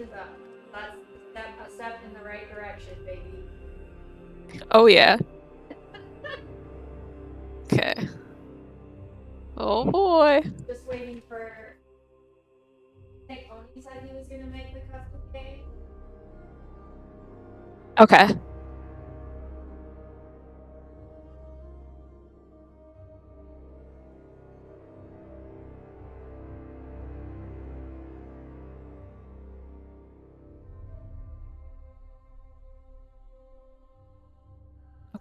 is up. That's a step in the right direction, baby. Oh yeah. Okay. Oh boy. Just waiting for. I think Oni said he was gonna make the custom game. Okay.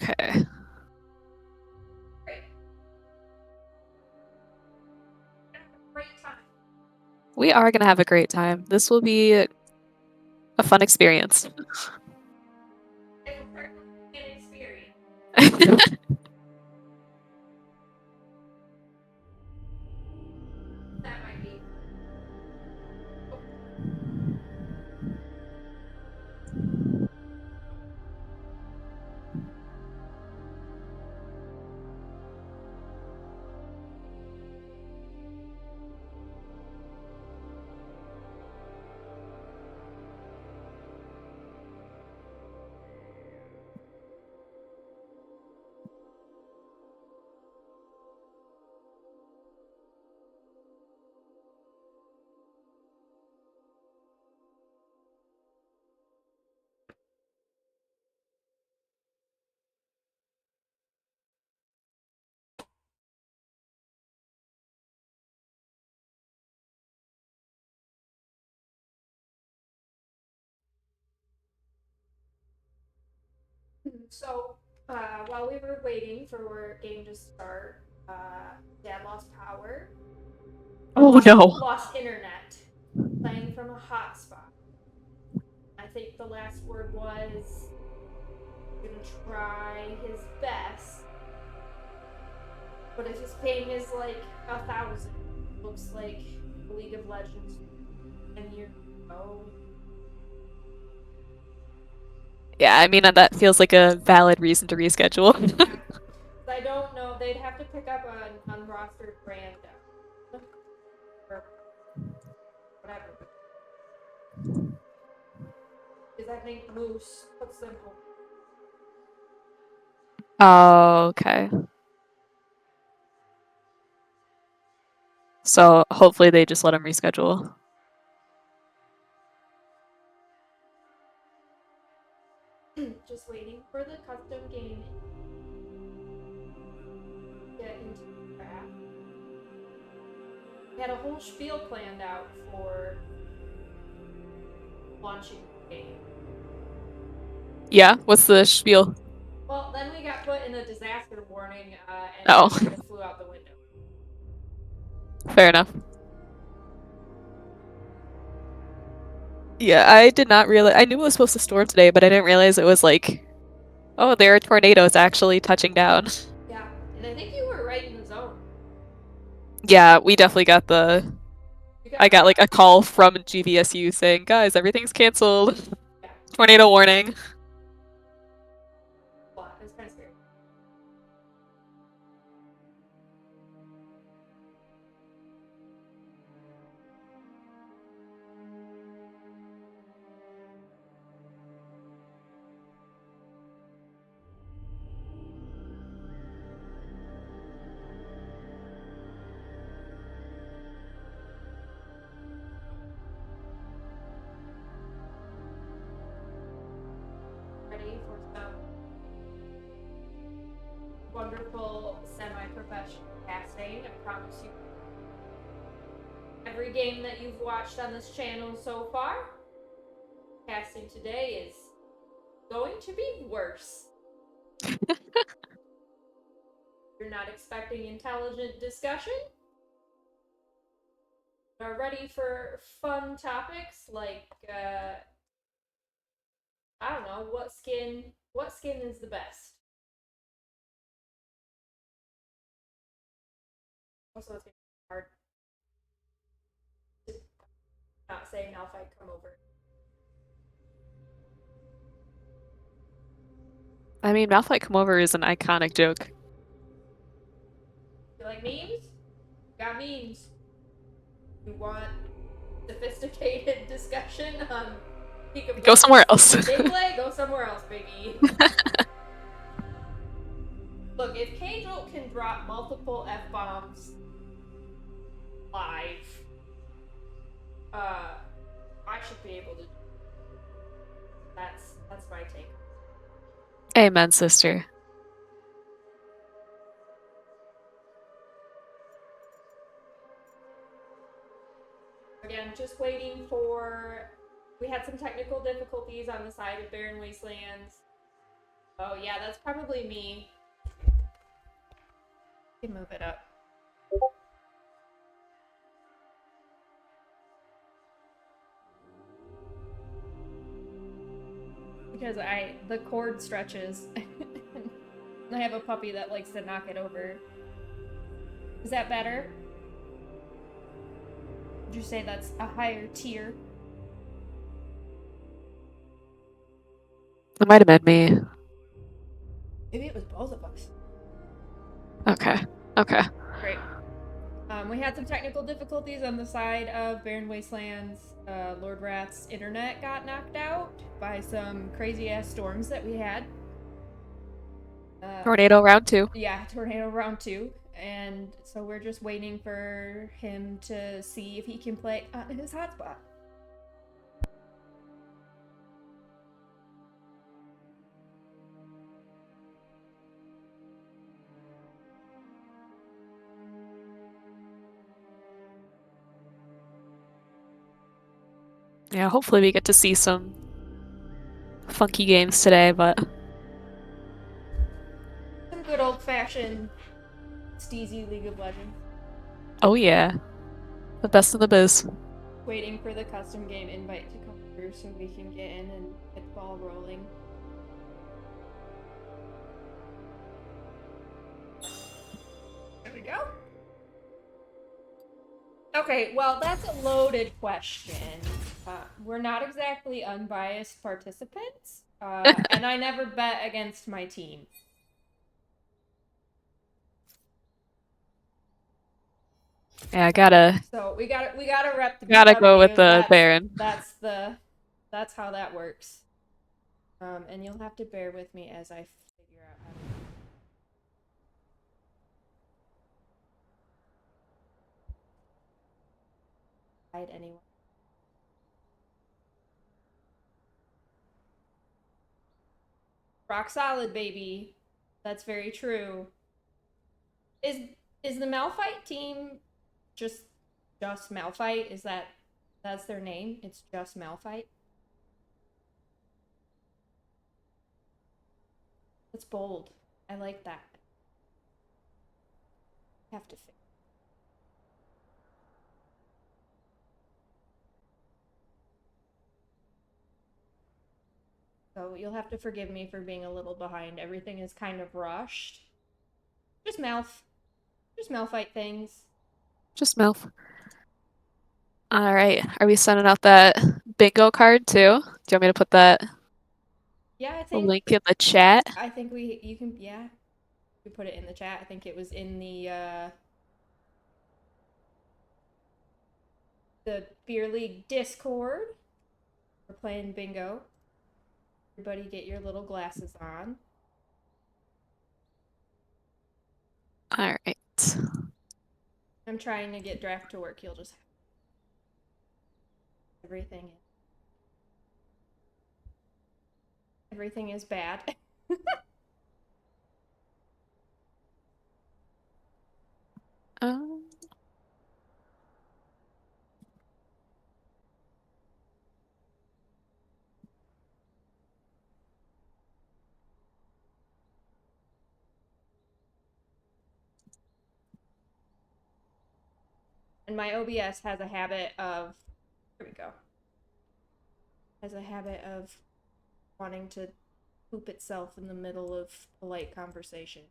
Okay. Great. Great time. We are gonna have a great time. This will be a fun experience. It will certainly be an experience. That might be. So, while we were waiting for our game to start, Dad lost power. Oh no. Lost internet. Playing from a hotspot. I think the last word was gonna try his best. But if his ping is like 1,000, looks like League of Legends, and you know. Yeah, I mean that feels like a valid reason to reschedule. I don't know. They'd have to pick up an unrostered brand or whatever. Because I think Moose puts them home. Oh, okay. So hopefully they just let him reschedule. Just waiting for the custom game to get into the draft. We had a whole spiel planned out for launching the game. Yeah, what's the spiel? Well, then we got put in a disaster warning, and Oh. everything flew out the window. Fair enough. Yeah, I did not realize. I knew it was supposed to storm today, but I didn't realize it was like, oh, there are tornadoes actually touching down. Yeah, and I think you were right in the zone. Yeah, we definitely got the. I got like a call from GVSU saying, guys, everything's canceled. Yeah. Tornado warning. Well, it was kind of scary. Ready for some wonderful semi-professional casting? I promise you. Every game that you've watched on this channel so far, casting today is going to be worse. You're not expecting intelligent discussion? Are ready for fun topics like I don't know, what skin is the best? Also, it's gonna be hard to not say Malphite come over. I mean, Malphite come over is an iconic joke. You like memes? Got memes. You want sophisticated discussion on League of Go somewhere else. gameplay, go somewhere else, baby. Look, if K-Jolt can drop multiple F-bombs live, I should be able to. That's my take. Amen, sister. Again, just waiting for. We had some technical difficulties on the side of Barren Wastelands. Oh yeah, that's probably me. You can move it up. Because the cord stretches. I have a puppy that likes to knock it over. Is that better? Would you say that's a higher tier? It might have been me. Maybe it was both of us. Okay. Okay. Great. We had some technical difficulties on the side of Barren Wastelands. Lord Wrath's internet got knocked out by some crazy ass storms that we had. Tornado round 2. Yeah, tornado round 2. And so we're just waiting for him to see if he can play his hotspot. Yeah, hopefully we get to see some funky games today, but Some good old-fashioned steezy League of Legends. oh yeah. The best in the biz. Waiting for the custom game invite to come through so we can get in and get the ball rolling. There we go. Okay, well, that's a loaded question. We're not exactly unbiased participants, and I never bet against my team. Yeah, I gotta. So we gotta rep the. Gotta go with the that's, Baron. That's how that works. And you'll have to bear with me as I figure out how to. Hide anyone. Rock solid, baby. That's very true. Is the Malphite team just Malphite? That's their name? It's just Malphite? That's bold. I like that. Have to fix. So you'll have to forgive me for being a little behind. Everything is kind of rushed. Just Malphite things. Just MILF. Alright, are we sending out that bingo card too? Do you want me to put that link in the chat? I think you can, yeah. We put it in the chat. I think it was in the Beer League Discord. We're playing bingo. Everybody get your little glasses on. Alright. I'm trying to get draft to work. You'll just have everything. Everything is bad. And my OBS has a habit of, here we go, has a habit of wanting to poop itself in the middle of polite conversation.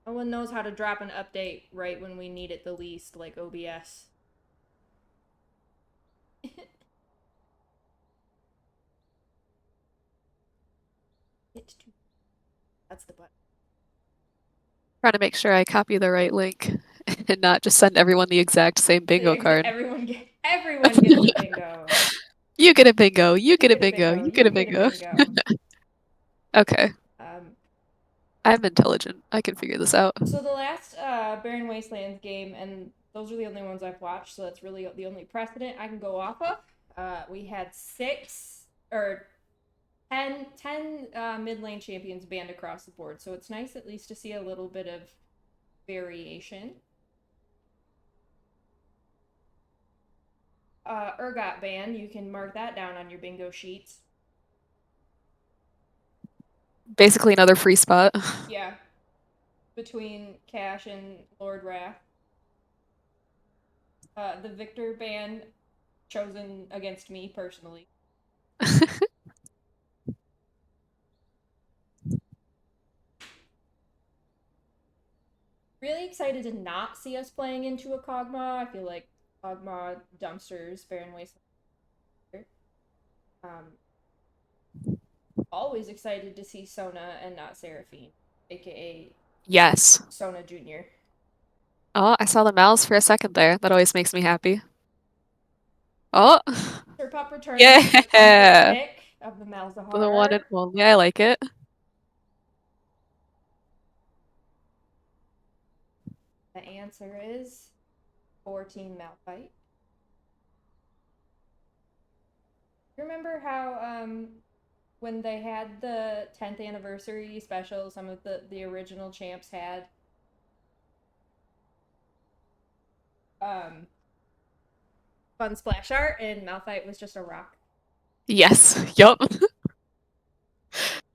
No one knows how to drop an update right when we need it the least, like OBS. That's the button. Trying to make sure I copy the right link and not just send everyone the exact same bingo card. Everyone gets a bingo. You get a bingo, you get a get a bingo, bingo. you get You a get a bingo. bingo. Okay, I'm intelligent. I can figure this out. So the last Barren Wastelands game, and those are the only ones I've watched, so that's really the only precedent I can go off of. We had 10 mid lane champions banned across the board, so it's nice at least to see a little bit of variation. Urgot ban, you can mark that down on your bingo sheets. Basically another free spot. Yeah. Between Cash and Lord Wrath. The Victor ban chosen against me personally. Really excited to not see us playing into a Kog'Maw. I feel like Kog'Maw dumpsters, Barren Wasteland. Always excited to see Sona and not Seraphine, aka Yes. Sona Jr. Oh, I saw the mouse for a second there. That always makes me happy. Oh. Serpup returns Yeah. the pick of the Malzahar. The one and only. I like it. The answer is 14 Malphite. Remember how when they had the 10th anniversary special, some of the original champs had fun splash art, and Malphite was just a rock. Yes. Yup.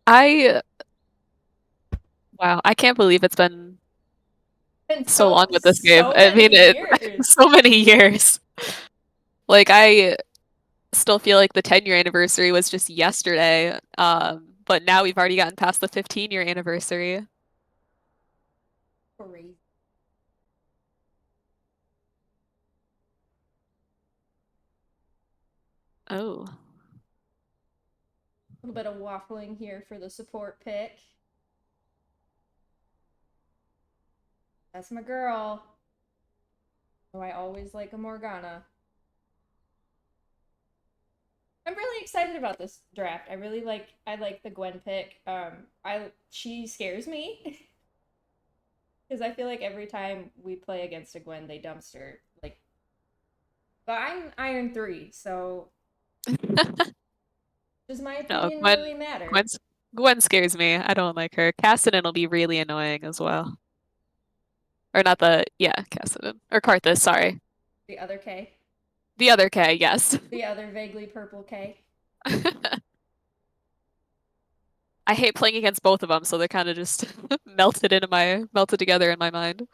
Wow, I can't believe it's been so long with this game. I mean, so many years. Like, I still feel like the 10-year anniversary was just yesterday. But now we've already gotten past the 15-year anniversary. Crazy. Oh. A little bit of waffling here for the support pick. That's my girl. Oh, I always like a Morgana. I'm really excited about this draft. I like the Gwen pick. She scares me. Because I feel like every time we play against a Gwen, they dumpster. But I'm Iron 3, so does my opinion really matter? Gwen scares me. I don't like her. Kassadin will be really annoying as well. Or not Kassadin. Or Karthus, sorry. The other K. The other K, yes. The other vaguely purple K. I hate playing against both of them, so they're kind of just melted together in my mind.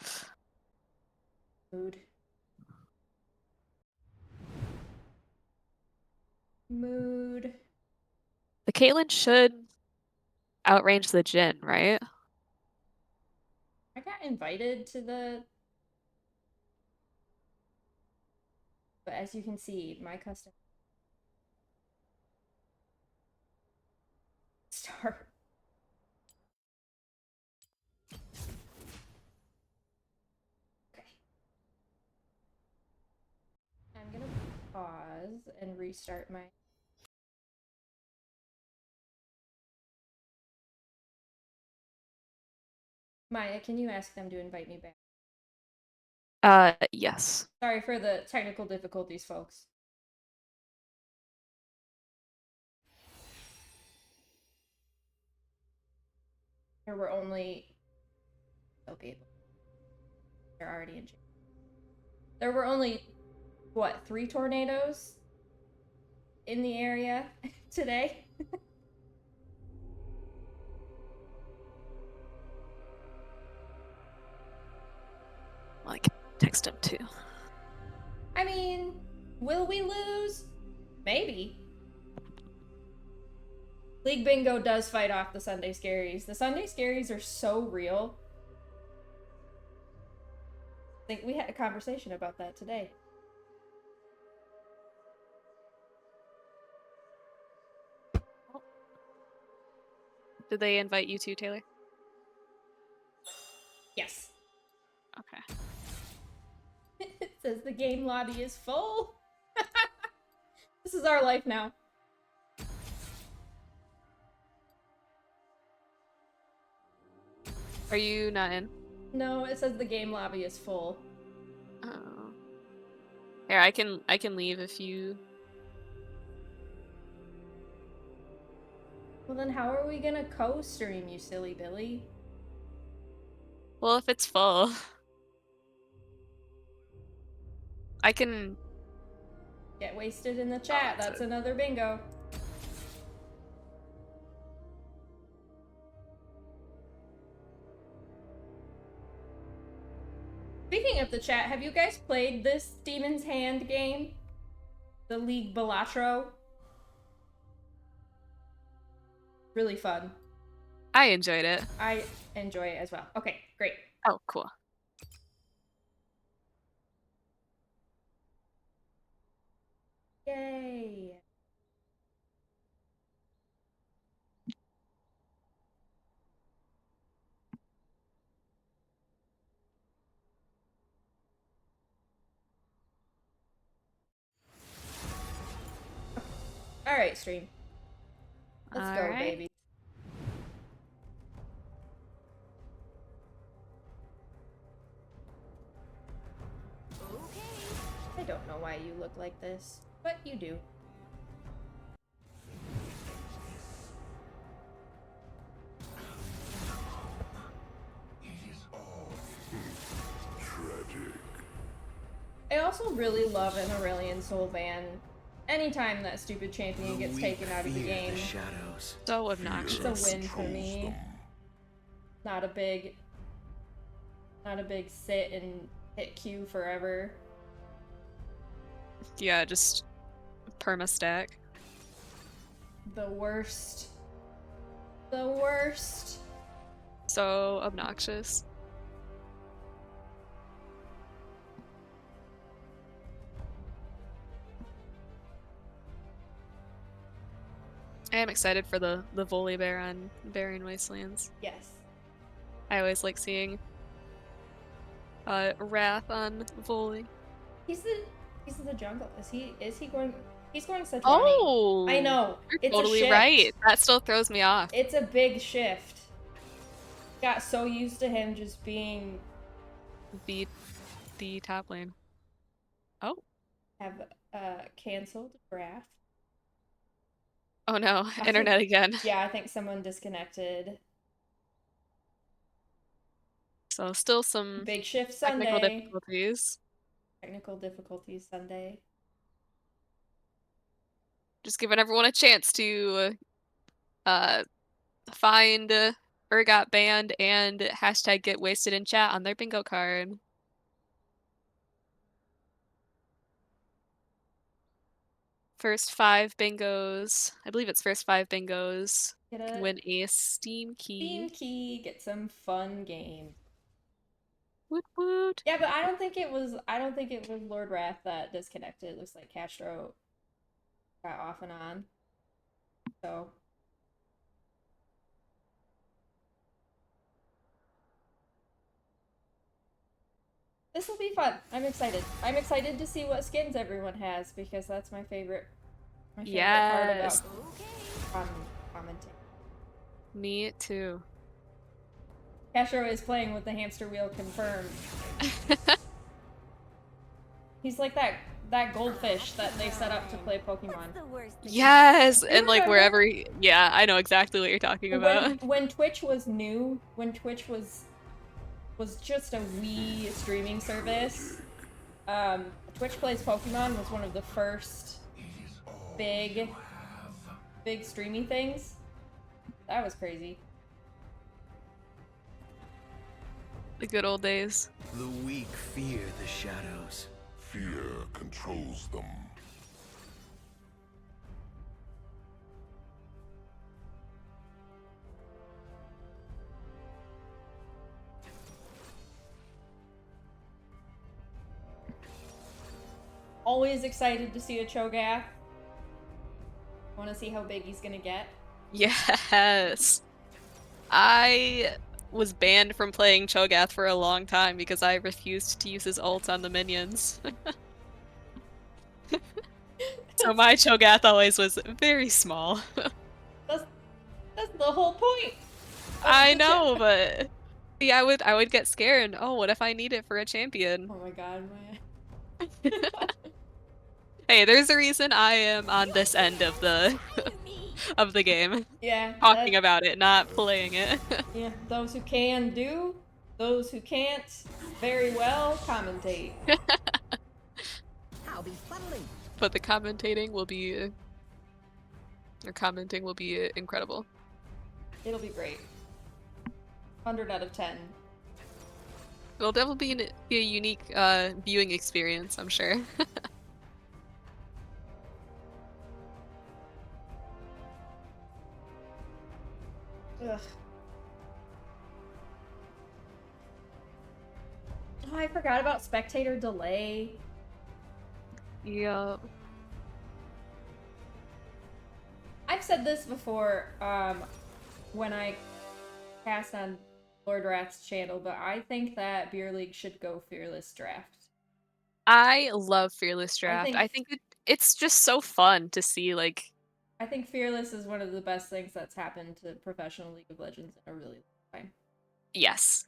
Mood. The Caitlyn should outrange the Jhin, right? I got invited to but as you can see, my custom start. Okay. I'm gonna pause and restart my Maya, can you ask them to invite me back? Yes. Sorry for the technical difficulties, folks. There were only they're already in jail. There were only 3 tornadoes in the area today? I can text him too. I mean, will we lose? Maybe. League Bingo does fight off the Sunday Scaries. The Sunday Scaries are so real. I think we had a conversation about that today. Did they invite you too, Taylor? Yes. game lobby is full. This is our life now. Are you not in? No, it says the game lobby is full. Oh. Here, I can leave if you. Well, then how are we gonna co-stream, you silly Billy? Well, if it's full, I can get wasted in the chat. That's another bingo. Speaking of the chat, have you guys played this Demon's Hand game? The League Balatro? Really fun. I enjoyed it. I enjoy it as well. Okay, great. Oh, cool. Yay. All right, stream. Let's go, baby. Okay. I don't know why you look like this, but you do. I also really love an Aurelion Sylvan. Anytime that stupid champion gets taken out of the game, So obnoxious. It's a win for me. Not a big sit and hit Q forever. Yeah, just perma-stack. The worst. The worst. So obnoxious. I am excited for the Volibear on Barian Wastelands. Yes. I always like seeing Wrath on Voli. He's the jungle. Is he going? He's going Sejuani. Oh, I know. You're totally right. That still throws me off. It's a big shift. Got so used to him just being the top lane. Oh. Have canceled Wrath. Oh no, internet again. Yeah, I think someone disconnected. So still some big shift Sunday. Technical difficulties Sunday. Just giving everyone a chance to find Urgot Band and hashtag get wasted in chat on their bingo card. First 5 bingos. I believe it's first 5 bingos. Can win a Steam key. Steam key, get some fun games. Woot woot. Yeah, but I don't think it was Lord Wrath that disconnected. It looks like Castro got off and on. So this will be fun. I'm excited. I'm excited to see what skins everyone has because that's my favorite part about commenting. Me too. Castro is playing with the hamster wheel confirmed. He's like that goldfish that they set up to play Pokemon. Yes, and like wherever yeah, I know exactly what you're talking about. When Twitch was new, when Twitch was just a wee streaming service, Twitch Plays Pokemon was one of the first big streaming things. That was crazy. The good old days. The weak fear the shadows. Fear controls them. Always excited to see a Cho'Gath. Want to see how big he's gonna get? Yes. I was banned from playing Cho'Gath for a long time because I refused to use his ult on the minions. So my Cho'Gath always was very small. That's the whole point. I know, but see, I would get scared. Oh, what if I need it for a champion? Oh my god, Maya. Hey, there's a reason I am on this end of the of the game. Yeah. Talking about it, not playing it. Yeah, those who can do, those who can't, very well commentate. I'll be funneling. But the commenting will be incredible. It'll be great. 100 out of 10. It'll definitely be a unique viewing experience, I'm sure. Ugh. Oh, I forgot about spectator delay. Yeah. I've said this before, when I cast on Lord Rath's channel, but I think that Beer League should go Fearless Draft. I love Fearless Draft. I think it's just so fun to see, like... I think Fearless is one of the best things that's happened to professional League of Legends in a really long time. Yes.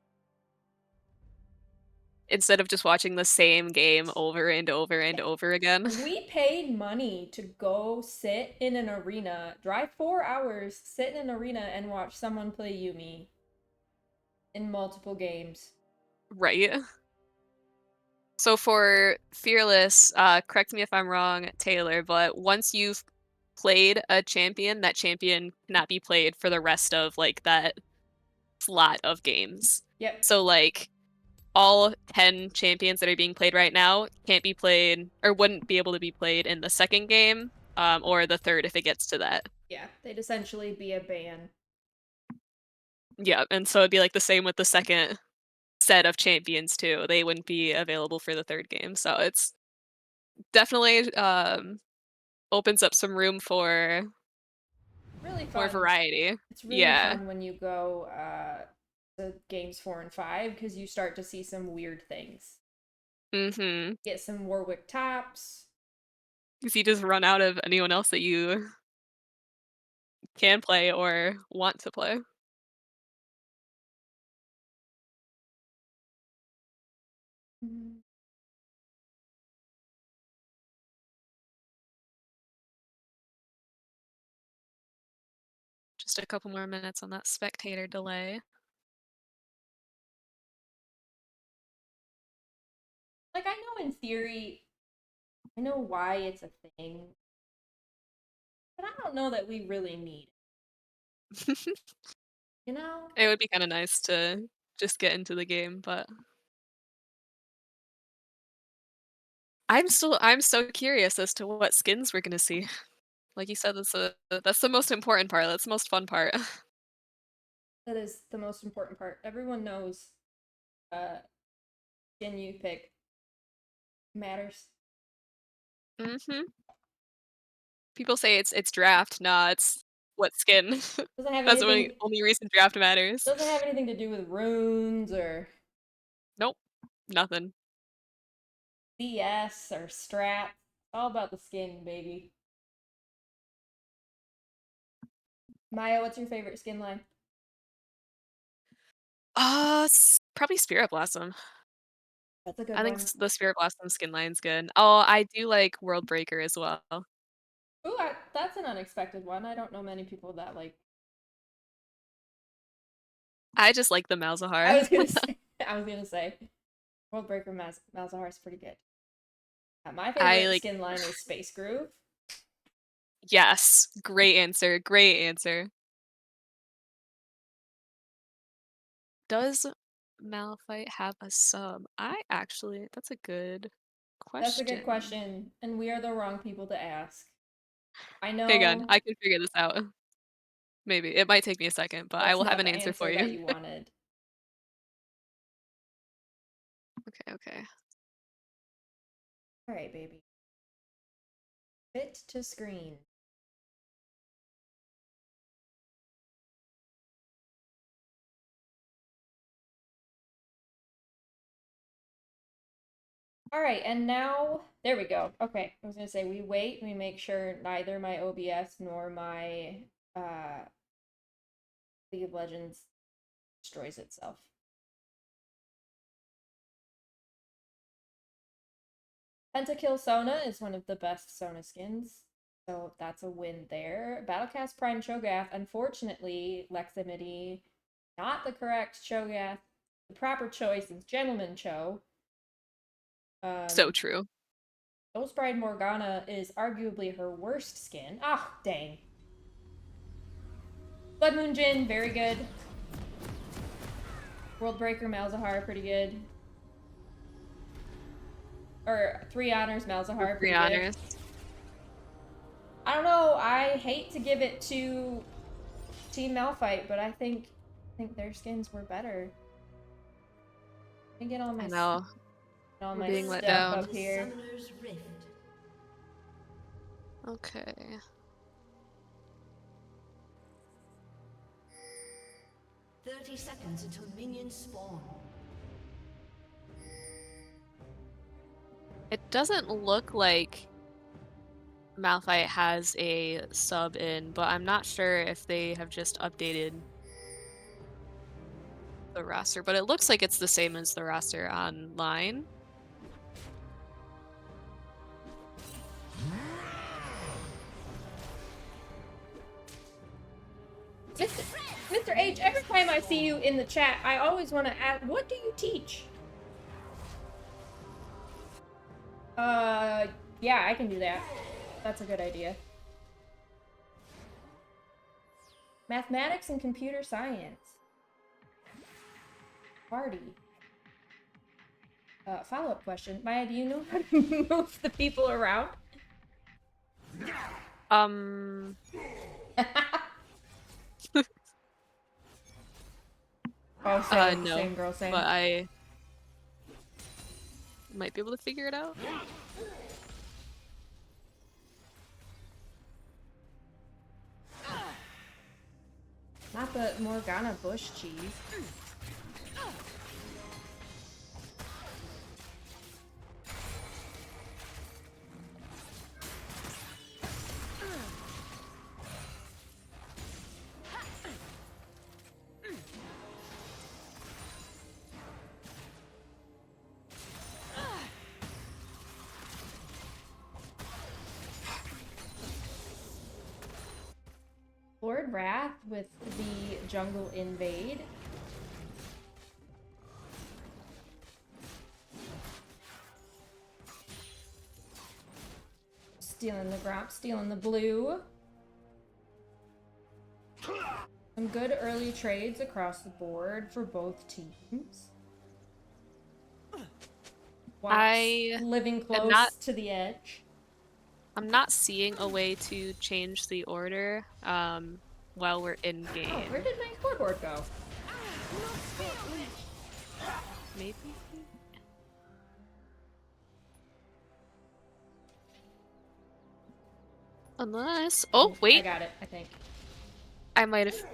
Instead of just watching the same game over and over and over again. We paid money to go sit in an arena, drive 4 hours, sit in an arena, and watch someone play Yuumi in multiple games. Right. So for Fearless, correct me if I'm wrong, Taylor, but once you've played a champion, that champion cannot be played for the rest of, like, that slot of games. Yep. So, like, all 10 champions that are being played right now can't be played, or wouldn't be able to be played in the second game, or the third if it gets to that. Yeah, they'd essentially be a ban. Yeah, and so it'd be like the same with the second set of champions too. They wouldn't be available for the third game. So it's definitely opens up some room for Really fun. more variety. It's really Yeah. fun when you go to games 4 and 5 because you start to see some weird things. Mm-hmm. Get some Warwick tops. Because you just run out of anyone else that you can play or want to play. Mm. Just a couple more minutes on that spectator delay. Like, I know in theory, I know why it's a thing, but I don't know that we really need it. You know? It would be kind of nice to just get into the game, but I'm so curious as to what skins we're gonna see. Like you said, that's the most important part. That's the most fun part. That is the most important part. Everyone knows skin you pick matters. Mm-hmm. People say it's draft, nah, it's what skin. Doesn't have That's the anything. only reason draft matters. Doesn't have anything to do with runes or Nope, nothing. CS or strats. All about the skin, baby. Maya, what's your favorite skin line? Probably Spirit Blossom. That's a good I one. think the Spirit Blossom skin line's good. Oh, I do like World Breaker as well. Ooh, that's an unexpected one. I don't know many people that like. I just like the I Malzahar. was gonna say, World Breaker Malzahar is pretty good. My favorite skin line is Space Groove. Yes, great answer. Great answer. Does Malphite have a sub? That's a good question. That's a good question, and we are the wrong people to ask. I know. Hang on, I can figure this out. Maybe. It might take me a second, but I will have an answer for you. That you wanted. Okay. All right, baby. Fit to screen. All right, and now there we go. Okay, I was gonna say we wait. We make sure neither my OBS nor my League of Legends destroys itself. Pentakill Sona is one of the best Sona skins, so that's a win there. Battlecast Prime Cho'Gath, unfortunately, Leximity, not the correct Cho'Gath. The proper choice is Gentleman Cho. So true. Ghost Bride Morgana is arguably her worst skin. Ah, dang. Blood Moon Jin, very good. Worldbreaker Malzahar, pretty good. Or 3 honors Malzahar, pretty 3 honors. good. I don't know, I hate to give it to Team Malphite, but I think their skins were better. Let me get all my being let stuff down. up here. Okay. "30 seconds until minions spawn." It doesn't look like Malphite has a sub in, but I'm not sure if they have just updated the roster. But it looks like it's the same as the roster online. Mr. H, every time I see you in the chat, I always want to ask, what do you teach? Yeah, I can do that. That's a good idea. Mathematics and computer science. Party. Follow-up question. Maya, do you know how to move the people around? No, same girl, same. But I might be able to figure it out. Not the Morgana Bush cheese. Lord Wrath with the jungle invade. Stealing the Gromp, stealing the blue. Some good early trades across the board for both teams. I living close to the edge. I'm not seeing a way to change the order while we're in game. Oh, where did my scoreboard go? Maybe? Unless... Oh, wait! I got it, I think. I might have...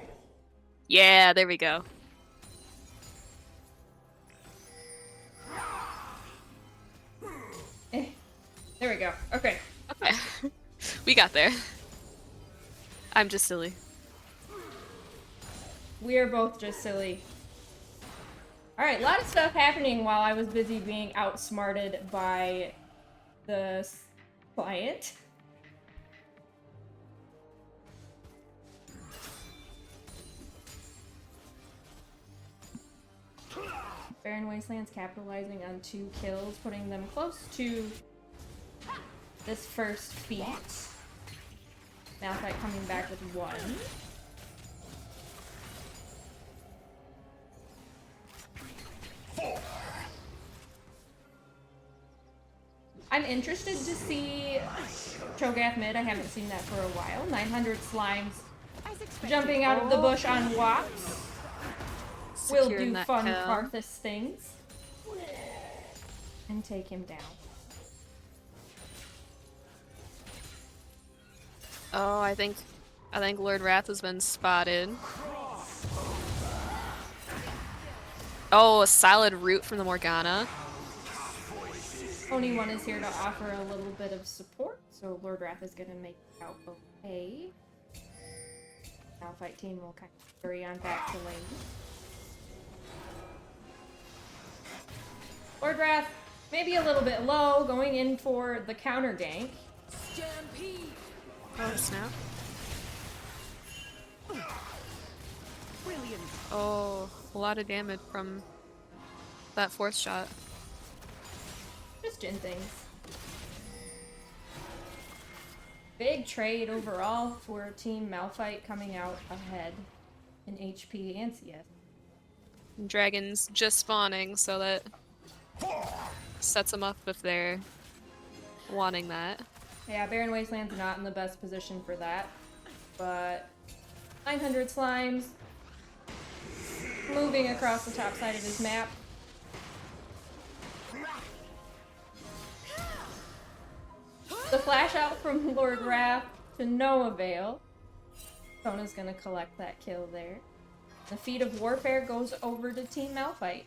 Yeah, there we go. There we go. Okay. Okay. We got there. I'm just silly. We are both just silly. Alright, a lot of stuff happening while I was busy being outsmarted by the client. Barren Wastelands capitalizing on 2 kills, putting them close to this first feat. Malphite coming back with 1. I'm interested to see Cho'Gath mid. I haven't seen that for a while. 900 slimes jumping out of the bush on Wops. We'll do fun Karthus things. And take him down. Oh, I think Lord Wrath has been spotted. Oh, a solid root from the Morgana. Only one is here to offer a little bit of support, so Lord Wrath is gonna make it out okay. Malphite team will kind of carry on back to lane. Lord Wrath, maybe a little bit low, going in for the counter gank. Stampede. Oh, snap. Brilliant. Oh, a lot of damage from that fourth shot. Just Jin things. Big trade overall for Team Malphite coming out ahead in HP and CS. Dragons just spawning, so that sets them up if they're wanting that. Yeah, Barren Wasteland's not in the best position for that, but 900 Slimes moving across the top side of his map. The flash out from Lord Wrath to no avail. Sona's gonna collect that kill there. The feat of warfare goes over to Team Malphite.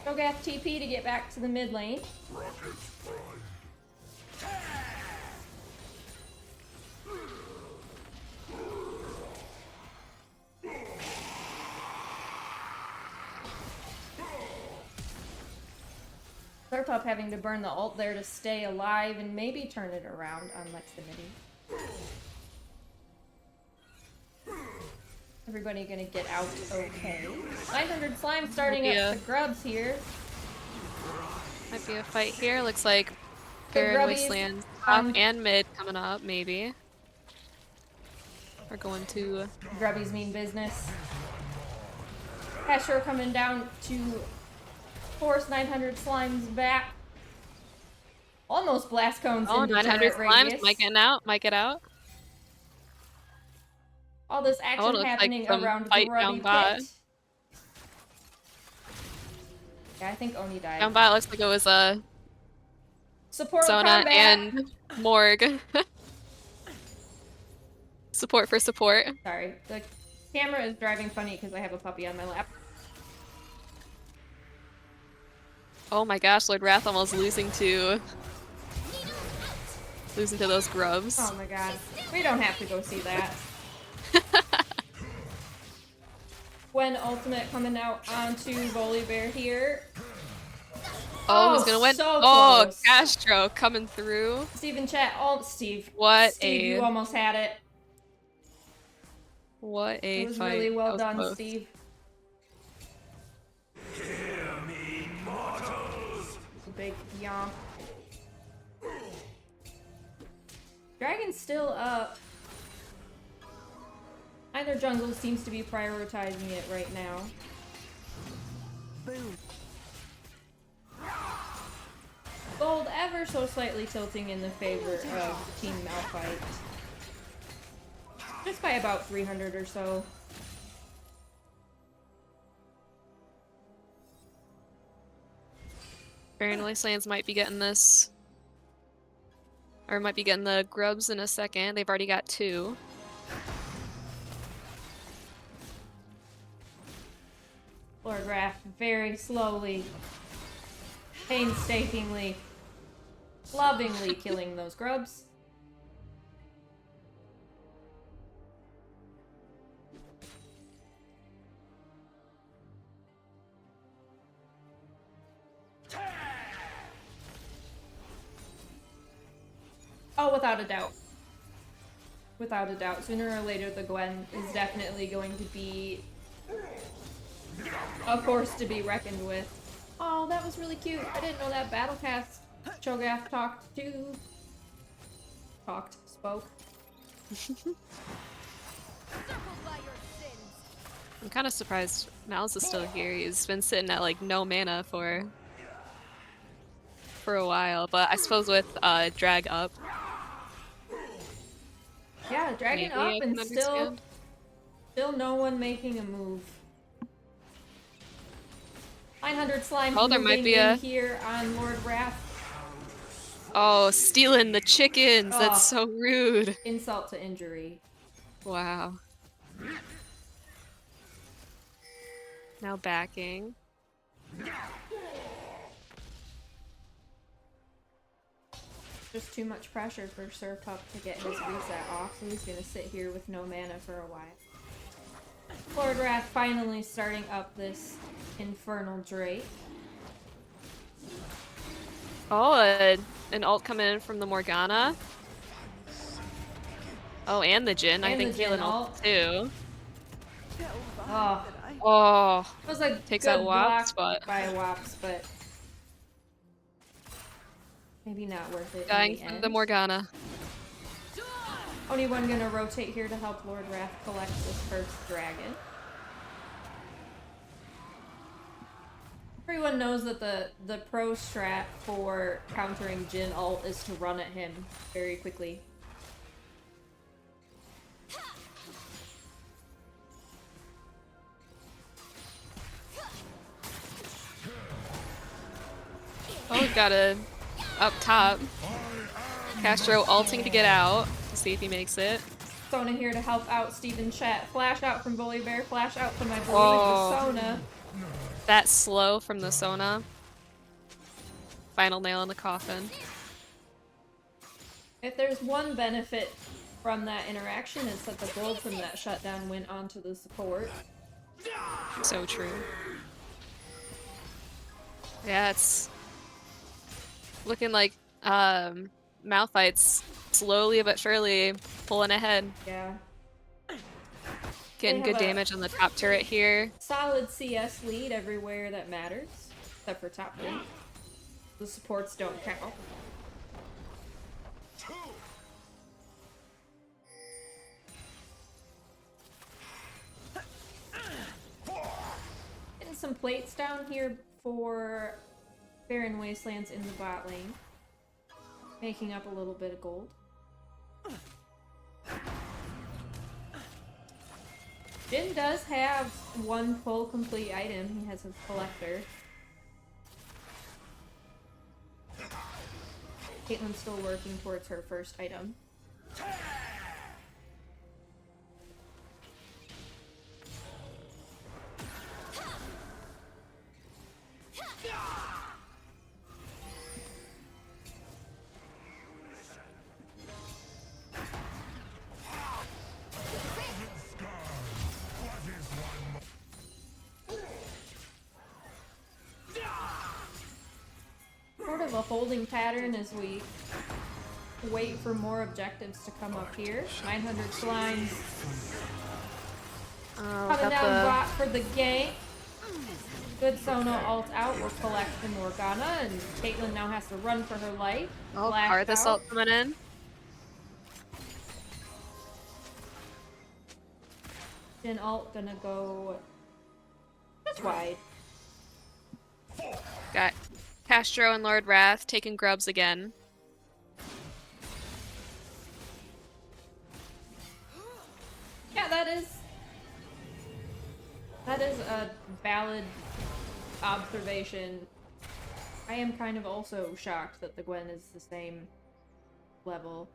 Cho'Gath TP to get back to the mid lane. Slurpup having to burn the ult there to stay alive and maybe turn it around on Leximity. Everybody gonna get out okay. 900 Slime starting up the grubs here. Might be a fight here. Looks like The Barren grubbies, Wasteland top and mid coming up, maybe. We're going to... Grubbies mean business. Hesher coming down to force 900 Slimes back. Almost blast cones Oh, into 900 turret slimes. radius. Might get out. Might get out. All this Oh, action looks like happening some around the fight grubby down bot. pit. Yeah, I think Oni died. Down bot looks like it was Support Zona combat. and Morg. Support for support. Sorry, the camera is driving funny because I have a puppy on my lap. Oh my gosh, Lord Wrath almost losing to those grubs. Oh my god. We don't have to go see that. Gwen ultimate coming out onto Volibear here. Oh, who's gonna win? So Oh, close. Castro coming through. Steve in chat. Oh, Steve. What Steve, a you almost had it. what a It was fight. really well That was done, close. Steve. Big yomp. Dragon's still up. Either jungle seems to be prioritizing it right now. Boom. Gold ever so slightly tilting in the favor of Team Malphite. Just by about 300 or so. Barren Wastelands might be getting this. Or might be getting the grubs in a second. They've already got 2. Lord Wrath very slowly, painstakingly, lovingly killing those grubs. Oh, without a doubt. Without a doubt. Sooner or later, the Gwen is definitely going to be a force to be reckoned with. Oh, that was really cute. I didn't know that Battlecast Cho'Gath spoke. I'm kind of surprised Mal's is still here. He's been sitting at like no mana for a while, but I suppose with drag up. Yeah, dragging Maybe I up can and still understand. no one making a move. 900 slime Oh, there might moving be in a- here on Lord Wrath. Oh, stealing the chickens! Oh. That's so rude. Insult to injury. Wow. Now backing. Just too much pressure for Sir Pup to get his reset off, so he's gonna sit here with no mana for a while. Lord Wrath finally starting up this Infernal Drake. Oh, an ult coming in from the Morgana. Oh, and the Jhin. I And think the Jhin Kaylin ult ult. too. Oh, Oh, it was a takes good out WAP block spot. by Wops, but maybe not worth it Dying in the from end. the Morgana. Only one gonna rotate here to help Lord Wrath collect this first dragon. Everyone knows that the pro strat for countering Jhin ult is to run at him very quickly. Oh, we've got a up top. Castro ulting to get out to see if he makes it. Sona here to help out Steven Chat. Flash out from Bully Bear, flash out from my boy Oh. with Sona. That slow from the Sona. Final nail in the coffin. If there's one benefit from that interaction, it's that the gold from that shutdown went onto the support. So true. Yeah, it's looking like Malphite's slowly but surely pulling ahead. Yeah. Getting They good have a- damage on the top turret here. Solid CS lead everywhere that matters, except for top lane. The supports don't count. Getting some plates down here for Barren Wastelands in the bot lane. Making up a little bit of gold. Jhin does have one full complete item. He has his collector. Caitlyn's still working towards her first item. Sort of a holding pattern as we wait for more objectives to come up here. 900 slimes Oh, coming got down the bot for the gank. Good Sona ult out will collect the Morgana, and Caitlyn now has to run for her life. oh, Flash Karthus out. ult coming in. Jhin ult gonna go just wide. Got Castro and Lord Wrath taking grubs again. Yeah, that is a valid observation. I am kind of also shocked that the Gwen is the same level.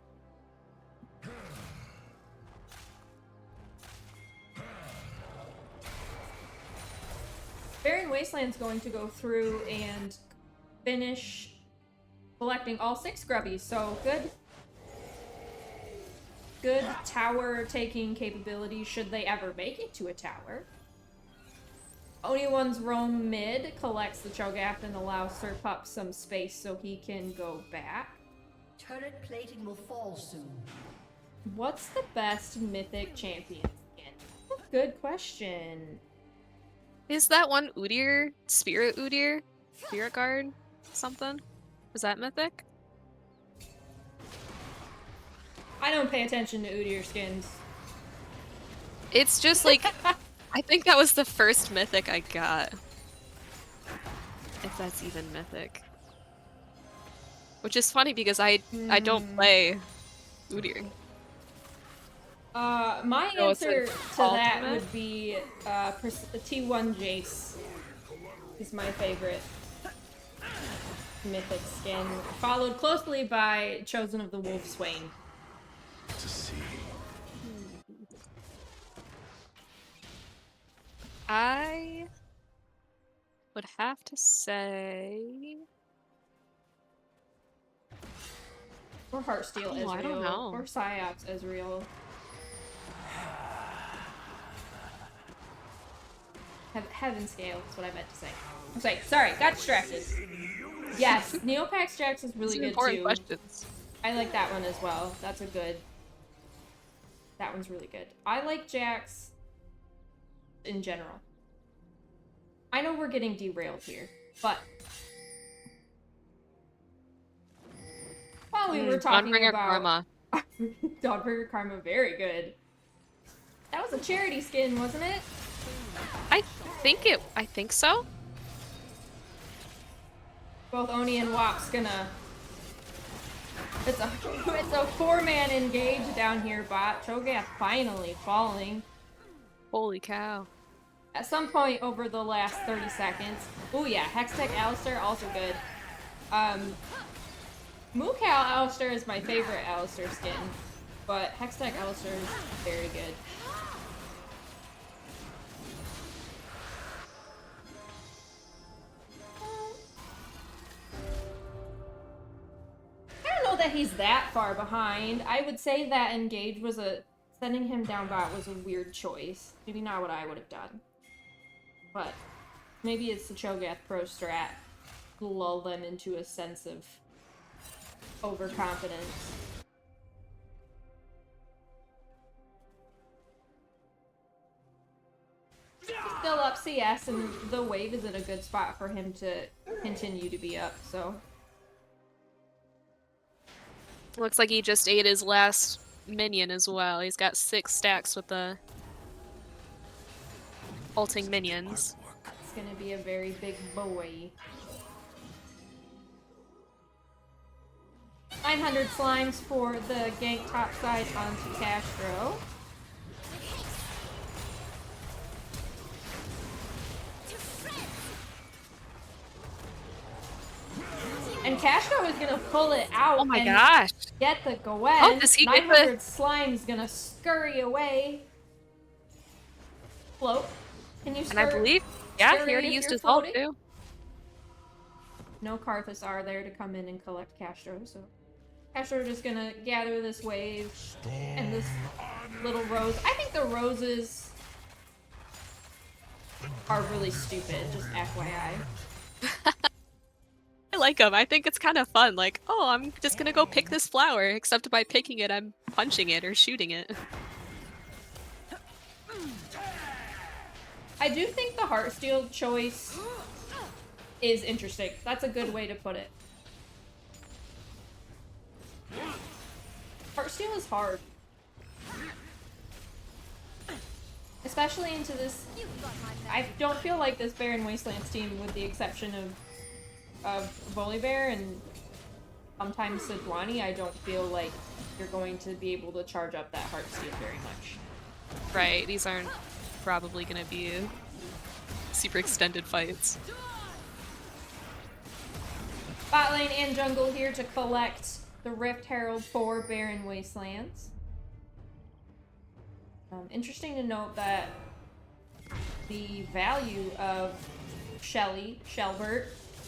Barren Wasteland's going to go through and finish collecting all 6 grubbies, so good tower taking capability should they ever make it to a tower. Only one's roam mid, collects the Cho'Gath and allows Sir Pup some space so he can go back. Turret plating will fall soon. What's the best mythic champion skin? Good question. Is that one Udyr? Spirit Udyr? Spirit Guard? Something? Is that mythic? I don't pay attention to Udyr skins. It's just like I think that was the first mythic I got. If that's even mythic. Which is funny because I don't play Udyr. My So it's answer an to that ultimate? would be T1 Jace is my favorite mythic skin, followed closely by Chosen of the Wolf Swain. To see. would have to say... Or Heartsteel Ezreal. I don't know. Or Psyops Ezreal. Heaven Scale is what I meant to say. I'm sorry, got distracted. Yes, Neopets Jax is really good important too. questions. I like that one as well. That's a good... That one's really good. I like Jax in general. I know we're getting derailed here, but... While we were talking Dawnbringer about... Karma. Dawnbringer Karma, very good. That was a charity skin, wasn't it? I think so. Both Oni and Wap's gonna... It's a 4-man engage down here, bot. Cho'Gath finally falling. Holy cow. At some point over the last 30 seconds. Oh yeah, Hextech Alistar, also good. Mookow Alistar is my favorite Alistar skin, but Hextech Alistar is very good. I don't know that he's that far behind. I would say that engage was sending him down bot was a weird choice. Maybe not what I would have done. But maybe it's the Cho'Gath Pro strat to lull them into a sense of overconfidence. He's still up CS, and the wave is in a good spot for him to continue to be up, so... Looks like he just ate his last minion as well. He's got 6 stacks with the ulting minions. It's gonna be a very big boy. 900 slimes for the gank topside onto Castro. And Castro is gonna pull it out. Oh my and gosh! Get the Gwen. Oh, does he get 900 slime's gonna scurry away. Float. Can you And I believe, yeah, he scurry already if used you're his ult floating? too. No Karthus are there to come in and collect Castro, so Castro just gonna gather this wave and this little rose. I think the roses are really stupid, just FYI. I like them. I think it's kind of fun. Like, oh, I'm just gonna go pick this flower, except by picking it, I'm punching it or shooting it. I do think the Heartsteel choice is interesting. That's a good way to put it. Heartsteel is hard. Especially into this... I don't feel like this Barren Wastelands team, with the exception of Volibear and sometimes Sejuani, I don't feel like you're going to be able to charge up that Heartsteel very much. Right, these aren't probably gonna be super extended fights. Bot lane and jungle here to collect the Rift Herald for Barren Wastelands. Interesting to note that the value of Shelly, Shelbert,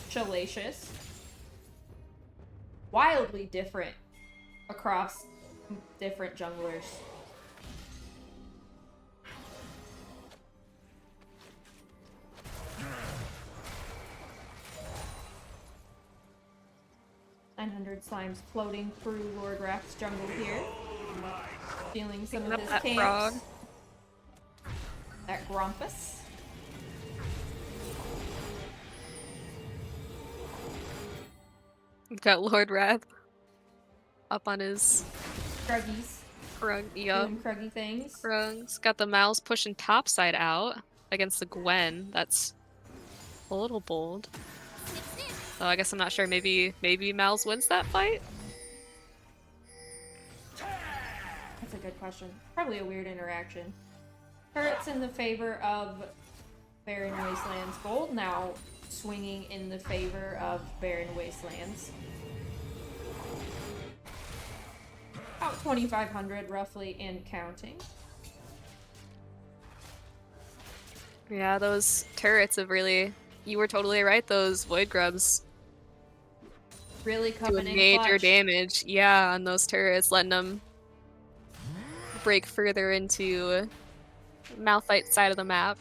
Shellacious, wildly different across different junglers. Slimes floating through Lord Wrath's jungle here. Stealing some of his that camps. frog. That Grumpus. We've got Lord Wrath up on his Kruggies. Krug, yeah. Doing Kruggy things. Krug's got the mouse pushing topside out against the Gwen. That's a little bold. So I guess I'm not sure. Maybe Mal's wins that fight? That's a good question. Probably a weird interaction. Turret's in the favor of Barren Wastelands. Gold now swinging in the favor of Barren Wastelands. About 2,500 roughly and counting. Yeah, those turrets have really You were totally right. Those Void Grubs Really do coming in major clutch. damage. Yeah, on those turrets, letting them break further into Malphite side of the map.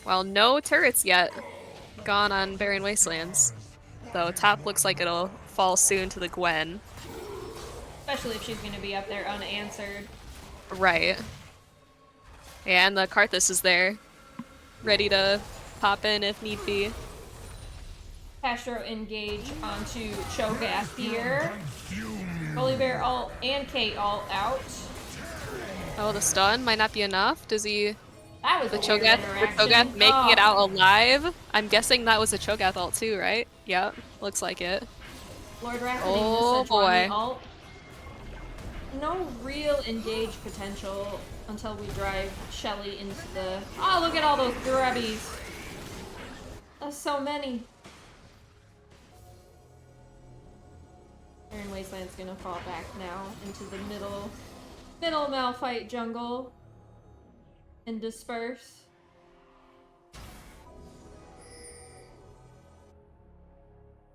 Well, no turrets yet gone on Barren Wastelands. Though top looks like it'll fall soon to the Gwen. Especially if she's going to be up there unanswered. Right. Yeah, and the Karthus is there, ready to pop in if need be. Castro engage onto Cho'Gath here. Volibear ult and Kate ult out. Oh, the stun might not be enough. Does he... That was The a weird Cho'Gath interaction. making it Oh. out alive? I'm guessing that was a Cho'Gath ult too, right? Yep, looks like it. Lord Wrath Oh, hitting the Sejuani boy. ult. No real engage potential until we drive Shelly into the... Oh, look at all those grubbies. That's so many. Barren Wasteland's gonna fall back now into the middle Malphite jungle and disperse.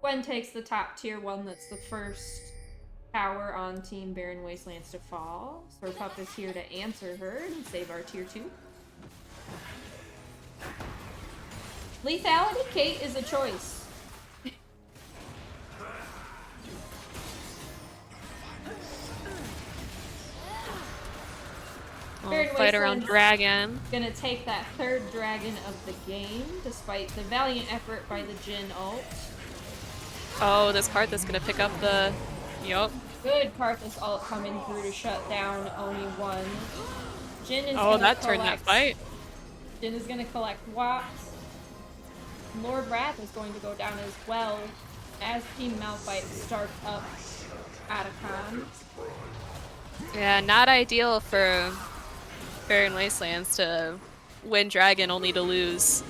Gwen takes the top tier one. That's the first tower on Team Barren Wastelands to fall. Swordpuff is here to answer her and save our tier 2. Lethality? Kate is a choice. Oh, fight around dragon. Gonna take that third dragon of the game, despite the valiant effort by the Jhin ult. Oh, this Karthus gonna pick up the... Yup. Good Karthus ult coming through to shut down Oni 1. Jhin is Oh, gonna that turned that fight. Jhin is gonna collect Wops. Lord Wrath is going to go down as well as Team Malphite starts up Atacon. Yeah, not ideal for Barren Wastelands to win dragon only to lose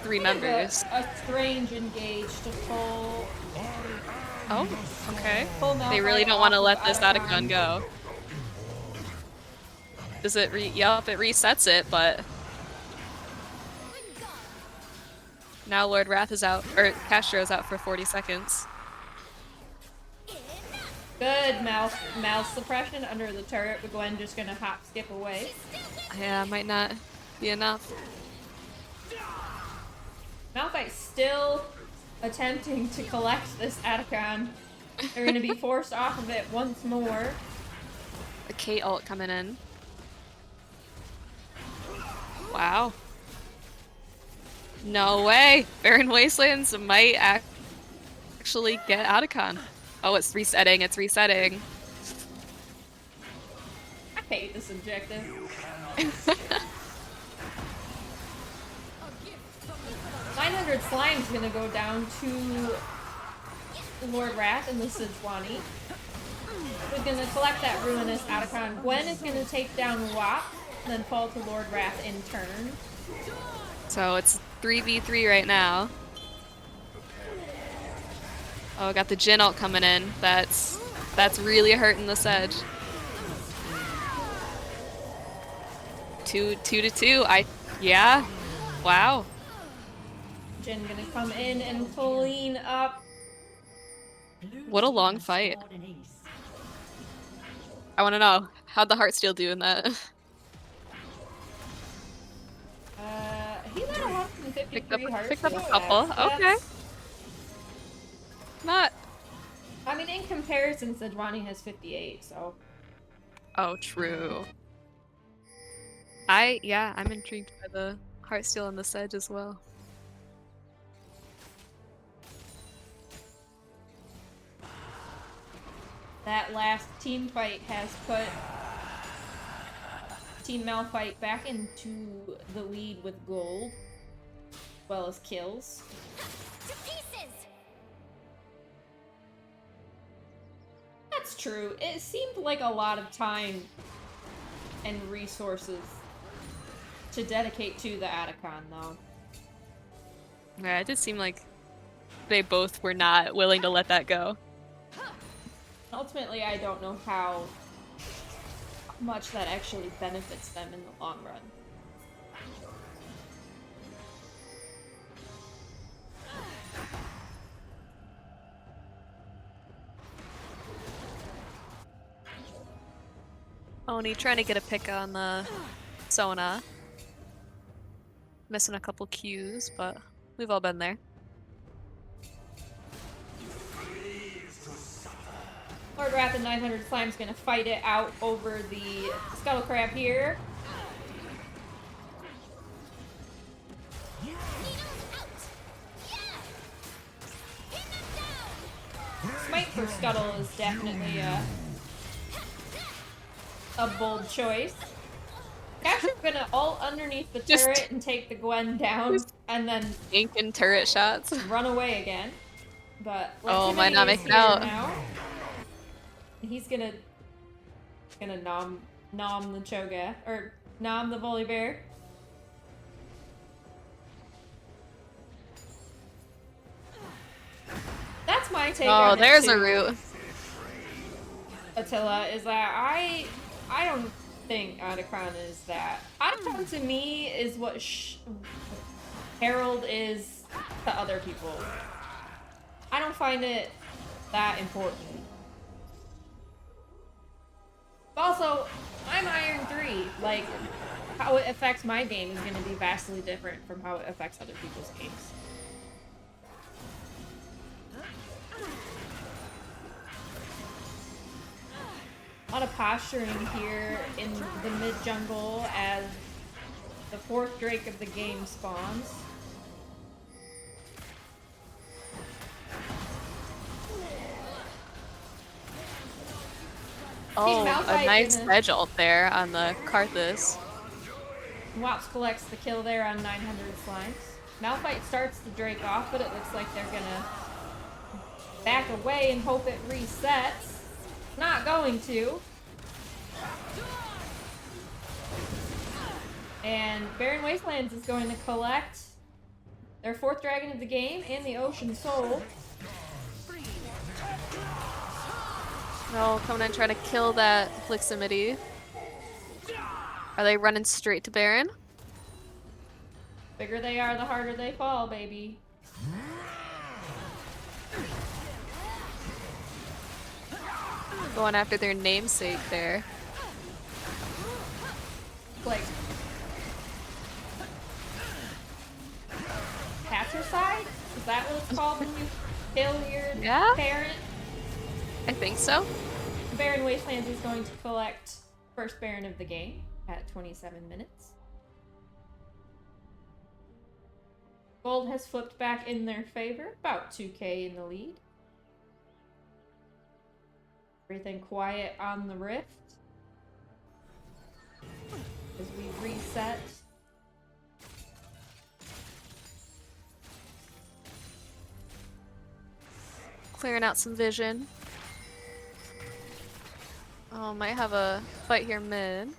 3 members. A strange engage to full. Oh, okay. Full They really Malphite don't want to off let of this Atacon go. Does it yup, it resets it, but... Now Lord Wrath is out, or Castro is out for 40 seconds. Good mouse suppression under the turret, but Gwen just gonna hop skip away. Yeah, might not be enough. Malphite still attempting to collect this Atacon. They're gonna be forced off of it once more. The Kate ult coming in. Wow. No way! Barren Wastelands might actually get Atacon. Oh, it's resetting, it's resetting. I hate this objective. 900 Slime's gonna go down to Lord Wrath and the Sejuani. We're gonna collect that Ruinous Atacon. Gwen is gonna take down Wop, and then fall to Lord Wrath in turn. So it's 3v3 right now. Oh, got the Jhin ult coming in. That's really hurting the Sedge. 2 to 2. Yeah. Wow. Jhin gonna come in and clean up. What a long fight. I want to know, how'd the Heartsteel do in that? He let 153 hearts. Picked up a couple. Okay. Not. I mean, in comparison, Sejuani has 58, so. Oh, true. Yeah, I'm intrigued by the Heartsteel and the Sedge as well. That last team fight has put Team Malphite back into the lead with gold, as well as kills. That's true. It seemed like a lot of time and resources to dedicate to the Atacon, though. Yeah, it did seem like they both were not willing to let that go. Ultimately, I don't know how much that actually benefits them in the long run. Oni trying to get a pick on the Sona. Missing a couple cues, but we've all been there. Lord Wrath and 900 Slime's gonna fight it out over the Scuttle Crab here. Smite for Scuttle is definitely a bold choice. Actually, we're gonna ult underneath the turret and take the Gwen down, and then Inking turret shots. run away again. But oh, might not make it out. Now. He's gonna nom the Cho'Gath, or nom the Volibear. That's my take on it, there's too, a root. Attila, is that I don't think Otacon is that. Otacon to me is what Herald is to other people. I don't find it that important. Also, I'm Iron 3. Like, how it affects my game is going to be vastly different from how it affects other people's games. A lot of posturing here in the mid-jungle as the 4th Drake of the game spawns. Oh, a nice edge ult there on the Karthus. Wops collects the kill there on 900 Slimes. Malphite starts the Drake off, but it looks like they're gonna back away and hope it resets. Not going to. And Barren Wastelands is going to collect their 4th dragon of the game and the Ocean Soul. No, coming in trying to kill that Fliximity. Are they running straight to Baron? Bigger they are, the harder they fall, baby. Going after their namesake there. Like patricide? Is that what it's called when you kill your parent? I think so. Barren Wastelands is going to collect first Baron of the game at 27 minutes. Gold has flipped back in their favor, about 2k in the lead. Everything quiet on the Rift. As we reset. Clearing out some vision. Oh, might have a fight here mid.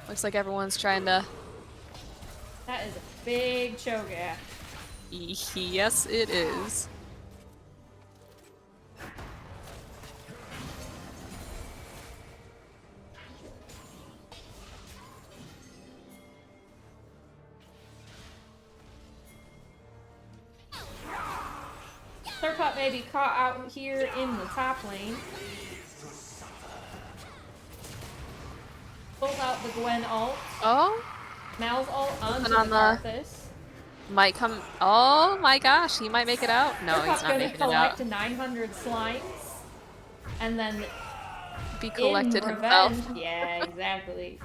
Looks like everyone's trying to... That is a big Cho'Gath. Yes, it is. Thurpot may be caught out here in the top lane. Pulls out the Gwen ult. Oh? Mal's ult onto the Karthus. Might come... Oh my gosh, he might make it out. No, he's not making it out. Collect 900 Slimes. And then... Be collected himself. Yeah, exactly.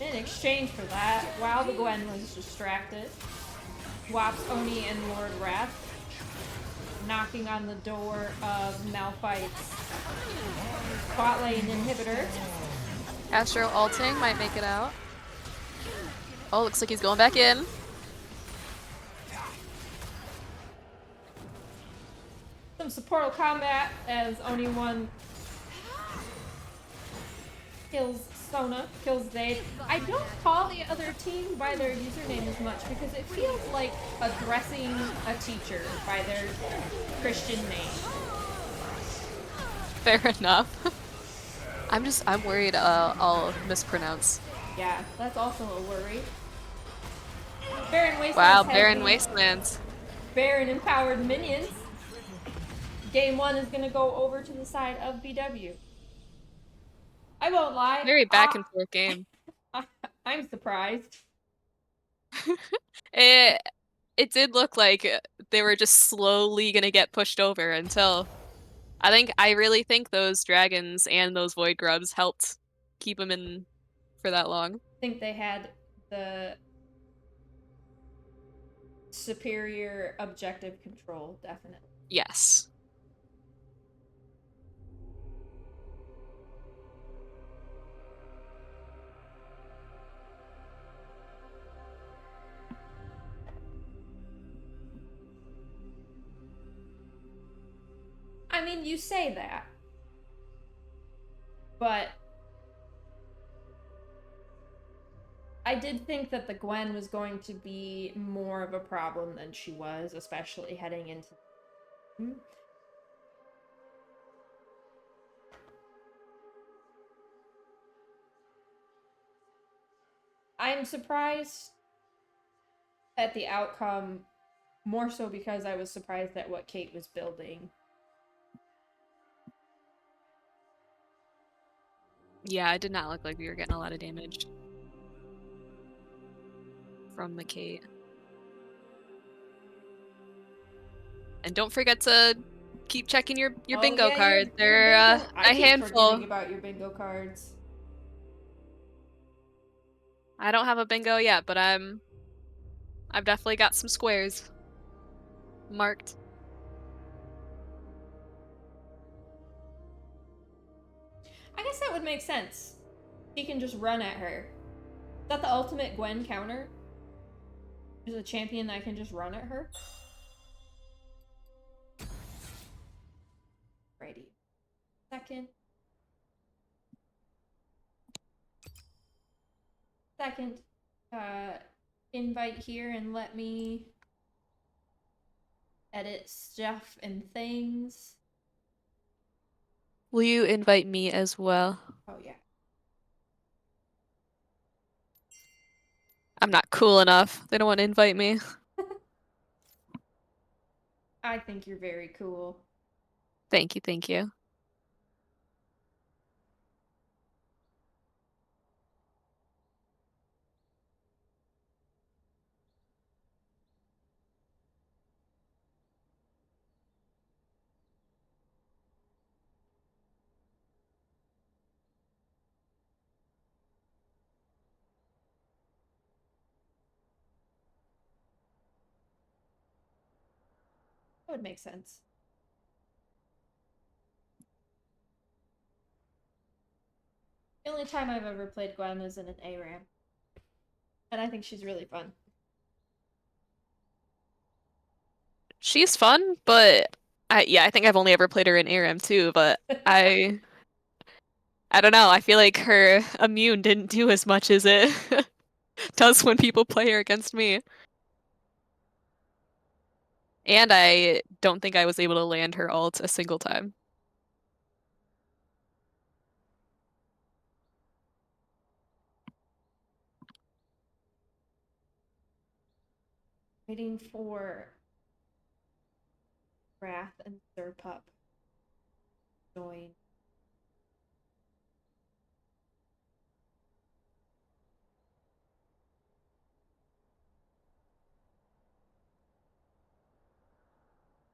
In exchange for that, while the Gwen was distracted, Wops, Oni, and Lord Wrath knocking on the door of Malphite's bot lane inhibitor. Astro ulting might make it out. Oh, looks like he's going back in. Some supportal combat as Oni 1 kills Sona, kills Zayde. I don't call the other team by their username as much because it feels like addressing a teacher by their Christian name. Fair enough. I'm worried I'll mispronounce. Yeah, that's also a worry. Baron Wastelands Wow, has Barren the Wastelands. Baron empowered minions. Game 1 is gonna go over to the side of BW. I won't lie. Very back and forth game. I'm surprised. It did look like they were just slowly gonna get pushed over until I really think those dragons and those void grubs helped keep them in for that long. I think they had the superior objective control, definitely. Yes. I mean, you say that, but I did think that the Gwen was going to be more of a problem than she was, especially heading into. I'm surprised at the outcome, more so because I was surprised at what Kate was building. Yeah, it did not look like we were getting a lot of damage from the Kate. And don't forget to keep checking your bingo cards. They're I a keep handful. forgetting about your bingo cards. I don't have a bingo yet, but I've definitely got some squares marked. I guess that would make sense. He can just run at her. Is that the ultimate Gwen counter? There's a champion that can just run at her? Righty. Second. Invite here and let me edit stuff and things. Will you invite me as well? Oh, yeah. I'm not cool enough. They don't want to invite me. I think you're very cool. Thank you, thank you. That would make sense. The only time I've ever played Gwen is in an ARAM. And I think she's really fun. She's fun, but I think I've only ever played her in ARAM too, but I don't know. I feel like her immune didn't do as much as it does when people play her against me. And I don't think I was able to land her ult a single time. Waiting for Wrath and Serpup join.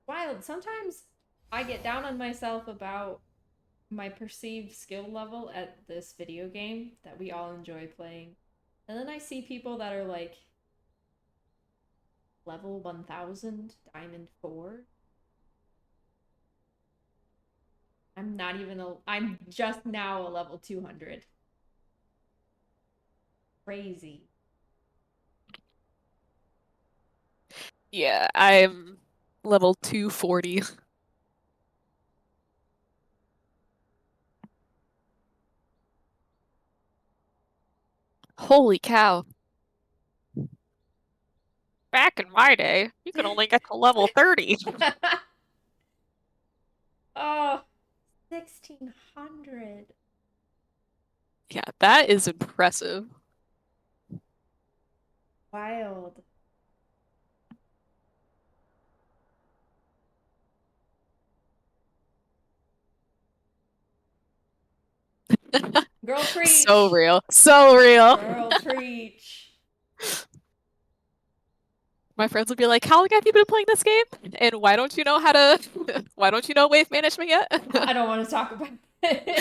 Wild. Sometimes I get down on myself about my perceived skill level at this video game that we all enjoy playing. And then I see people that are like level 1000, Diamond 4. I'm just now a level 200. Crazy. Yeah, I'm level 240. Holy cow. Back in my day, you could only get to level 30. Oh, 1600. Yeah, that is impressive. Wild. Girl preach. So real. So real. Girl preach. My friends would be like, "How long have you been playing this game? And why don't you know how to why don't you know wave management yet?" I don't want to talk about it.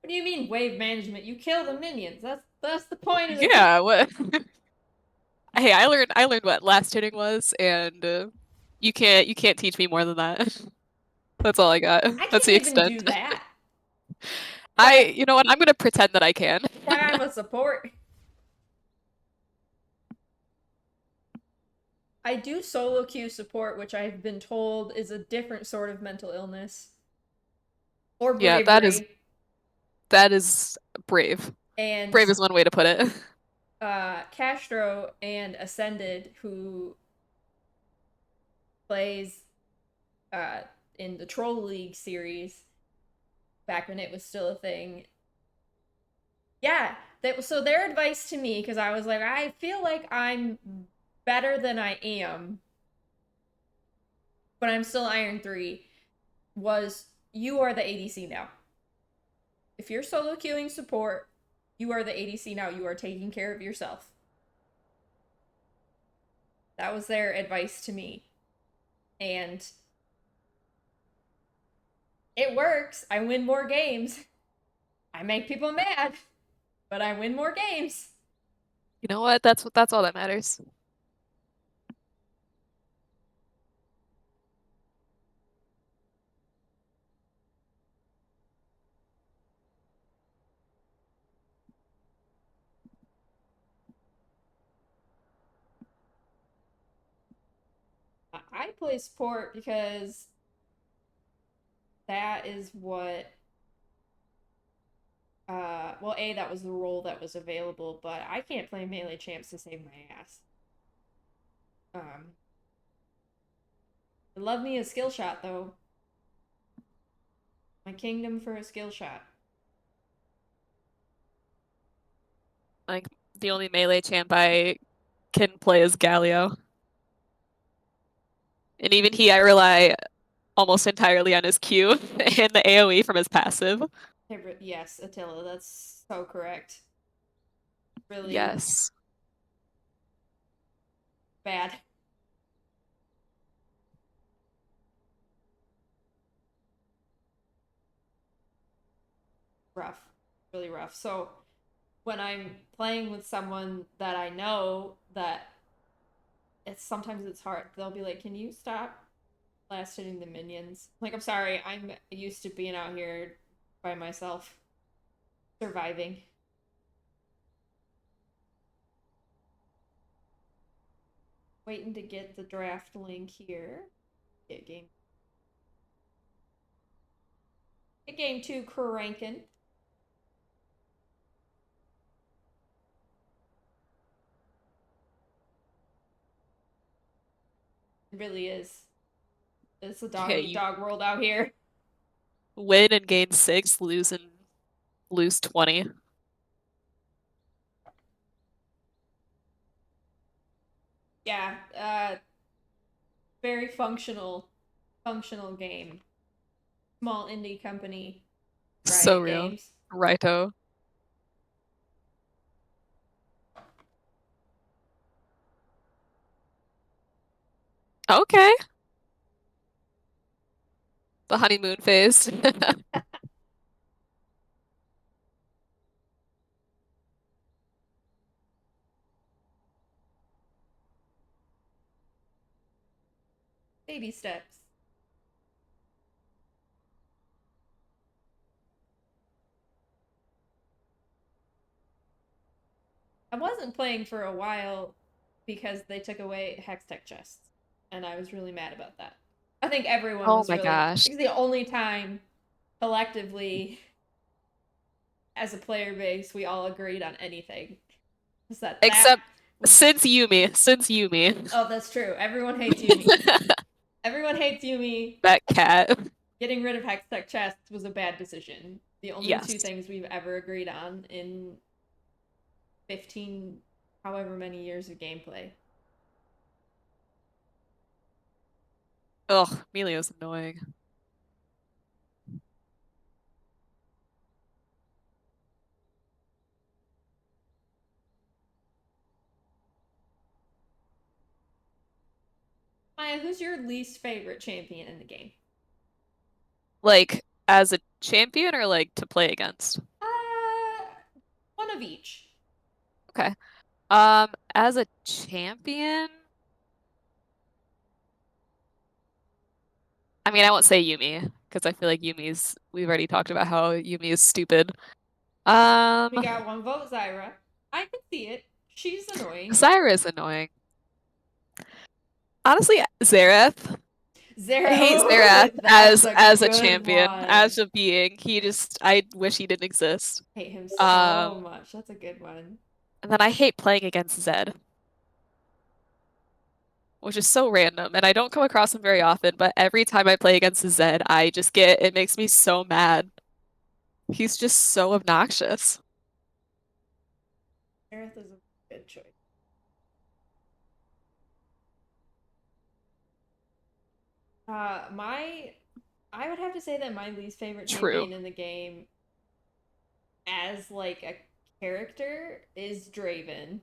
What do you mean wave management? You kill the minions. That's the point of the Yeah, what? Hey, I learned what last hitting was, and you can't teach me more than that. That's all I got. I That's can't the even extent. do that. You know what? I'm gonna pretend that I can. Why I'm a support. I do solo queue support, which I've been told is a different sort of mental illness. Or bravery. Yeah, that is brave. And Brave is one way to put it. Castro and Ascended, who plays in the Troll League series back when it was still a thing. Yeah, so their advice to me, because I was like, I feel like I'm better than I am, but I'm still Iron 3, was you are the ADC now. If you're solo queuing support, you are the ADC now. You are taking care of yourself. That was their advice to me. And it works. I win more games. I make people mad, but I win more games. You know what? That's all that matters. I play support because that is what well, that was the role that was available, but I can't play melee champs to save my ass. I love me a skill shot though. My kingdom for a skill shot. Like the only melee champ I can play is Galio. And even he, I rely almost entirely on his Q and the AoE from his passive. Yes, Attila, that's so correct. Really Yes. bad. Rough. Really rough. So when I'm playing with someone that I know that sometimes it's hard. They'll be like, "Can you stop last hitting the minions?" Like, I'm sorry, I'm used to being out here by myself, surviving. Waiting to get the draft link here. Get game. Get game 2 cranking. It really is. It's a dog eat dog world out here. Win and gain 6, lose 20. Yeah, very functional game. Small indie company. So real. Games. Righto. Okay. The honeymoon phase. Baby steps. I wasn't playing for a while because they took away Hextech chests, and I was really mad about that. I think everyone was really. Gosh. It's the only time collectively as a player base we all agreed on anything. Except since Yuumi. Oh, that's true. Everyone hates Yuumi. Everyone hates Yuumi. That cat. Getting rid of Hextech chests was a bad decision. The only two things we've ever agreed on in 15, however many years of gameplay. Ugh, Melio's annoying. Maya, who's your least favorite champion in the game? Like, as a champion or like to play against? One of each. Okay. As a champion, I mean, I won't say Yuumi because I feel like we've already talked about how Yuumi is stupid. We got one vote, Zyra. I can see it. She's annoying. Zyra is annoying. Honestly, Xerath. Zara, I hate oh, Xerath that's as a good champion, one. as a being. I wish he didn't exist. Hate him so much. That's a good one. And then I hate playing against Zed, which is so random, and I don't come across him very often, but every time I play against Zed, it makes me so mad. He's just so obnoxious. Aerith is a good choice. I would have to say that my least favorite champion in the game as like a character is Draven.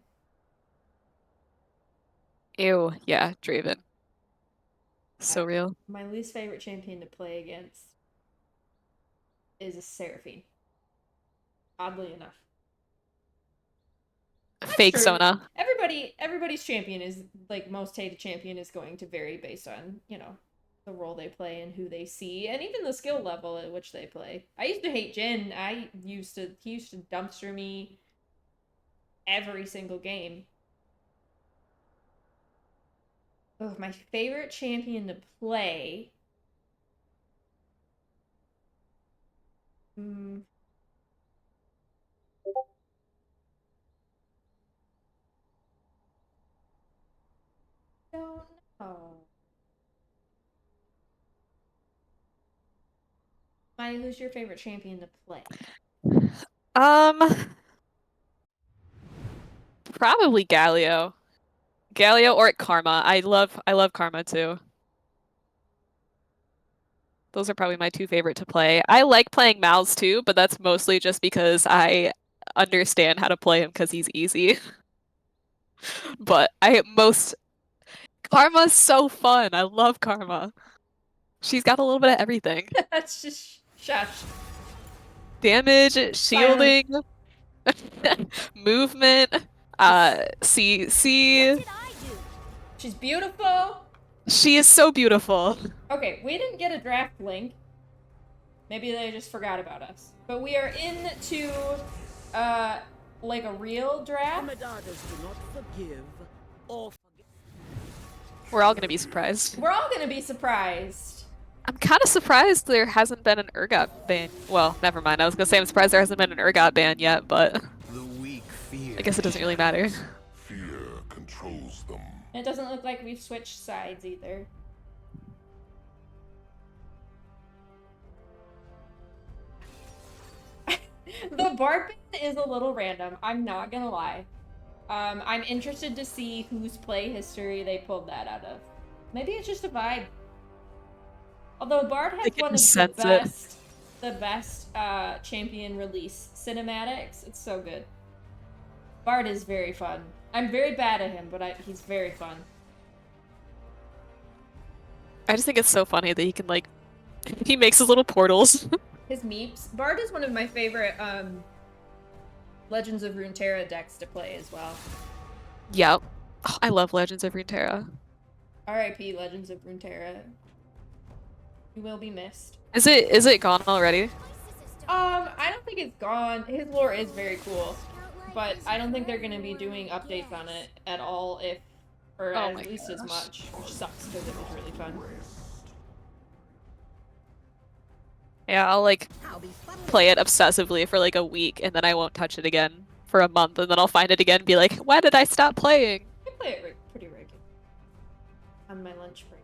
Ew, yeah, Draven. So real. My least favorite champion to play against is a Seraphine. Oddly enough. Fake Sona. Everybody's champion is like most hated champion is going to vary based on, you know, the role they play and who they see, and even the skill level at which they play. I used to hate Jhin. He used to dumpster me every single game. Oh, my favorite champion to play. Don't know. Maya, who's your favorite champion to play? Probably Galio. Galio or Karma. I love Karma too. Those are probably my two favorite to play. I like playing Mal's too, but that's mostly just because I understand how to play him because he's easy. But Karma's so fun. I love Karma. She's got a little bit of everything. That's just shush. Damage, shielding, movement, see. She's beautiful. She is so beautiful. Okay, we didn't get a draft link. Maybe they just forgot about us. But we are into like a real draft. We're all gonna be surprised. We're all gonna be surprised. I'm kind of surprised there hasn't been an Urgot ban. Well, never mind. I was gonna say I'm surprised there hasn't been an Urgot ban yet, but I guess it doesn't really matter. Fear controls them. And it doesn't look like we've switched sides either. The Bard ban is a little random. I'm not gonna lie. I'm interested to see whose play history they pulled that out of. Maybe it's just a vibe. Although Bard has one of the best champion release cinematics. It's so good. Bard is very fun. I'm very bad at him, but he's very fun. I just think it's so funny that he can he makes his little portals. His meeps. Bard is one of my favorite Legends of Runeterra decks to play as well. Yep. Oh, I love Legends of Runeterra. R.I.P. Legends of Runeterra. You will be missed. Is it gone already? I don't think it's gone. His lore is very cool, but I don't think they're gonna be doing updates on it at all, at least as much, which sucks because it was really fun. Yeah, I'll play it obsessively for a week and then I won't touch it again for a month and then I'll find it again and be like, why did I stop playing? I play it pretty regularly on my lunch break.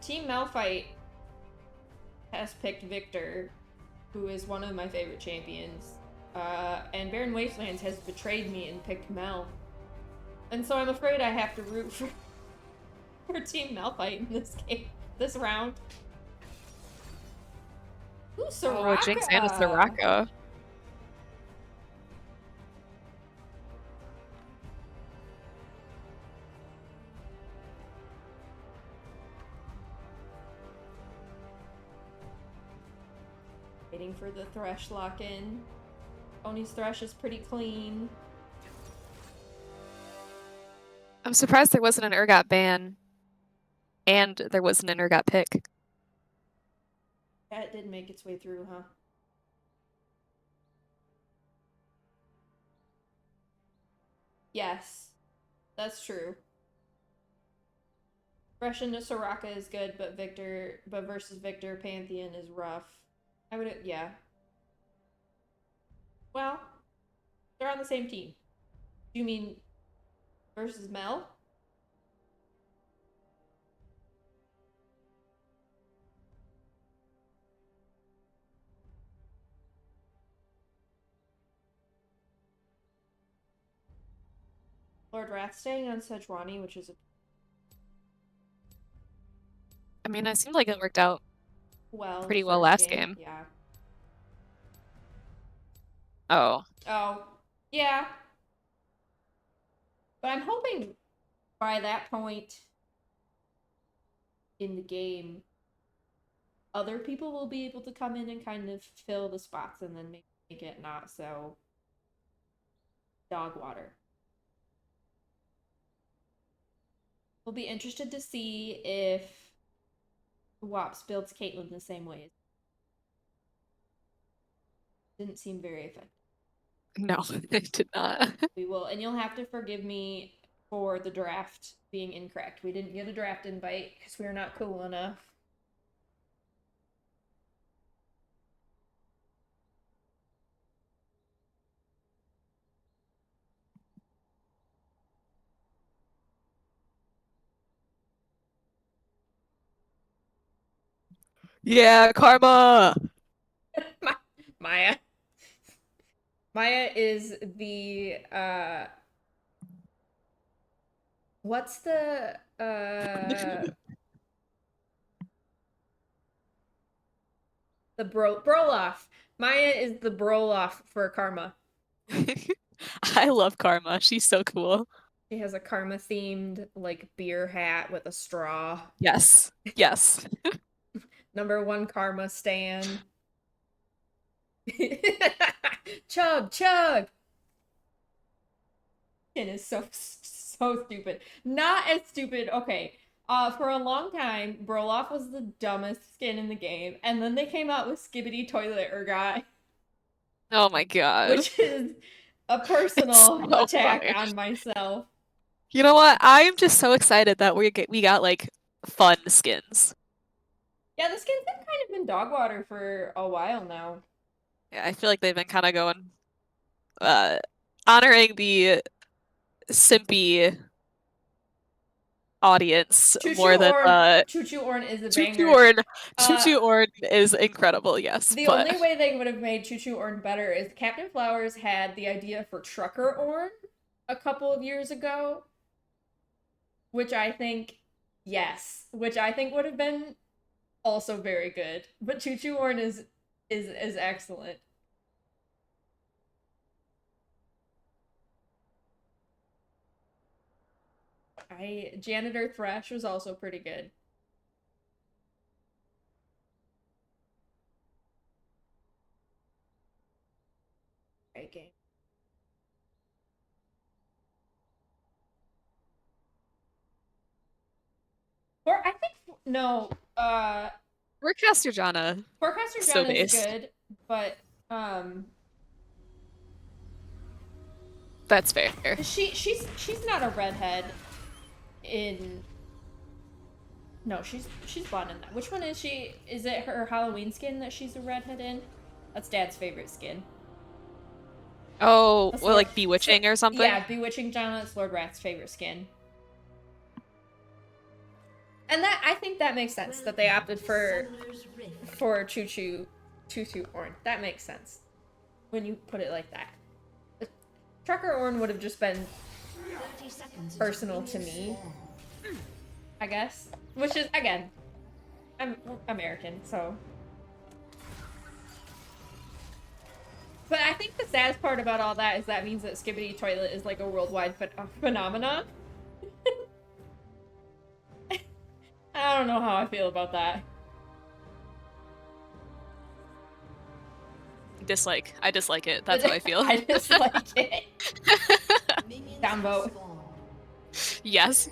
Team Malphite has picked Victor, who is one of my favorite champions. And Barren Wastelands has betrayed me and picked Mel. And so I'm afraid I have to root for Team Malphite in this game, this round. Ooh, Soraka! Oh, Jinx and a Soraka. Waiting for the Thresh lock-in. Oni's Thresh is pretty clean. I'm surprised there wasn't an Urgot ban. And there wasn't an Urgot pick. Yeah, it did make its way through, huh? Yes, that's true. Thresh into Soraka is good, but versus Victor, Pantheon is rough. I would, yeah. Well, they're on the same team. Do you mean versus Mel? Lord Wrath staying on Sejuani, which is a... I mean, it seemed like it worked out well, pretty well last game. Yeah. Oh. Oh, yeah. But I'm hoping by that point in the game, other people will be able to come in and kind of fill the spots and then make it not so dog water. We'll be interested to see if Wops builds Caitlyn the same way. Didn't seem very effective. No, it did not. We will, and you'll have to forgive me for the draft being incorrect. We didn't get a draft invite because we're not cool enough. Yeah, Karma! Maya. Maya is the, what's the, the Broloff. Maya is the Broloff for Karma. I love Karma. She's so cool. She has a Karma themed, like, beer hat with a straw. Yes. Yes. #1 Karma stan. Chug, chug! It is so stupid. Not as stupid. Okay. For a long time, Broloff was the dumbest skin in the game, and then they came out with Skibidi Toilet Urgot. Oh my god. Which is a personal so attack funny. on myself. You know what? I am just so excited that we got like fun skins. Yeah, the skins have kind of been dog water for a while now. Yeah, I feel like they've been kind of going honoring the simpy audience more than Chuchu Ornn is a Chuchu banger. Chuchu Ornn is incredible, yes. The only way they would have made Chuchu Ornn better is Captain Flowers had the idea for Trucker Ornn a couple of years ago, which I think would have been also very good. But Chuchu Ornn is excellent. Janitor Thresh was also pretty good. Great game. Or I think no. Forecaster Janna. Forecaster Janna is good, but that's fair. She's not a redhead. No, she's blonde in that. Which one is she? Is it her Halloween skin that she's a redhead in? That's Dad's favorite skin. Oh, well, like Bewitching or something? Yeah, Bewitching Janna is Lord Wrath's favorite skin. And I think that makes sense that they opted for Chuchu Ornn. That makes sense. when you put it like that. Trucker Orn would have just been 30 seconds until personal to minions me, spawn. I guess. Which is, again, I'm American, so. But I think the saddest part about all that is that means that Skibidi Toilet is like a worldwide phenomenon. I don't know how I feel about that. Dislike. I dislike it. That's how I feel. I dislike it. Minions Downvote. spawn. Yes.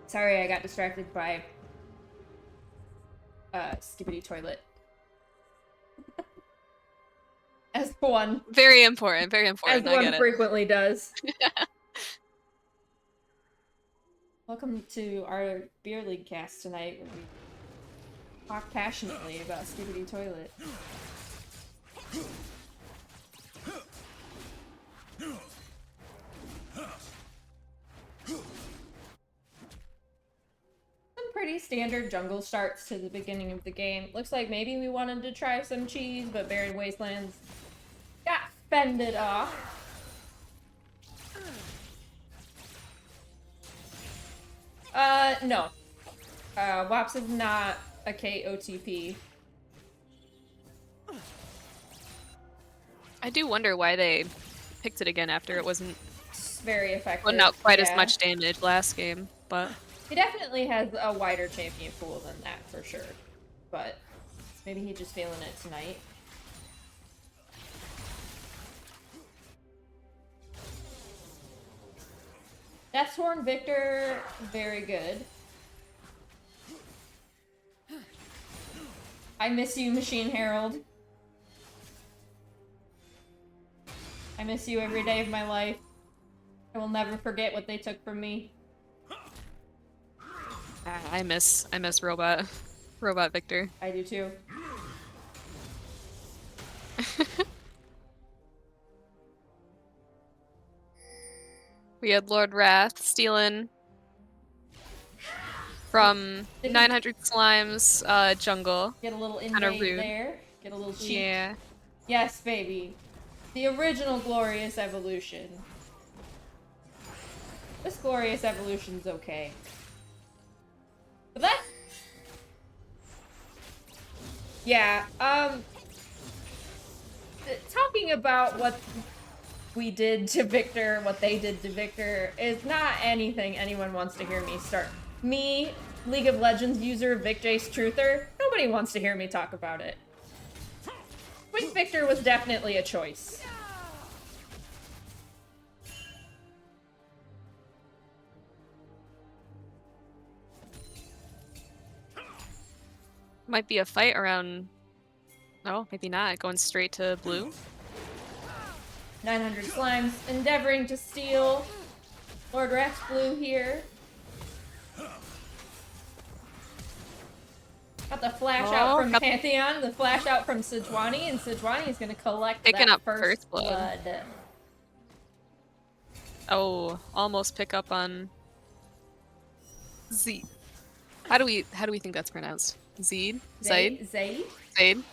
Sorry, I got distracted by Skibidi Toilet. As one Very important. Very important. As I one get it. frequently does. Welcome to our Beer League cast tonight, where we talk passionately about Skibidi Toilet. Some pretty standard jungle starts to the beginning of the game. Looks like maybe we wanted to try some cheese, but Barren Wastelands got fended off. No. WAPS is not a KOTP. I do wonder why they picked it again after it wasn't It's very effective. putting out quite as yeah. much damage last game, but He definitely has a wider champion pool than that, for sure. But maybe he's just feeling it tonight. Deathsworn Victor, very good. I miss you, Machine Herald. I miss you every day of my life. I will never forget what they took from me. I miss Robot Victor. I do too. We had Lord Wrath stealing from 900 Slimes jungle. Get a little Kinda invade rude. there. Get a little cheek. Yeah. Yes, baby. The original Glorious Evolution. This Glorious Evolution's okay. But that... Yeah, talking about what we did to Victor, what they did to Victor, is not anything anyone wants to hear me start. Me, League of Legends user, VicJace Truther, nobody wants to hear me talk about it. Quick Victor was definitely a choice. Might be a fight around. Oh, maybe not. Going straight to blue. 900 Slimes endeavoring to steal Lord Wrath's blue here. Got the flash out from Pantheon, the flash out from Sejuani, and Sejuani is going to collect Picking that up first blood. Oh, almost pick up on Z. How do we think that's pronounced? Zed? Zaid? Zaid? Zaid?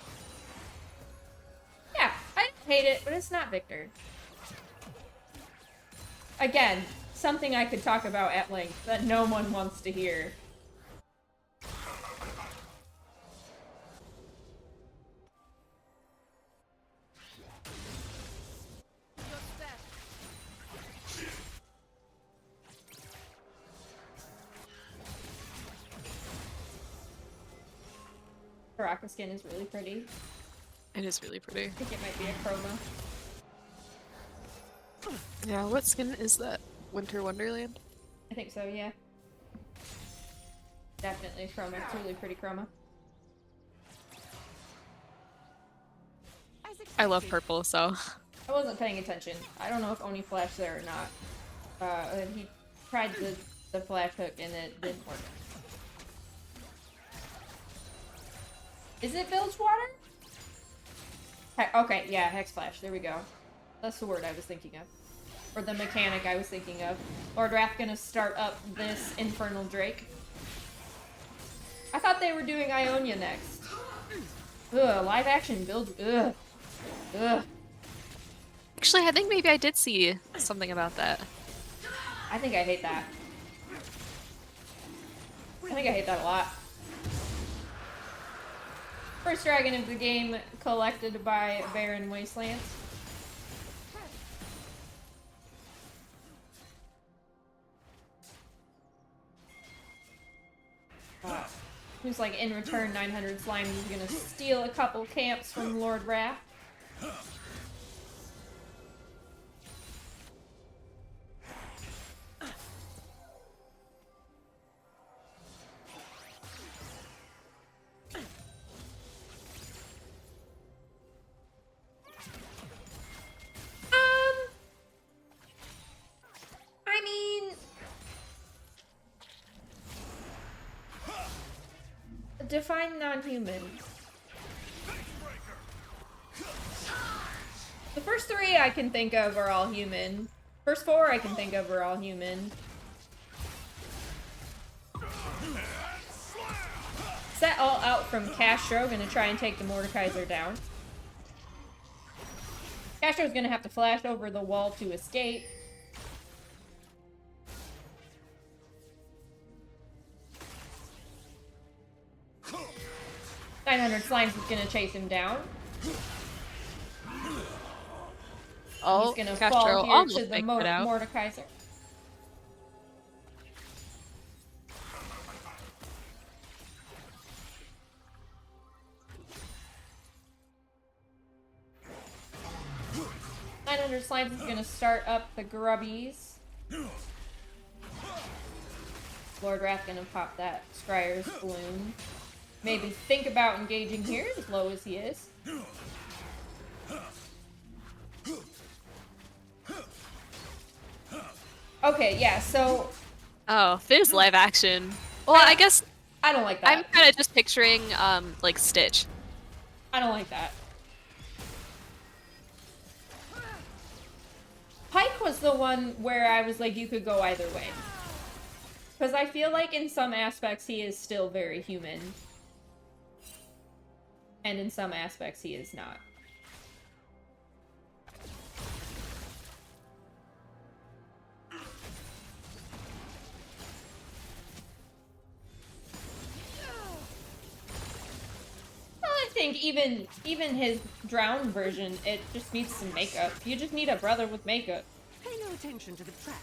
Yeah, I don't hate it, but it's not Victor. Again, something I could talk about at length that no one wants to hear. Baraka skin is really pretty. It is really pretty. I think it might be a chroma. Yeah, what skin is that? Winter Wonderland? I think so, yeah. Definitely chroma. It's a really pretty chroma. I love purple, so. I wasn't paying attention. I don't know if Oni flashed there or not. He tried the flash hook and it didn't work. Is it Bilgewater? Okay, yeah, Hex Flash. There we go. That's the word I was thinking of. Or the mechanic I was thinking of. Lord Wrath gonna start up this Infernal Drake. I thought they were doing Ionia next. Ugh, live action build. Ugh. Ugh. Actually, I think maybe I did see something about that. I think I hate that. I think I hate that a lot. First dragon of the game collected by Baron Wastelands. Who's like, in return, 900 Slime is gonna steal a couple camps from Lord Wrath. I mean... Define non-human. The first three I can think of are all human. First four I can think of are all human. Set all out from Castro, gonna try and take the Mordekaiser down. Castro's gonna have to flash over the wall to escape. "900 Slimes" is gonna chase him down. Oh, He's gonna Castro fall here almost to the makes it out. Mordekaiser. Slimes is gonna start up the grubbies. Lord Wrath gonna pop that Scryer's Bloom. Maybe think about engaging here, as low as he is. Okay, yeah, so... Oh, Fizz live action. Well, I guess I don't like that. I'm kind of just picturing, like, Stitch. I don't like that. Pike was the one where I was like, you could go either way. Because I feel like in some aspects he is still very human. And in some aspects he is not. Well, I think even his drowned version, it just needs some makeup. You just need a brother with makeup. Pay no attention to the trap.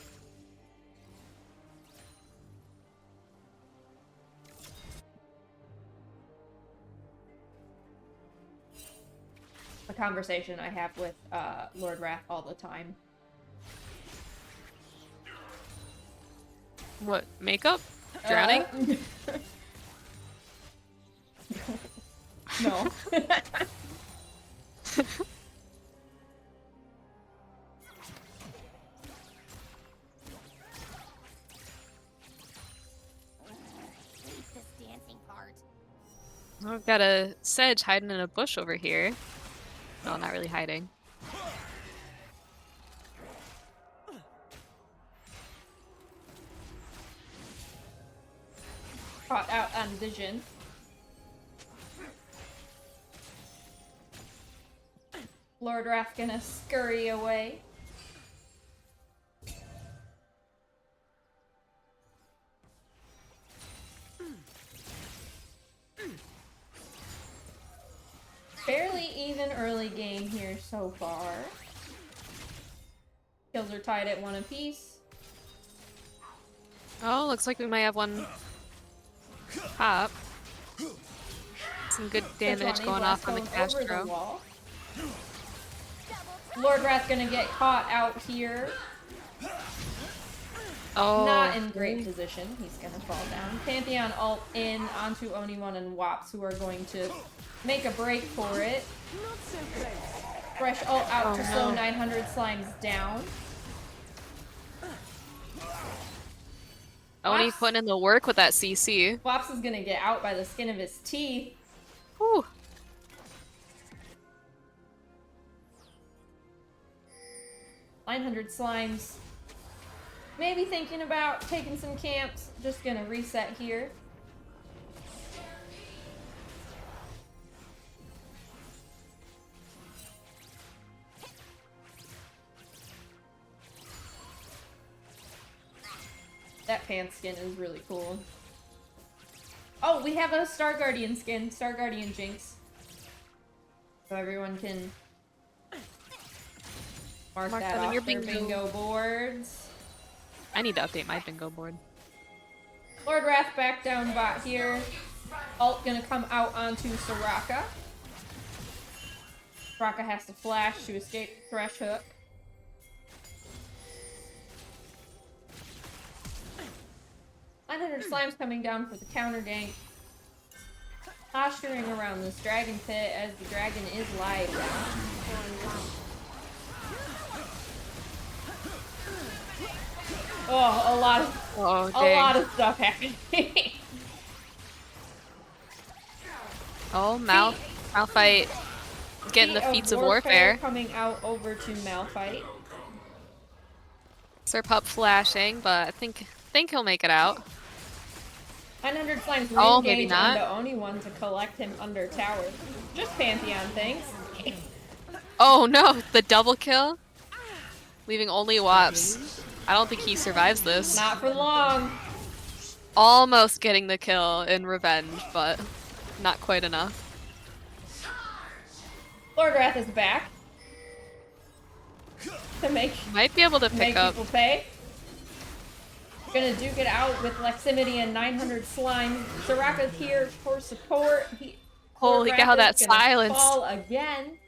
A conversation I have with Lord Wrath all the time. What, makeup? Drowning? No. This dancing part. I've got a Sedge hiding in a bush over here. No, not really hiding. Caught out on vision. Lord Wrath gonna scurry away. Fairly even early game here so far. Kills are tied at 1 apiece. Oh, looks like we might have one pop. Some good damage Sejuani going off on the blast going over Castro. the wall. Lord Wrath gonna get caught out here. Oh, Not in great position. He's gonna fall down. Pantheon ult in onto Oniwan and Wops, who are going to make a break for it. Not so close. Fresh ult out Oh, to no. slow 900 Slimes down. Oni Wops. putting in the work with that CC. Wops is gonna get out by the skin of his teeth. Whew. $900 Slimes. Maybe thinking about taking some camps. Just gonna reset here. That pants skin is really cool. Oh, we have a Star Guardian skin. Star Guardian Jinx. So everyone can mark that on off your their bingo. boards. I need to update my bingo board. Lord Wrath back down bot here. Ult gonna come out onto Soraka. Soraka has to flash to escape the Thresh Hook. Slime's coming down for the counter gank. Posturing around this dragon pit as the dragon is live. Oh, a lot of stuff happening. Oh, Malphite getting the feats of warfare. Coming out over to Malphite. Serpup flashing, but I think he'll make it out. 900 Slime's Oh, maybe re-engage not. onto Oni1 to collect him under tower. Just Pantheon things. Oh no, the double kill? Leaving only Wops. I don't think he survives this. Not for long. Almost getting the kill in revenge, but not quite enough. Lord Wrath is back. To Might be able to pick up. people pay. Gonna duke it out with Leximity and 900 Slime. Soraka's here for support. Holy Lord cow, Wrath that is gonna silence. fall again.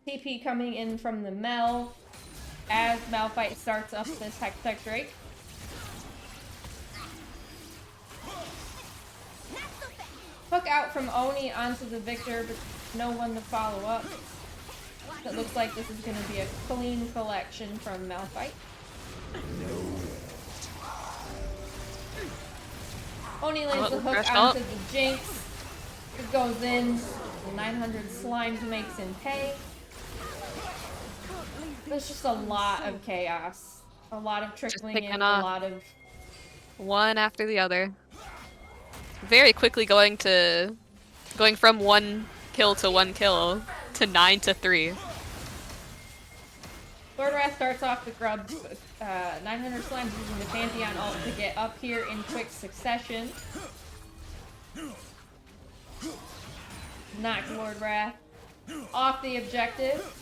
TP coming in from the Mel as Malphite starts up this Hextech Drake. Hook out from Oni onto the Victor, but no one to follow up. It looks like this is going to be a clean collection from Malphite. Oni lands the hook onto the Jinx. It goes in. The 900 Slimes makes him pay. There's just a lot of chaos. A lot of trickling in, a lot of... One after the other. Very quickly going from 1 kill to 1 kill to 9 to 3. Lord Wrath starts off the grubs. 900 Slimes using the Pantheon ult to get up here in quick succession. Knock Lord Wrath off the objective.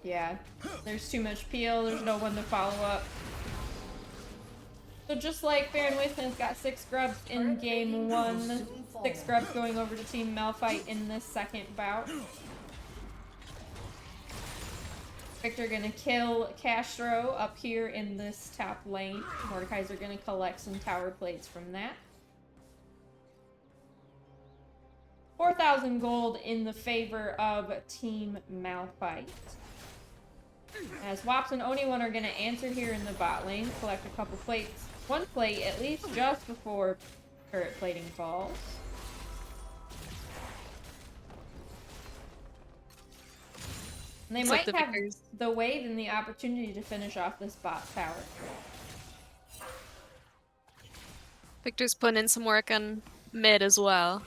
Yeah, there's too much peel, there's no one to follow up. So just like Baron Wasteland's got 6 grubs in game 1, 6 grubs going over to Team Malphite in this second bout. Victor gonna kill Castro up here in this top lane. Mordekaiser gonna collect some tower plates from that. 4,000 gold in the favor of Team Malphite. As Wops and Oni1 are gonna answer here in the bot lane, collect a couple plates. 1 plate at least just before turret plating falls. And they might have the wave and the opportunity to finish off this bot tower. Victor's putting in some work on mid as well.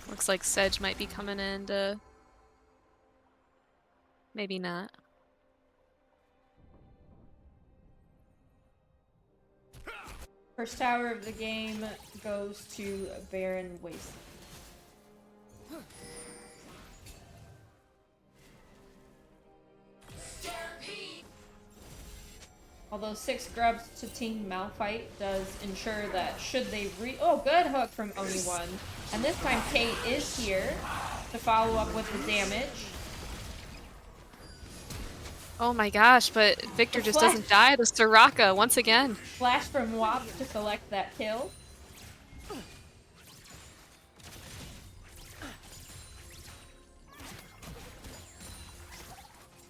Looks like Sedge might be coming in to... Maybe not. First tower of the game goes to Baron Wasteland. Although 6 grubs to Team Malphite does ensure that should they oh, good hook from Oni1. And this time Kate is here to follow up with the damage. Oh my gosh, but Victor just doesn't die. The Soraka once again. Flash from Wops to collect that kill.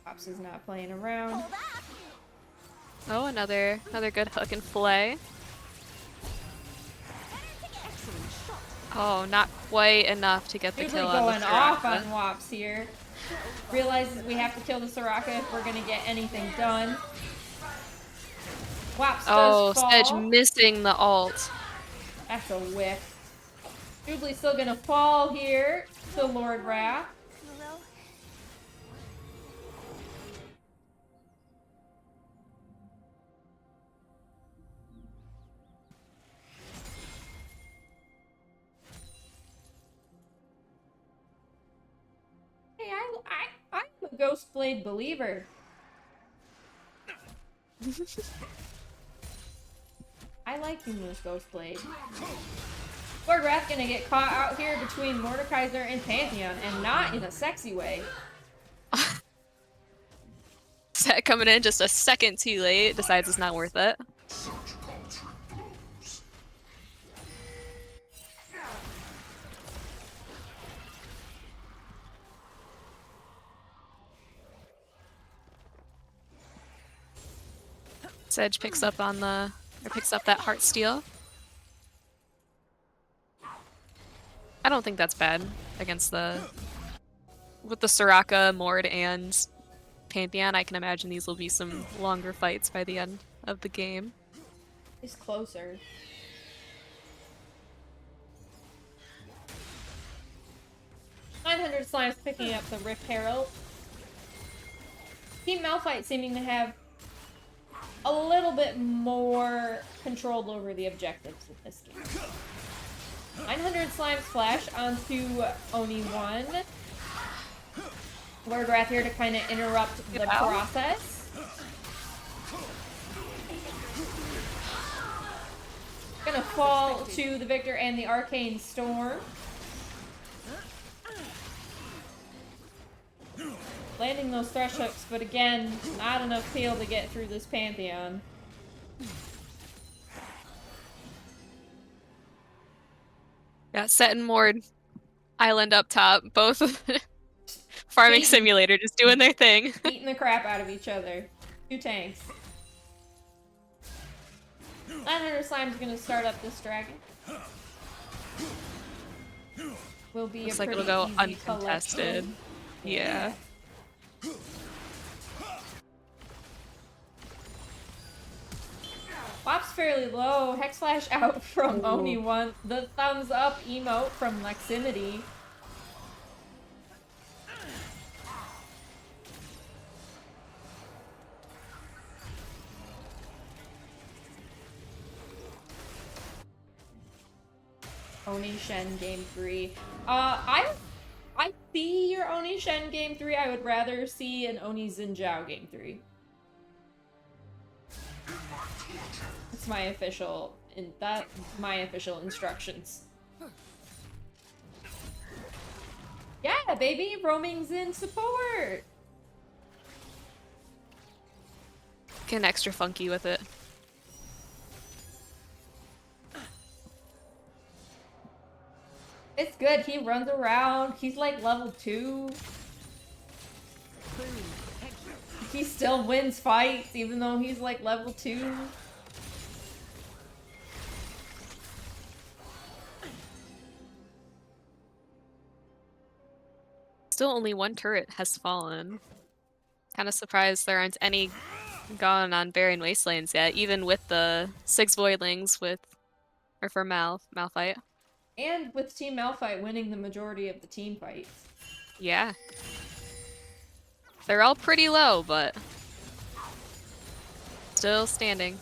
Wops is not playing around. Oh, another good hook and flay. Oh, not quite enough to get the kill on the Soraka. Going off on Wops here. Realizes we have to kill the Soraka if we're gonna get anything done. Wops does fall. Sedge missing the ult. That's a whiff. Jubilee's still gonna fall here to Lord Wrath. Hey, I'm a Ghostblade believer. I like you, Moose Ghostblade. Lord Wrath gonna get caught out here between Mordekaiser and Pantheon, and not in a sexy way. Set coming in just a second too late, decides it's not worth it. Sedge picks up on the, or picks up that Heartsteel. I don't think that's bad against the, with the Soraka, Mord, and Pantheon. I can imagine these will be some longer fights by the end of the game. He's closer. $900 Slime's picking up the Rift Herald. Team Malphite seeming to have a little bit more control over the objectives in this game. 900 Slime's flash onto Oni 1. Lord Wrath here to kind of interrupt the process. Gonna fall to the Victor and the Arcane Storm. Landing those Thresh hooks, but again, not enough peel to get through this Pantheon. Yeah, Set and Mord, Island up top, both farming simulator, just doing their thing. Beating the crap out of each other. Two tanks. 900 Slime's gonna start up this dragon. Will be Looks a like it'll pretty go easy uncontested. collection. Yeah. Wap's fairly low. Hex Flash out from Oni 1. The thumbs up emote from Leximity. Oni Shen game 3. I see your Oni Shen game 3. I would rather see an Oni Xin Zhao game 3. That's my official instructions. Yeah, baby, roaming Xin support. Get extra funky with it. It's good. He runs around. He's like level 2. He still wins fights even though he's like level 2. Still only one turret has fallen. Kind of surprised there aren't any gone on Barren Wastelands yet, even with the 6 Voidlings with, or for Malphite. And with Team Malphite winning the majority of the team fights. Yeah. They're all pretty low, but still standing.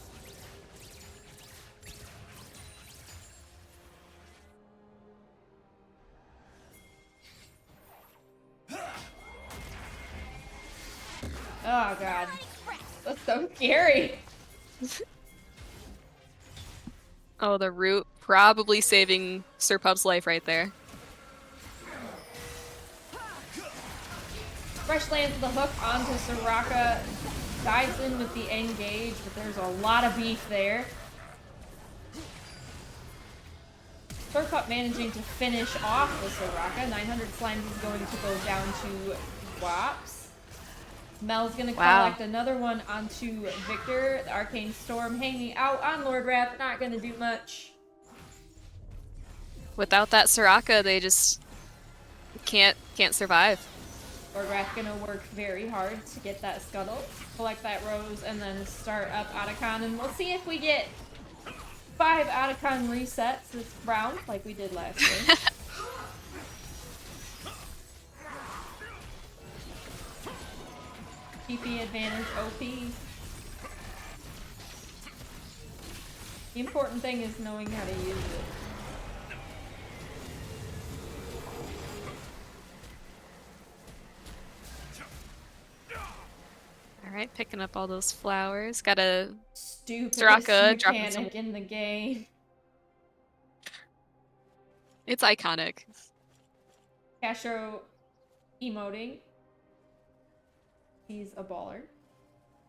Oh god. That's so scary. Oh, the root probably saving Sir Pub's life right there. Fresh lands the hook onto Soraka. Dives in with the engage, but there's a lot of beef there. Sir Pup managing to finish off the Soraka. 900 Slimes is going to go down to Wops. Mel's gonna collect another one onto Victor. The Arcane Storm hanging out on Lord Wrath, not gonna do much. Without that Soraka, they just can't survive. Lord Wrath gonna work very hard to get that Scuttle, collect that Rose, and then start up Otacon, and we'll see if we get 5 Otacon resets this round, like we did last game. TP advantage OP. The important thing is knowing how to use it. Alright, picking up all those flowers. Got a Stupidest Draka dropping mechanic in the game. It's iconic. Castro emoting. He's a baller.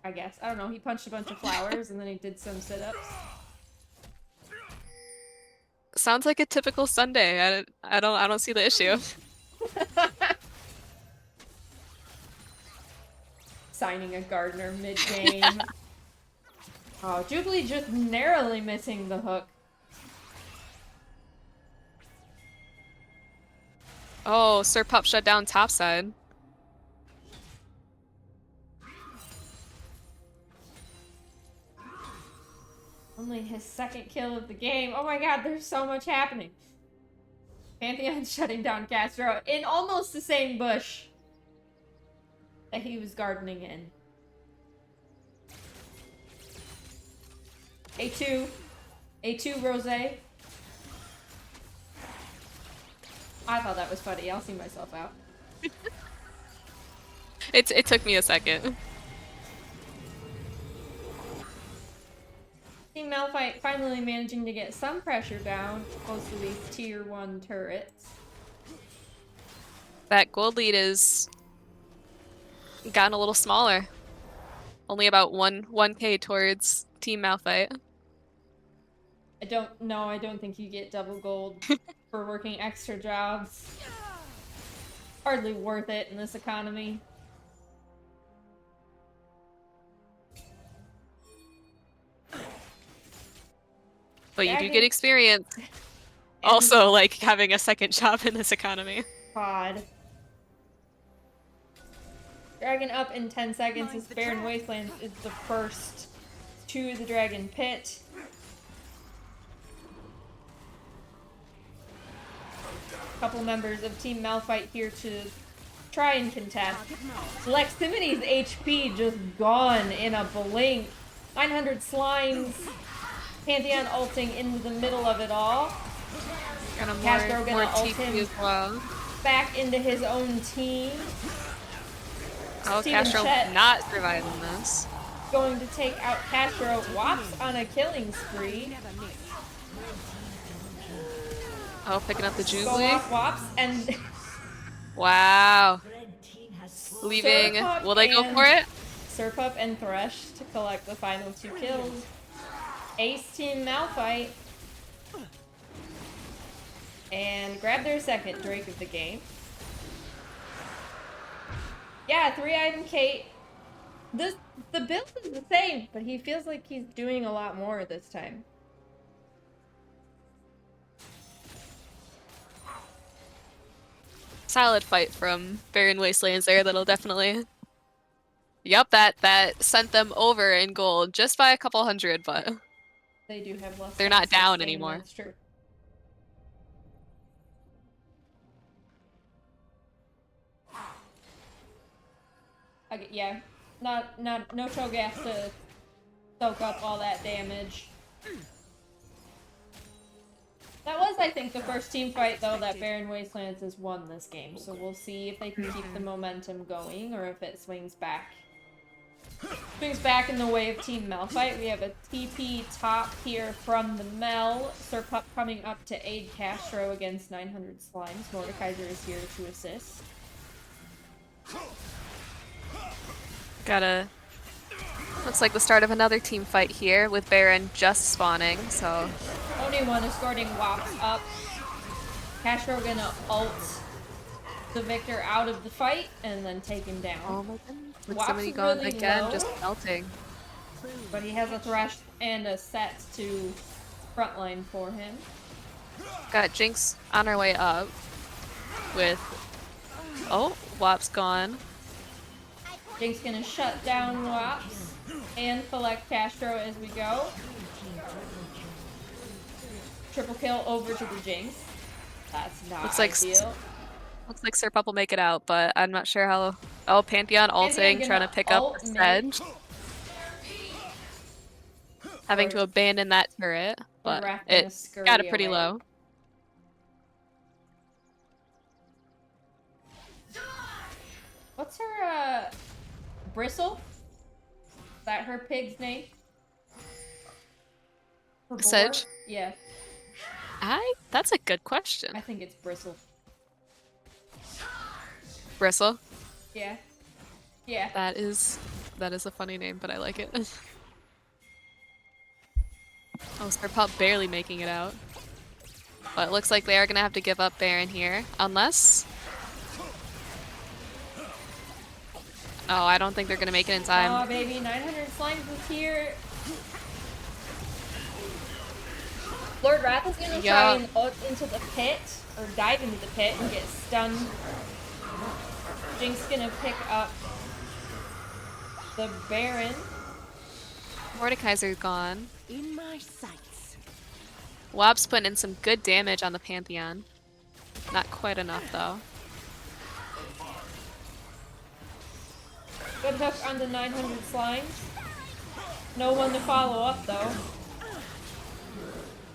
I guess. I don't know. He punched a bunch of flowers and then he did some sit-ups. Sounds like a typical Sunday. I don't see the issue. Signing a gardener mid-game. Oh, Jubilee just narrowly missing the hook. Oh, Sir Pup shut down topside. Only his second kill of the game. Oh my god, there's so much happening. Pantheon shutting down Castro in almost the same bush that he was gardening in. A2 Rose. I thought that was funny. I'll see myself out. It took me a second. Team Malphite finally managing to get some pressure down close to these tier 1 turrets. That gold lead is gotten a little smaller. Only about 1k towards Team Malphite. I don't think you get double gold for working extra jobs. Hardly worth it in this economy. But you do get experience. Also, like, having a second job in this economy. God. Dragon up in 10 seconds as Barren Wastelands is the first to the Dragon Pit. Couple members of Team Malphite here to try and contest. Leximity's HP just gone in a blink. 900 slimes. Pantheon ulting into the middle of it all. Got a Castro more gonna ult TP him as well. back into his own team. Oh, Steven Castro Chet not surviving this. going to take out Castro. Wops on a killing spree. Oh, picking up the Go Jubilee. off Wops and Wow. Red team has Leaving. Surpup Will they go and- for it? Surpup and Thresh to collect the final 2 kills. Ace Team Malphite. And grab their second Drake of the game. Yeah, 3-item Kate. The build is the same, but he feels like he's doing a lot more this time. Solid fight from Barren Wastelands there. That'll definitely. Yep, that sent them over in gold just by a couple hundred, but They do have less. They're not time to down sustain, anymore. That's true. Okay, yeah, no Cho'Gath to soak up all that damage. That was, I think, the first team fight though that Barren Wastelands has won this game. So we'll see if they can keep the momentum going or if it swings back. Swings back in the way of Team Malphite. We have a TP top here from the Mel. Surpup coming up to aid Castro against 900 slimes. Mordekaiser is here to assist. Looks like the start of another team fight here with Baron just spawning, so. Only one escorting Wops up. Castro gonna ult the Victor out of the fight and then take him down. Oh my goodness. With Wops somebody is gone really again, low. just melting. But he has a Thresh and a Set to frontline for him. Got Jinx on her way up with. Oh, Wop's gone. Jinx gonna shut down Wops and collect Castro as we go. triple kill over to the Jinx. That's not Looks like ideal. Looks like Sir Pup will make it out, but I'm not sure how. Oh, Pantheon ulting, trying to pick up the Sedge. Having to abandon that turret, but it got it pretty low. What's her, Bristle? Is that her pig's name? Her Sedge? boar? Yeah. That's a good question. I think it's Bristle. Bristle? Yeah. Yeah. That is a funny name, but I like it. Oh, Sir Pup barely making it out. But it looks like they are gonna have to give up Baron here, unless... Oh, I don't think they're gonna make it in time. Aw, baby, 900 Slimes is here. Lord Wrath is gonna try and ult into the pit, or dive into the pit and get stunned. Jinx gonna pick up the Baron. Mordekaiser's gone. In my sights. Wob's putting in some good damage on the Pantheon. Not quite enough, though. Good hook on the 900 Slimes. No one to follow up, though.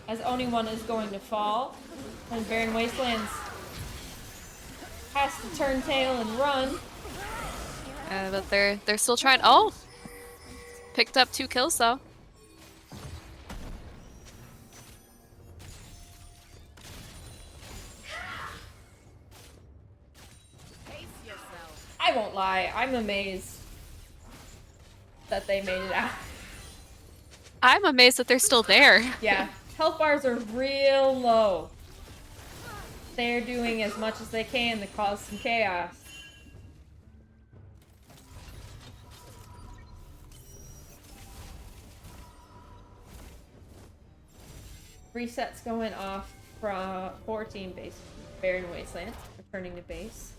As only one is going to fall. And Barren Wastelands has to turn tail and run. But they're still trying. Oh! Picked up 2 kills, though. I won't lie, I'm amazed that they made it out. I'm amazed that they're still there. Yeah, health bars are real low. They're doing as much as they can to cause some chaos. Resets going off from 14 base. Barren Wasteland returning to base.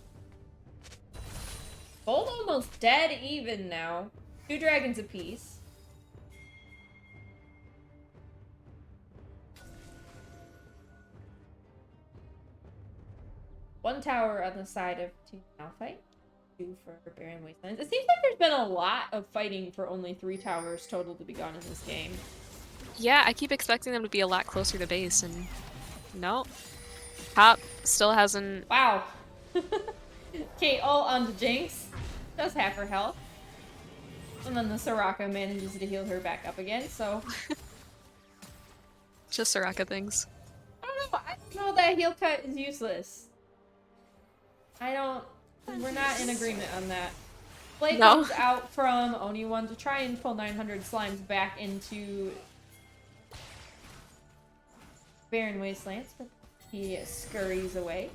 Gold almost dead even now. 2 dragons apiece. One tower on the side of Team Malphite. 2 for Barren Wastelands. It seems like there's been a lot of fighting for only 3 towers total to be gone in this game. Yeah, I keep expecting them to be a lot closer to base, and no. Top still hasn't... Wow. Kate ult onto Jinx. Does half her health. And then the Soraka manages to heal her back up again, so... Just Soraka things. I don't know that heal cut is useless. We're not in agreement on that. Blade comes out from Oni One to try and pull 900 Slimes back into Barren Wastelands, but he scurries away.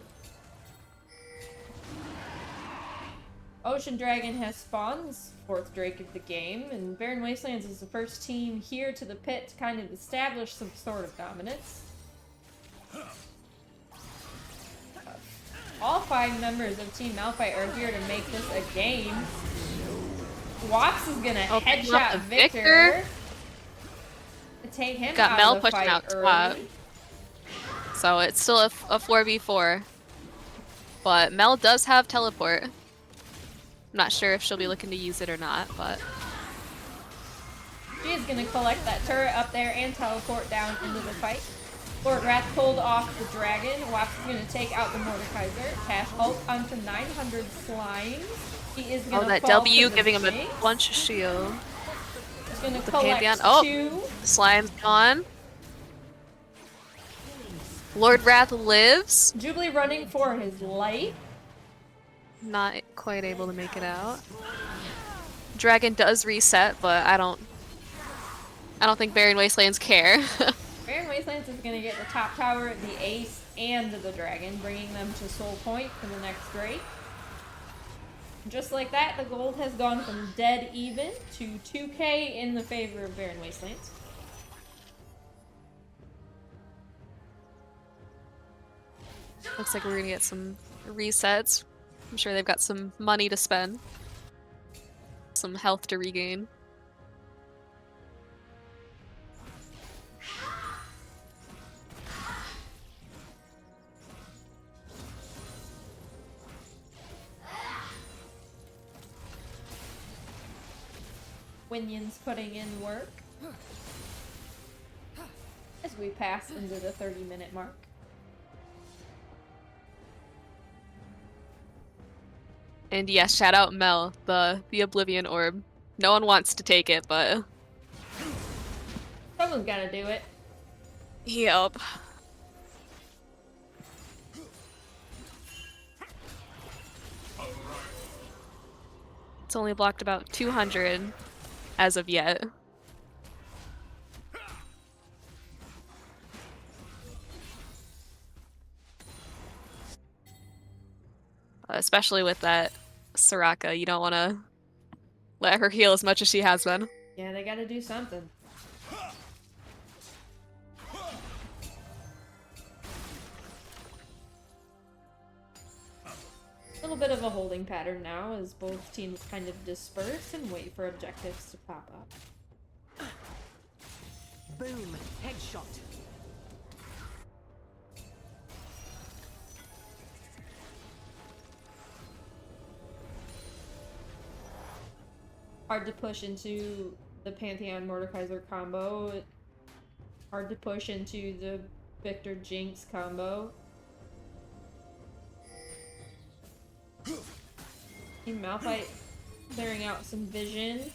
Ocean Dragon has spawned, 4th Drake of the game, and Barren Wastelands is the first team here to the pit to kind of establish some sort of dominance. All 5 members of Team Malphite are here to make this a game. Wops is gonna headshot Victor to take him Got out Mel of the pushing fight out top. early. So it's still a 4v4. But Mel does have teleport. I'm not sure if she'll be looking to use it or not, but... She is gonna collect that turret up there and teleport down into the fight. Lord Wrath pulled off the dragon. Wax is gonna take out the Mordekaiser. Cash ult onto 900 Slimes. He is gonna that fall W to giving him Jinx. a bunch of shield. He's gonna The collect Pantheon. Oh! 2. Slime's gone. Lord Wrath lives. Jubilee running for his life. Not quite able to make it out. Dragon does reset, but I don't think Barren Wastelands care. Barren Wastelands is gonna get the top tower, the ace, and the dragon, bringing them to Soul Point for the next Drake. Just like that, the gold has gone from dead even to 2k in the favor of Barren Wastelands. Looks like we're gonna get some resets. I'm sure they've got some money to spend. Some health to regain. Winion's putting in work. As we pass into the 30-minute mark. And yes, shout out Mel, the Oblivion Orb. No one wants to take it, but Someone's gotta do it. yep. It's only blocked about 200 as of yet. Especially with that Soraka, you don't want to let her heal as much as she has been. Yeah, they gotta do something. A little bit of a holding pattern now as both teams kind of disperse and wait for objectives to pop up. Boom. Headshot. Hard to push into the Pantheon Mordekaiser combo. Hard to push into the Victor Jinx combo. Team Malphite clearing out some vision.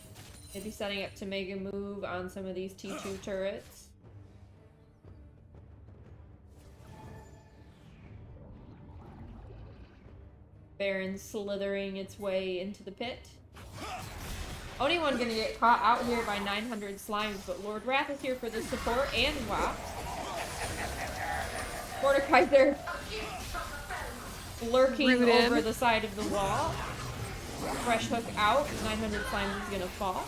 Maybe setting up to make a move on some of these T2 turrets. Baron slithering its way into the pit. Only one gonna get caught out here by 900 slimes, but Lord Wrath is here for the support and Wops. Mordekaiser lurking Rooted. over the side of the wall. Fresh hook out, 900 slimes is gonna fall.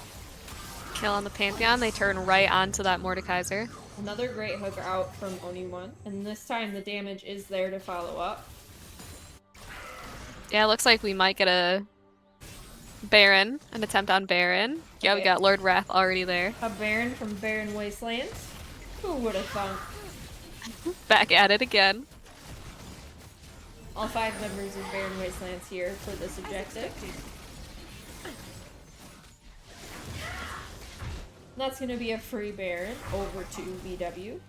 Kill on the Pantheon, they turn right onto that Mordekaiser. Another great hook out from Oni1, and this time the damage is there to follow up. Yeah, it looks like we might get a Baron, an attempt on Baron. Yeah, we Okay. got Lord Wrath already there. A Baron from Baron Wastelands. Who would have thunk? Back at it again. All 5 members of Baron Wastelands here for this objective. That's gonna be a free Baron over to BW.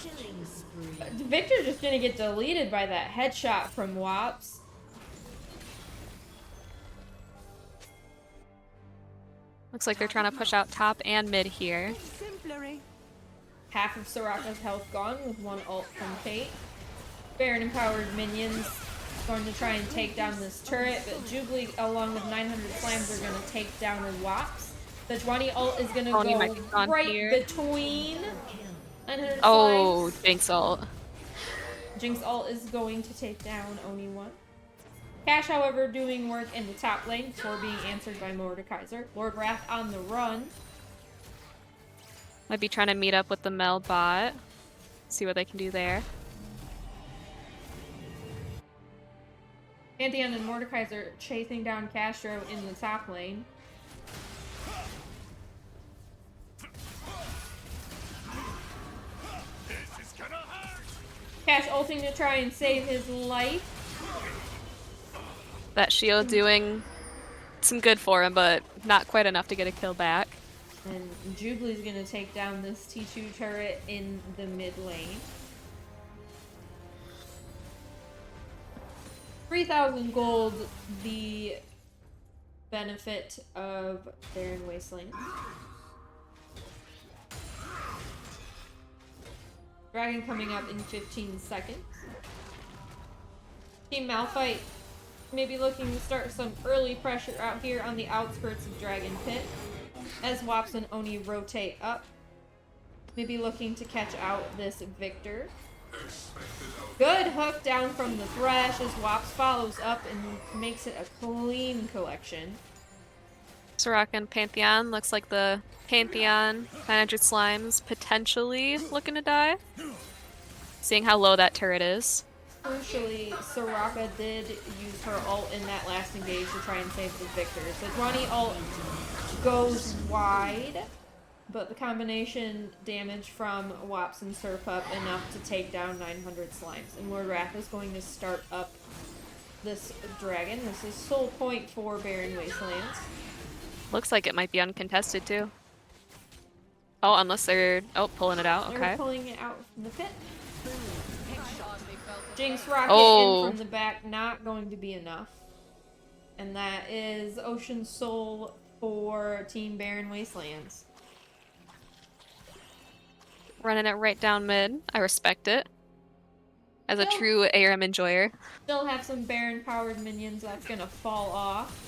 Killing spree. Victor's just gonna get deleted by that headshot from Wops. Looks like they're trying to push out top and mid here. Simplery. Half of Soraka's health gone with one ult from Kate. Baron empowered minions going to try and take down this turret, but Jubilee along with 900 slimes are going to take down the Wops. The 20 ult is going to Oni might be go gone right here. between 900 Oh, slimes. Jinx ult. Jinx ult is going to take down Oni1. Cash, however, doing work in the top lane before being answered by Mordekaiser. Lord Wrath on the run. Might be trying to meet up with the Mel bot. See what they can do there. Pantheon and Mordekaiser chasing down Castro in the top lane. Cash ulting to try and save his life. That shield doing some good for him, but not quite enough to get a kill back. And Jubilee's gonna take down this T2 turret in the mid lane. 3,000 gold, the benefit of Baron Wasteland. Dragon coming up in 15 seconds. Team Malphite maybe looking to start some early pressure out here on the outskirts of Dragon Pit. As Wops and Oni rotate up. Maybe looking to catch out this Victor. Good hook down from the Thresh as Wops follows up and makes it a clean collection. Soraka and Pantheon. Looks like the Pantheon 900 slimes potentially looking to die. Seeing how low that turret is. Crucially, Soraka did use her ult in that last engage to try and save the Victor. So 20 ult goes wide, but the combination damage from Wops and Surpup enough to take down 900 slimes. And Lord Wrath is going to start up this dragon. This is Soul Point for Barren Wastelands. Looks like it might be uncontested too. Oh, unless they're pulling it out. They're Okay. pulling it out from the pit. Jinx Rocket Oh. in from the back, not going to be enough. And that is Ocean Soul for Team Barren Wastelands. Running it right down mid. I respect it. As a Still- true ARM enjoyer. Still have some Baron powered minions that's gonna fall off.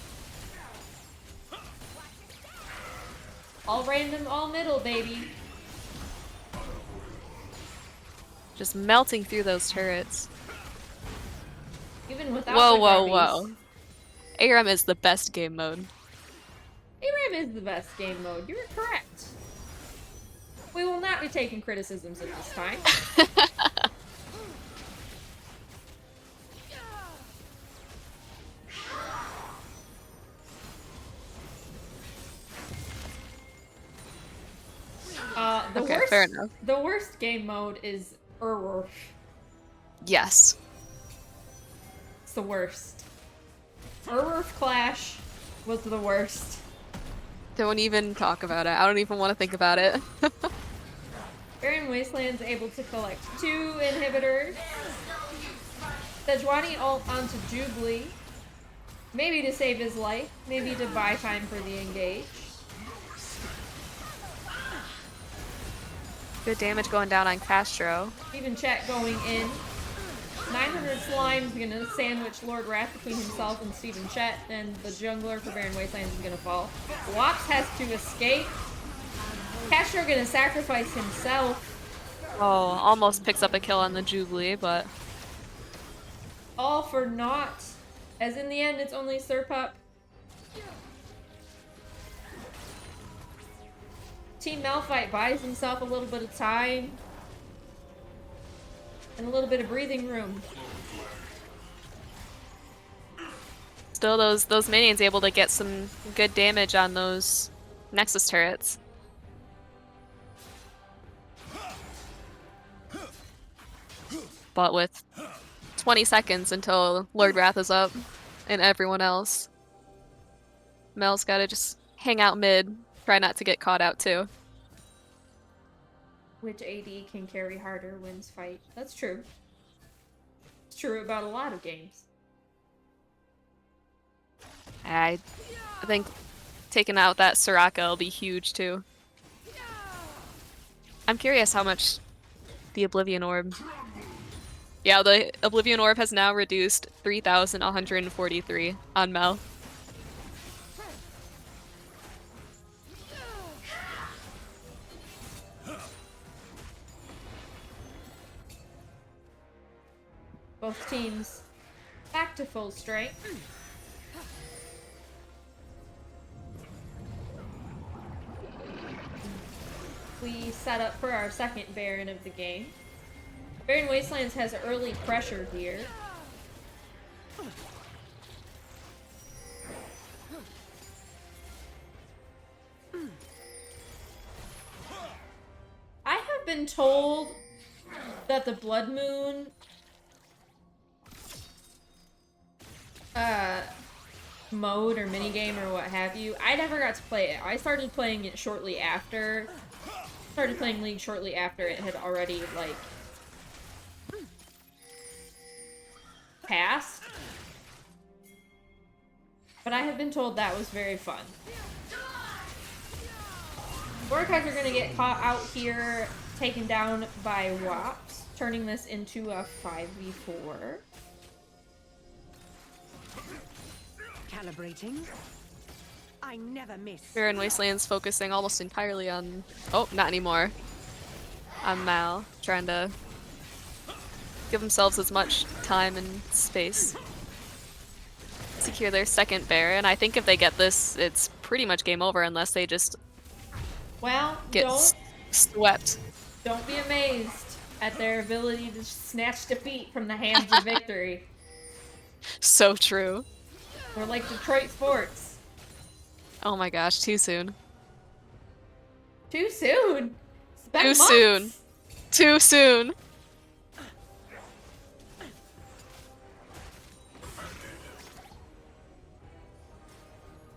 All random, all middle, baby. Just melting through those turrets. Even without Whoa, the whoa, Garbies. whoa. ARM is the best game mode. ARAM is the best game mode. You're correct. We will not be taking criticisms at this time. Okay, fair enough. The worst game mode is Urwurf. Yes. It's the worst. Urwurf Clash was the worst. Don't even talk about it. I don't even want to think about it. Barren Wasteland's able to collect 2 inhibitors. Sejuani ult onto Jubilee. Maybe to save his life. Maybe to buy time for the engage. Good damage going down on Castro. Even chat going in. 900 Slime's gonna sandwich Lord Wrath between himself and Steven Chet, and the jungler for Barren Wastelands is gonna fall. Wops has to escape. Castro gonna sacrifice himself. Oh, almost picks up a kill on the Jubilee, but All for naught. As in the end, it's only Serpup. Team Malphite buys himself a little bit of time. And a little bit of breathing room. still those minions able to get some good damage on those Nexus turrets. But with 20 seconds until Lord Wrath is up and everyone else, Mel's gotta just hang out mid, try not to get caught out too. Which AD can carry harder wins fight. That's true. It's true about a lot of games. I think taking out that Soraka will be huge too. I'm curious how much the Oblivion Orb... Yeah, the Oblivion Orb has now reduced 3,143 on Mel. Both teams back to full strength. We set up for our second Baron of the game. Barren Wastelands has early pressure here. I have been told that the Blood Moon mode or minigame or what have you, I never got to play it. I started playing it shortly after. Started playing League shortly after it had already, like, passed. But I have been told that was very fun. Mordekaiser are gonna get caught out here, taken down by Wops, turning this into a 5v4. Calibrating. I never miss. Barren Wasteland's focusing almost entirely on... Oh, not anymore. On Mal, trying to give themselves as much time and space. Secure their second Baron. I think if they get this, it's pretty much game over unless they just Well, get swept. don't be amazed at their ability to snatch defeat from the hands of victory. So true. We're like Detroit sports. Oh my gosh, too soon. Too soon. It's been Too months. soon. Too soon.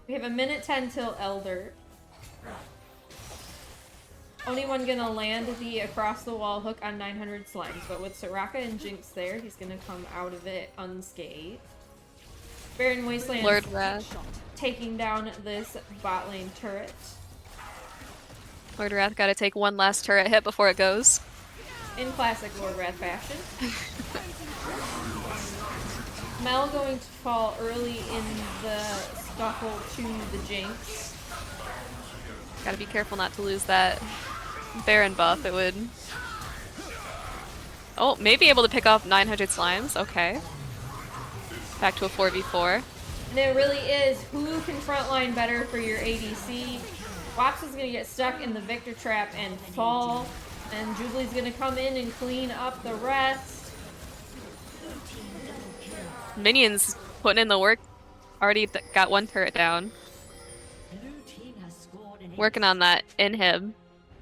We have a minute 10 till Elder. Only one gonna land the across the wall hook on 900 slimes, but with Soraka and Jinx there, he's gonna come out of it unscathed. Baron Wasteland Lord Wrath. taking down this bot lane turret. Lord Wrath gotta take one last turret hit before it goes. In classic Lord Wrath fashion. Mel going to fall early in the scuffle to the Jinx. Gotta be careful not to lose that Baron buff. It would... Oh, maybe able to pick up 900 slimes. Okay. Back to a 4v4. And it really is who can frontline better for your ADC. Wops is gonna get stuck in the Victor trap and fall. And Jubilee's gonna come in and clean up the rest. Minions putting in the work. Already got one turret down. Blue team has scored an Working on that inhib.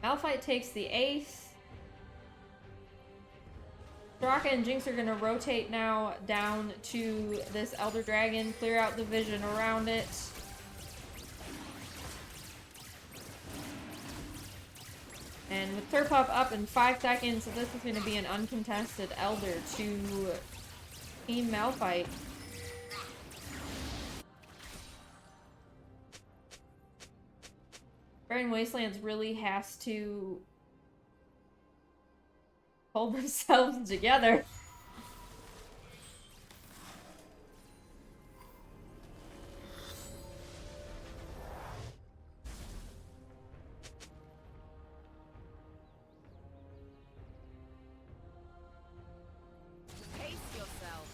Malphite takes the ace. Soraka and Jinx are gonna rotate now down to this Elder Dragon, clear out the vision around it. And with Turpup up in 5 seconds, so this is gonna be an uncontested Elder to Team Malphite. Baron Wastelands really has to hold themselves together. Pace yourself.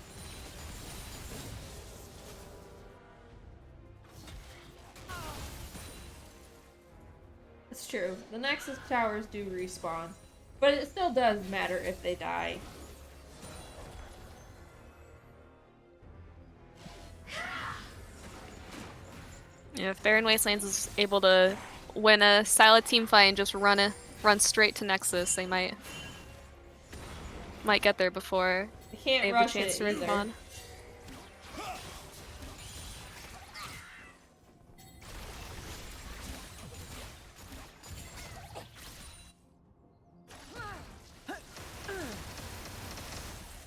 It's true. The Nexus towers do respawn. But it still does matter if they die. Yeah, if Baron Wastelands is able to win a silent team fight and just run straight to Nexus, they might get there before They can't they have rush the chance it to either. respawn.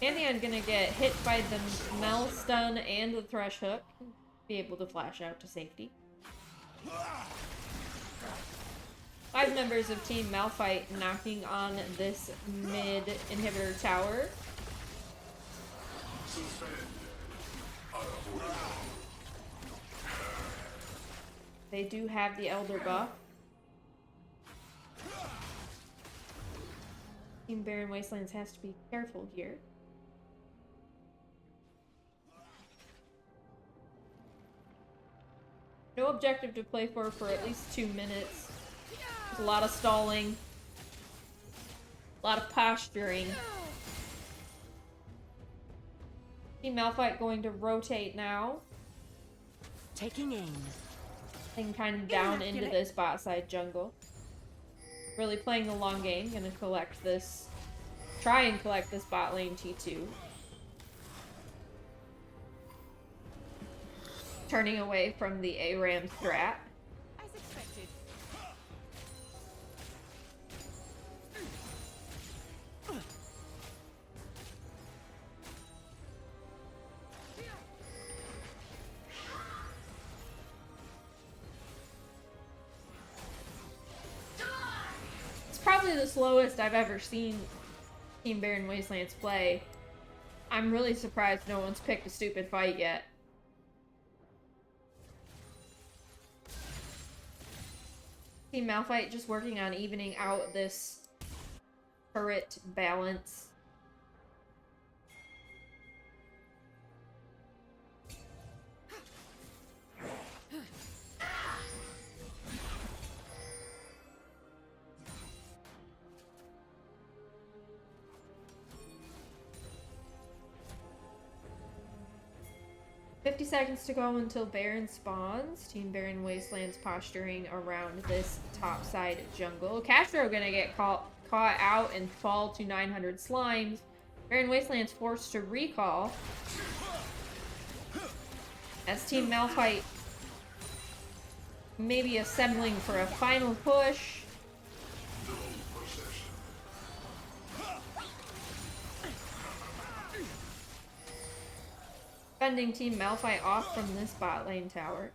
Pantheon gonna get hit by the Mel stun and the Thresh hook. Be able to flash out to safety. 5 members of Team Malphite knocking on this mid inhibitor tower. They do have the Elder buff. Team Baron Wastelands has to be careful here. No objective to play for at least 2 minutes. There's a lot of stalling. A lot of posturing. Team Malphite going to rotate now. Taking aim. And kind of down into this bot side jungle. Really playing the long game. Gonna collect this. Try and collect this bot lane T2. Turning away from the ARAM strat. As expected. It's probably the slowest I've ever seen Team Baron Wastelands play. I'm really surprised no one's picked a stupid fight yet. Team Malphite just working on evening out this turret balance. $50 to go until Baron spawns. Team Baron Wastelands posturing around this top side jungle. Castro gonna get caught out and fall to 900 slimes. Baron Wastelands forced to recall. As Team Malphite maybe assembling for a final push. Fending Team Malphite off from this bot lane tower.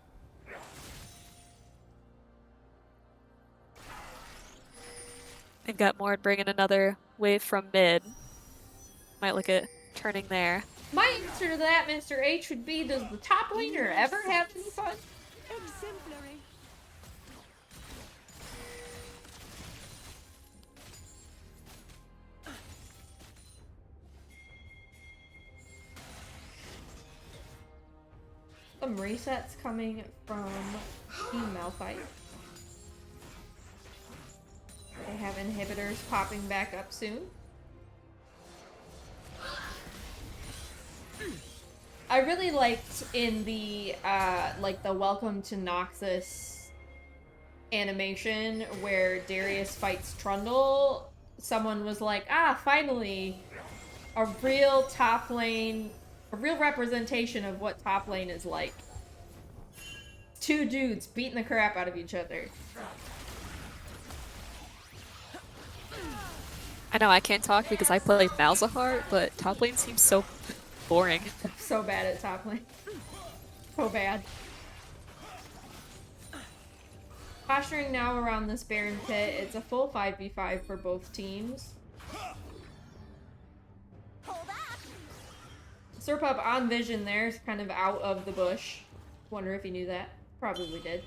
And Gutmord bringing another wave from mid. Might look at turning there. My answer to that, Mr. H, would be, does the top laner ever have any fun? Exemplary. Some resets coming from Team Malphite. They have inhibitors popping back up soon. I really liked in the like the Welcome to Noxus animation where Darius fights Trundle. Someone was like, ah, finally a real top lane, a real representation of what top lane is like. Two dudes beating the crap out of each other. I know I can't talk because I play Malzahar, but top lane seems so boring. So bad at top lane. So bad. Posturing now around this Baron pit. It's a full 5v5 for both teams. Serpup on vision there is kind of out of the bush. Wonder if he knew that. Probably did.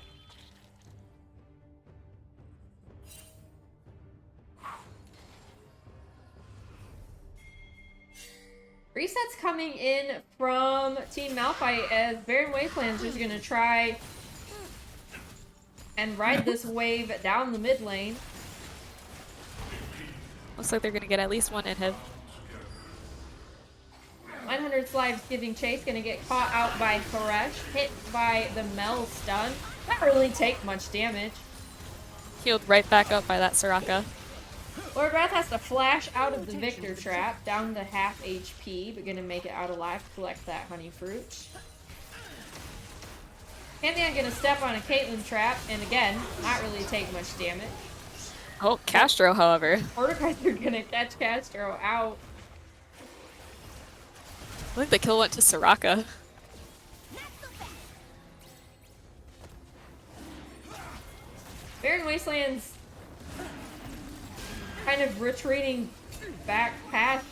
Resets coming in from Team Malphite as Baron Wastelands is going to try and ride this wave down the mid lane. Looks like they're gonna get at least one inhib. 100 Slives giving chase, gonna get caught out by Thresh, hit by the Mel stun. Not really take much damage. Healed right back up by that Soraka. Lord Wrath has to flash out of the Victor trap, down to half HP, but gonna make it out alive to collect that honey fruit. Pantheon gonna step on a Caitlyn trap, and again, not really take much damage. Oh, Castro, however. Mordekaiser gonna catch Castro out. I think the kill went to Soraka. Baron Wastelands kind of retreating back past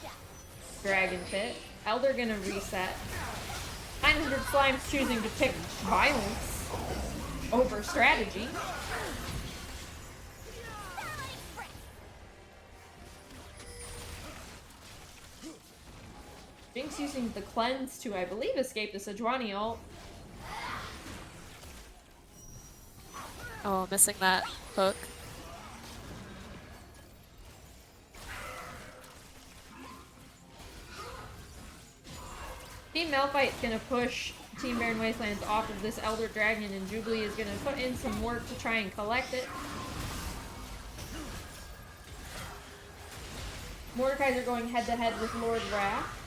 Dragon Pit. Elder gonna reset. 900 Slimes choosing to pick violence over strategy. Jinx using the cleanse to, I believe, escape the Sejuani ult. Oh, missing that hook. Team Malphite's gonna push Team Baron Wastelands off of this Elder Dragon, and Jubilee is gonna put in some work to try and collect it. Mordekaiser going head to head with Lord Wrath.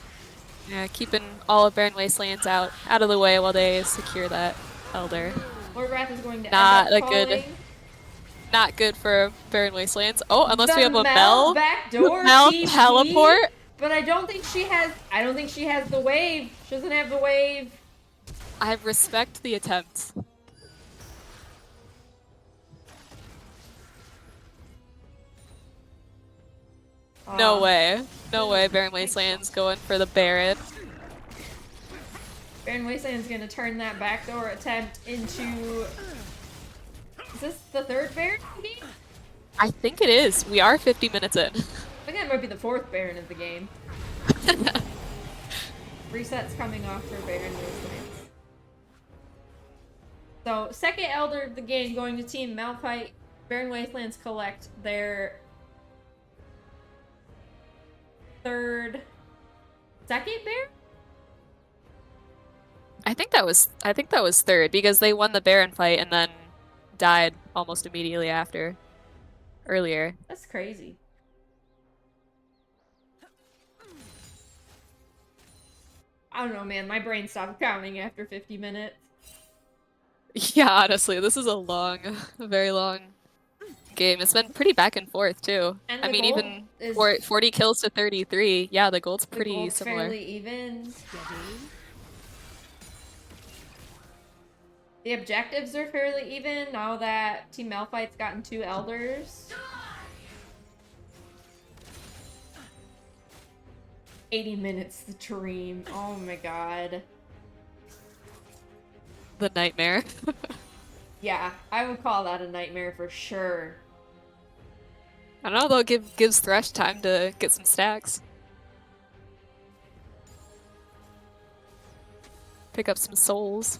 Yeah, keeping all of Baron Wastelands out of the way while they secure that Elder. Lord Wrath is going to Not end up a good- calling Not good for Baron Wastelands. Oh, unless the we have a Mel Mel. backdoor Mel TP, teleport. but I don't think she has the wave. She doesn't have the wave. I respect the attempt. No way. No way Baron Wasteland's going for the Baron. Baron Wasteland's gonna turn that backdoor attempt into... Is this the third Baron of the game? I think it is. We are 50 minutes in. I think that might be the fourth Baron of the game. Resets coming off for Baron Wastelands. So, second Elder of the game going to Team Malphite. Baron Wastelands collect their second Baron? I think that was third because they won the Baron fight and then died almost immediately after. Earlier. That's crazy. I don't know, man. My brain stopped counting after 50 minutes. Yeah, honestly, this is a very long game. It's been pretty back and forth too. And I the mean, gold even is 40 kills to 33. Yeah, the gold's the pretty gold's similar. fairly even. Steady. The objectives are fairly even now that Team Malphite's gotten 2 elders. 80 minutes the dream. Oh my god. The nightmare. Yeah, I would call that a nightmare for sure. I don't know though, gives Thresh time to get some stacks. Pick up some souls.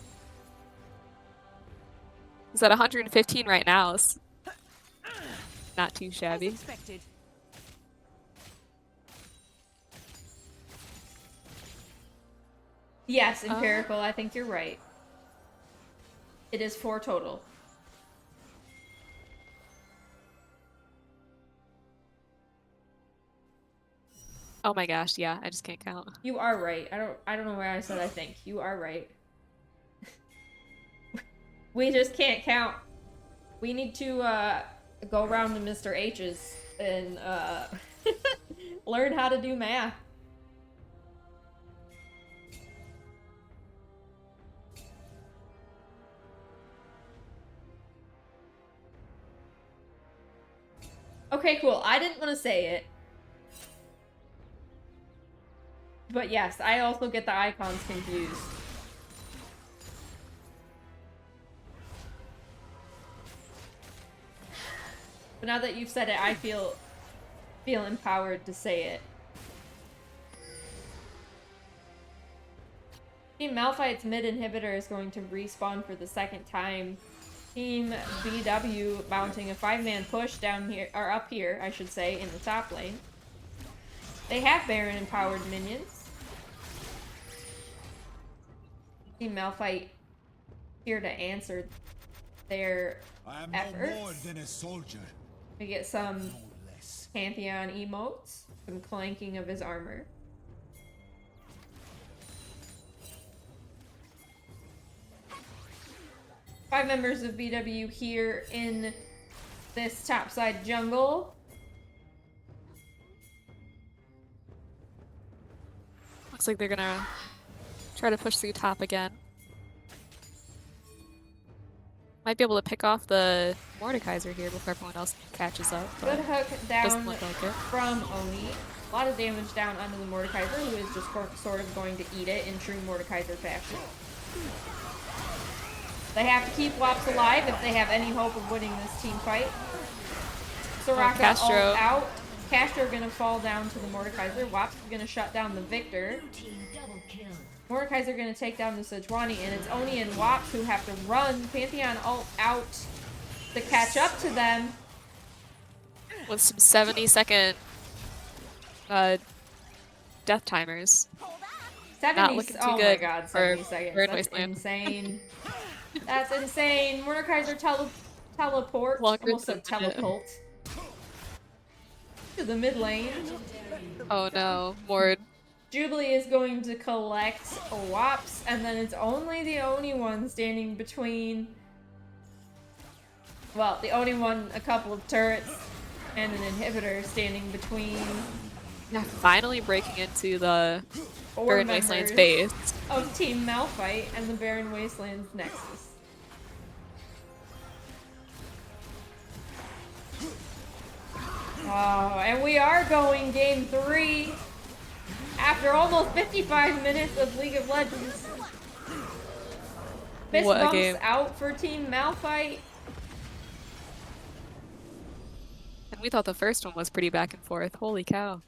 He's at 115 right now. It's not too As shabby. expected. Yes, empirical, I think you're right. It is 4 total. Oh my gosh, yeah, I just can't count. You are right. I don't know why I said I think. You are right. We just can't count. We need to go around to Mr. H's and learn how to do math. Okay, cool. I didn't want to say it. But yes, I also get the icons confused. But now that you've said it, I feel empowered to say it. Team Malphite's mid inhibitor is going to respawn for the 2nd time. Team BW mounting a 5-man push down here, or up here, I should say, in the top lane. They have Baron empowered minions. Team Malphite here to answer their I am efforts. no more than a soldier, We get some no less. Pantheon emotes, some clanking of his armor. Five members of BW here in this topside jungle. Looks like they're gonna try to push through top again. Might be able to pick off the Mordekaiser here before everyone else catches up. Good But hook doesn't down look like it. from Oni. A lot of damage down onto the Mordekaiser, who is just sort of going to eat it in true Mordekaiser fashion. They have to keep Wops alive if they have any hope of winning this team fight. Soraka Castro. ult out. Castro gonna fall down to the Mordekaiser. Wops is gonna shut down the Victor. Team double kill. Mordekaiser gonna take down the Sejuani, and it's Oni and Wops who have to run Pantheon ult out to catch up to them. With some 70-second death timers. 70, looking too oh my good god, for 70 seconds. Burn That's Wasteland. insane. That's insane. Mordekaiser teleport. Longer Almost than said a minute. teleport. To the mid lane. Oh no, Mord. Jubilee is going to collect Wops, and then it's only the Oni one standing between. Well, the Oni one, a couple of turrets, and an inhibitor standing between Yeah, finally breaking into the four Baron members Wasteland's base. of Team Malphite and the Baron Wasteland's Nexus. Oh, and we are going game 3 after almost 55 minutes of League of Legends. Fist What a bumps game. out for Team Malphite. And we thought the first one was pretty back and forth. Holy cow.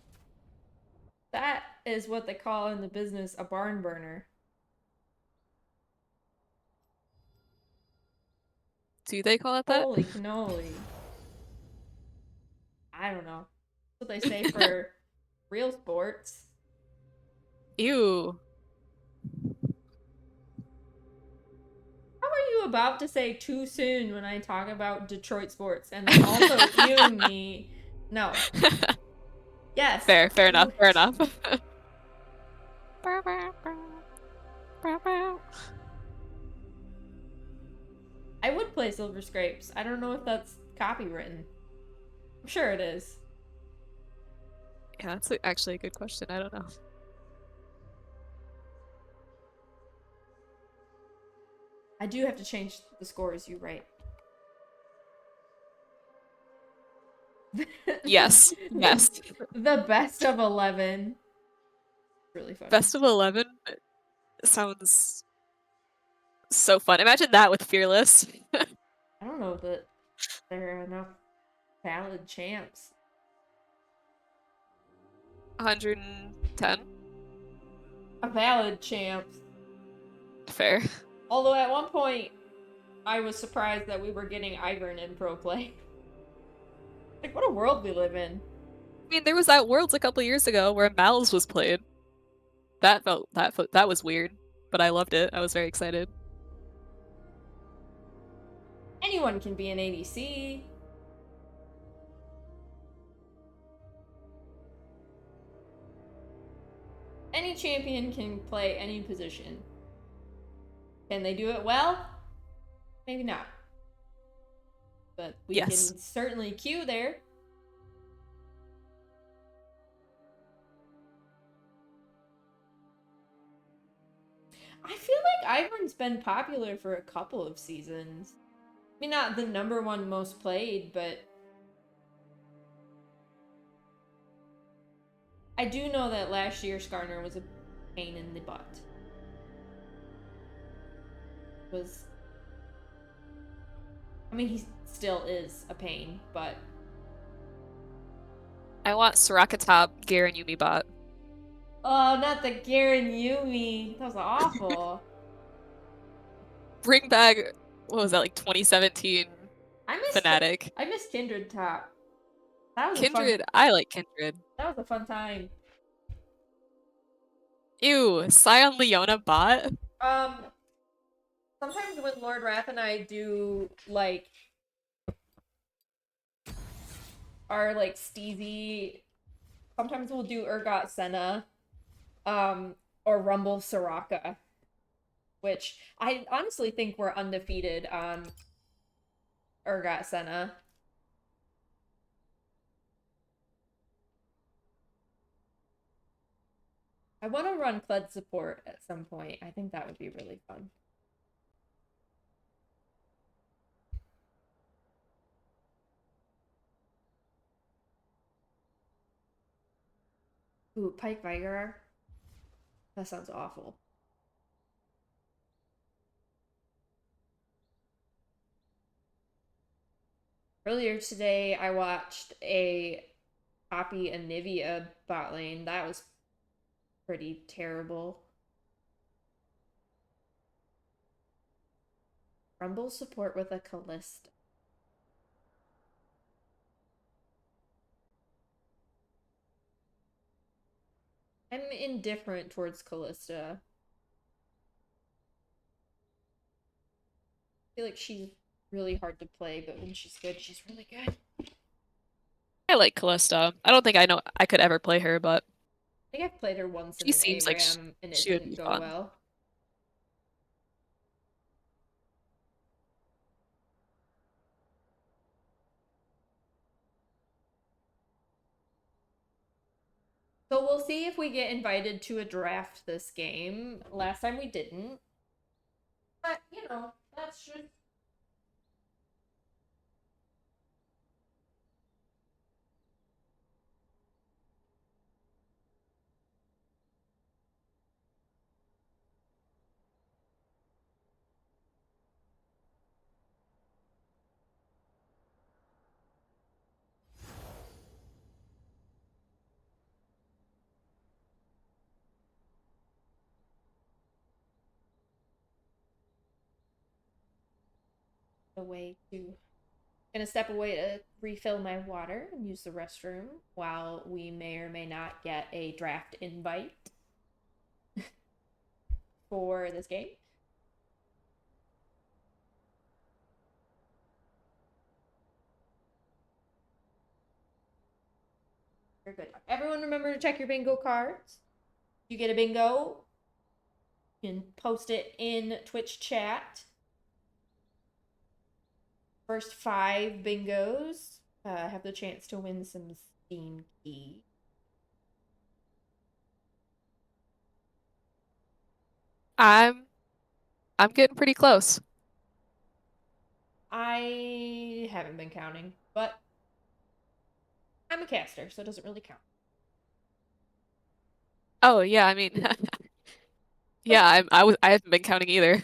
That is what they call in the business a barn burner. Do they call it that? Holy cannoli. I don't know. That's what they say for real sports. Ew. How are you about to say too soon when I talk about Detroit sports and then also you me? No. Yes. Fair enough, fair enough. I would play Silver Scrapes. I don't know if that's copywritten. I'm sure it is. Yeah, that's actually a good question. I don't know. I do have to change the scores you write. Yes. Yes. The best of 11. Really funny. Best of 11 sounds so fun. Imagine that with Fearless. I don't know that there are enough valid champs. 110. A valid champ. Fair. Although at one point, I was surprised that we were getting Ivern in pro play. Like, what a world we live in. I mean, there was that Worlds a couple years ago where Mal's was played. That was weird, but I loved it. I was very excited. Anyone can be an ADC. Any champion can play any position. Can they do it well? Maybe not. But we Yes. can certainly queue there. I feel like Ivern's been popular for a couple of seasons. I mean, not the #1 most played, but I do know that last year Skarner was a pain in the butt. I mean, he still is a pain, but I want Soraka top, Garen Yumi bot. oh, not the Garen Yumi. That was awful. Bring back, what was that, like 2017 I miss Fnatic. I miss Kindred top. That was Kindred, I like Kindred. That was a fun time. Ew, Scion Leona bot? Sometimes when Lord Wrath and I do, like, our, like, steezy, sometimes we'll do Urgot Senna, or Rumble Soraka, which I honestly think we're undefeated on Urgot Senna. I want to run Kled support at some point. I think that would be really fun. Ooh, Pike Vigar? That sounds awful. Earlier today, I watched a Poppy Anivia bot lane. That was pretty terrible. Rumble support with a Kalista. I'm indifferent towards Kalista. I feel like she's really hard to play, but when she's good, she's really good. I like Kalista. I don't think I could ever play her, but I think I've played her once in she an seems like ARAM and it she would didn't be go fun. well. So we'll see if we get invited to a draft this game. Last time we didn't. But, you know, that's just... Gonna step away to refill my water and use the restroom while we may or may not get a draft invite for this game. Very good. Everyone remember to check your bingo cards. If you get a bingo, you can post it in Twitch chat. first 5 bingos have the chance to win some Steam key. I'm getting pretty close. I haven't been counting, but I'm a caster, so it doesn't really count. Oh yeah, I mean, yeah, I haven't been counting either.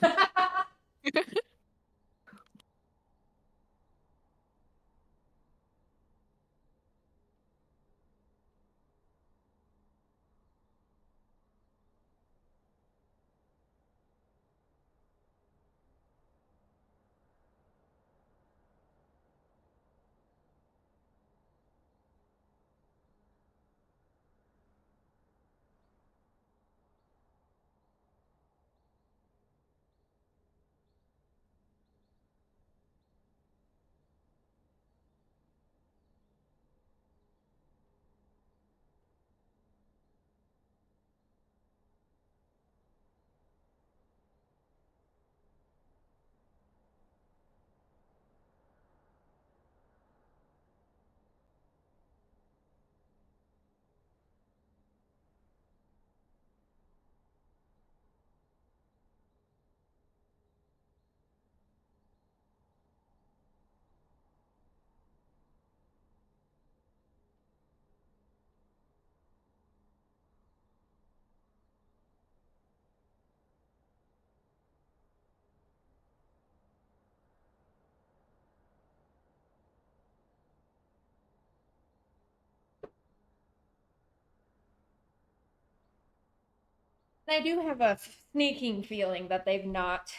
And I do have a sneaking feeling that they've not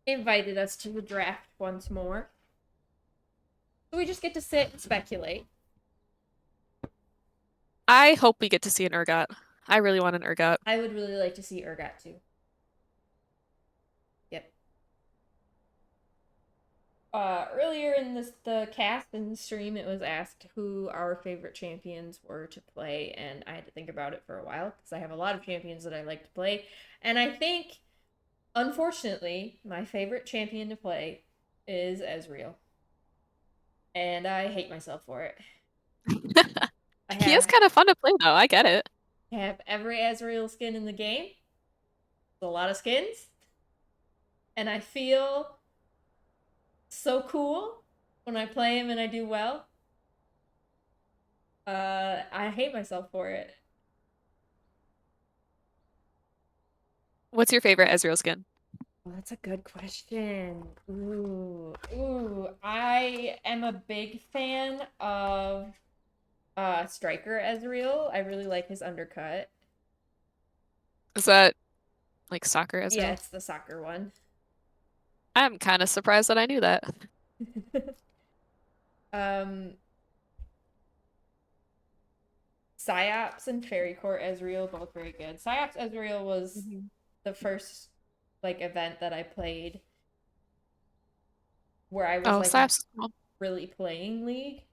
invited us to the draft once more. So we just get to sit and speculate. I hope we get to see an Urgot. I really want an Urgot. I would really like to see Urgot too. Yep. Earlier in the cast and stream, it was asked who our favorite champions were to play, and I had to think about it for a while because I have a lot of champions that I like to play, and I think, unfortunately, my favorite champion to play is Ezreal, and I hate myself for it. He is kind of fun to play though. I get it. I have every Ezreal skin in the game. It's a lot of skins, and I feel so cool when I play him and I do well. I hate myself for it. What's your favorite Ezreal skin? Well, that's a good question. Ooh. I am a big fan of Striker Ezreal. I really like his undercut. Is that like soccer Ezreal? Yeah, it's the soccer one. I'm kind of surprised that I knew that. Psyops and Fairy Court Ezreal, both very good. Psyops Ezreal was the first like event that I played where I was like really playing League.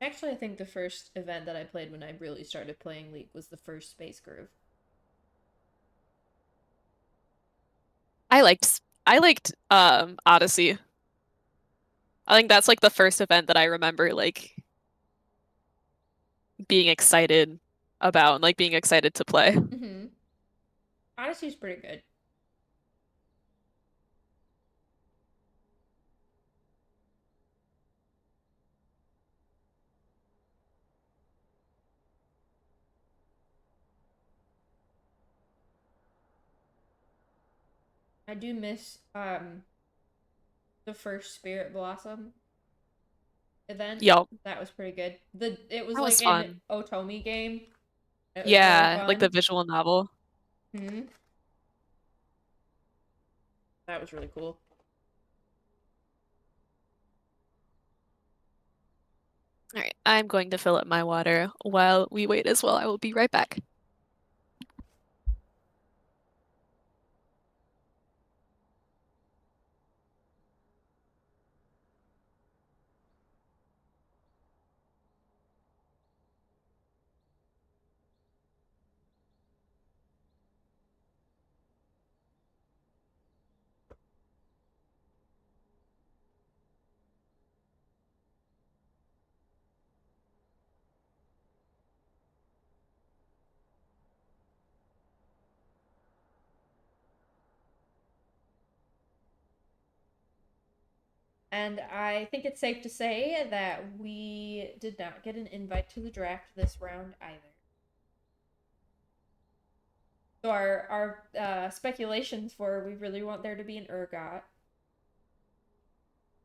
Actually, I think the first event that I played when I really started playing League was the first Space Groove. I liked Odyssey. I think that's like the first event that I remember like being excited about and like being excited to play. Mm-hmm. Odyssey's pretty good. I do miss the first Spirit Blossom event. Yep. That was pretty good. It was That was like an fun. Otomi game. It was Yeah, really like the fun. visual novel. Mm-hmm. That was really cool. All right, I'm going to fill up my water while we wait as well. I will be right back. And I think it's safe to say that we did not get an invite to the draft this round either. So our speculations for we really want there to be an Urgot.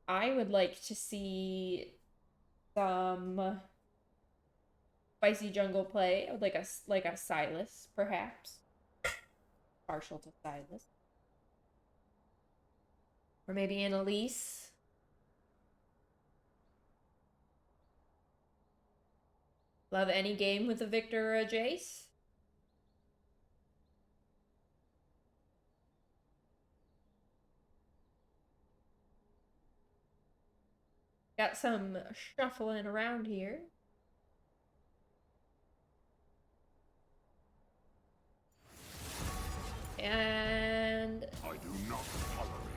I would like to see some spicy jungle play, like a Sylas, perhaps. Partial to Sylas. Or maybe an Elise. Love any game with a Victor or a Jace. Got some shuffling around here. And I do not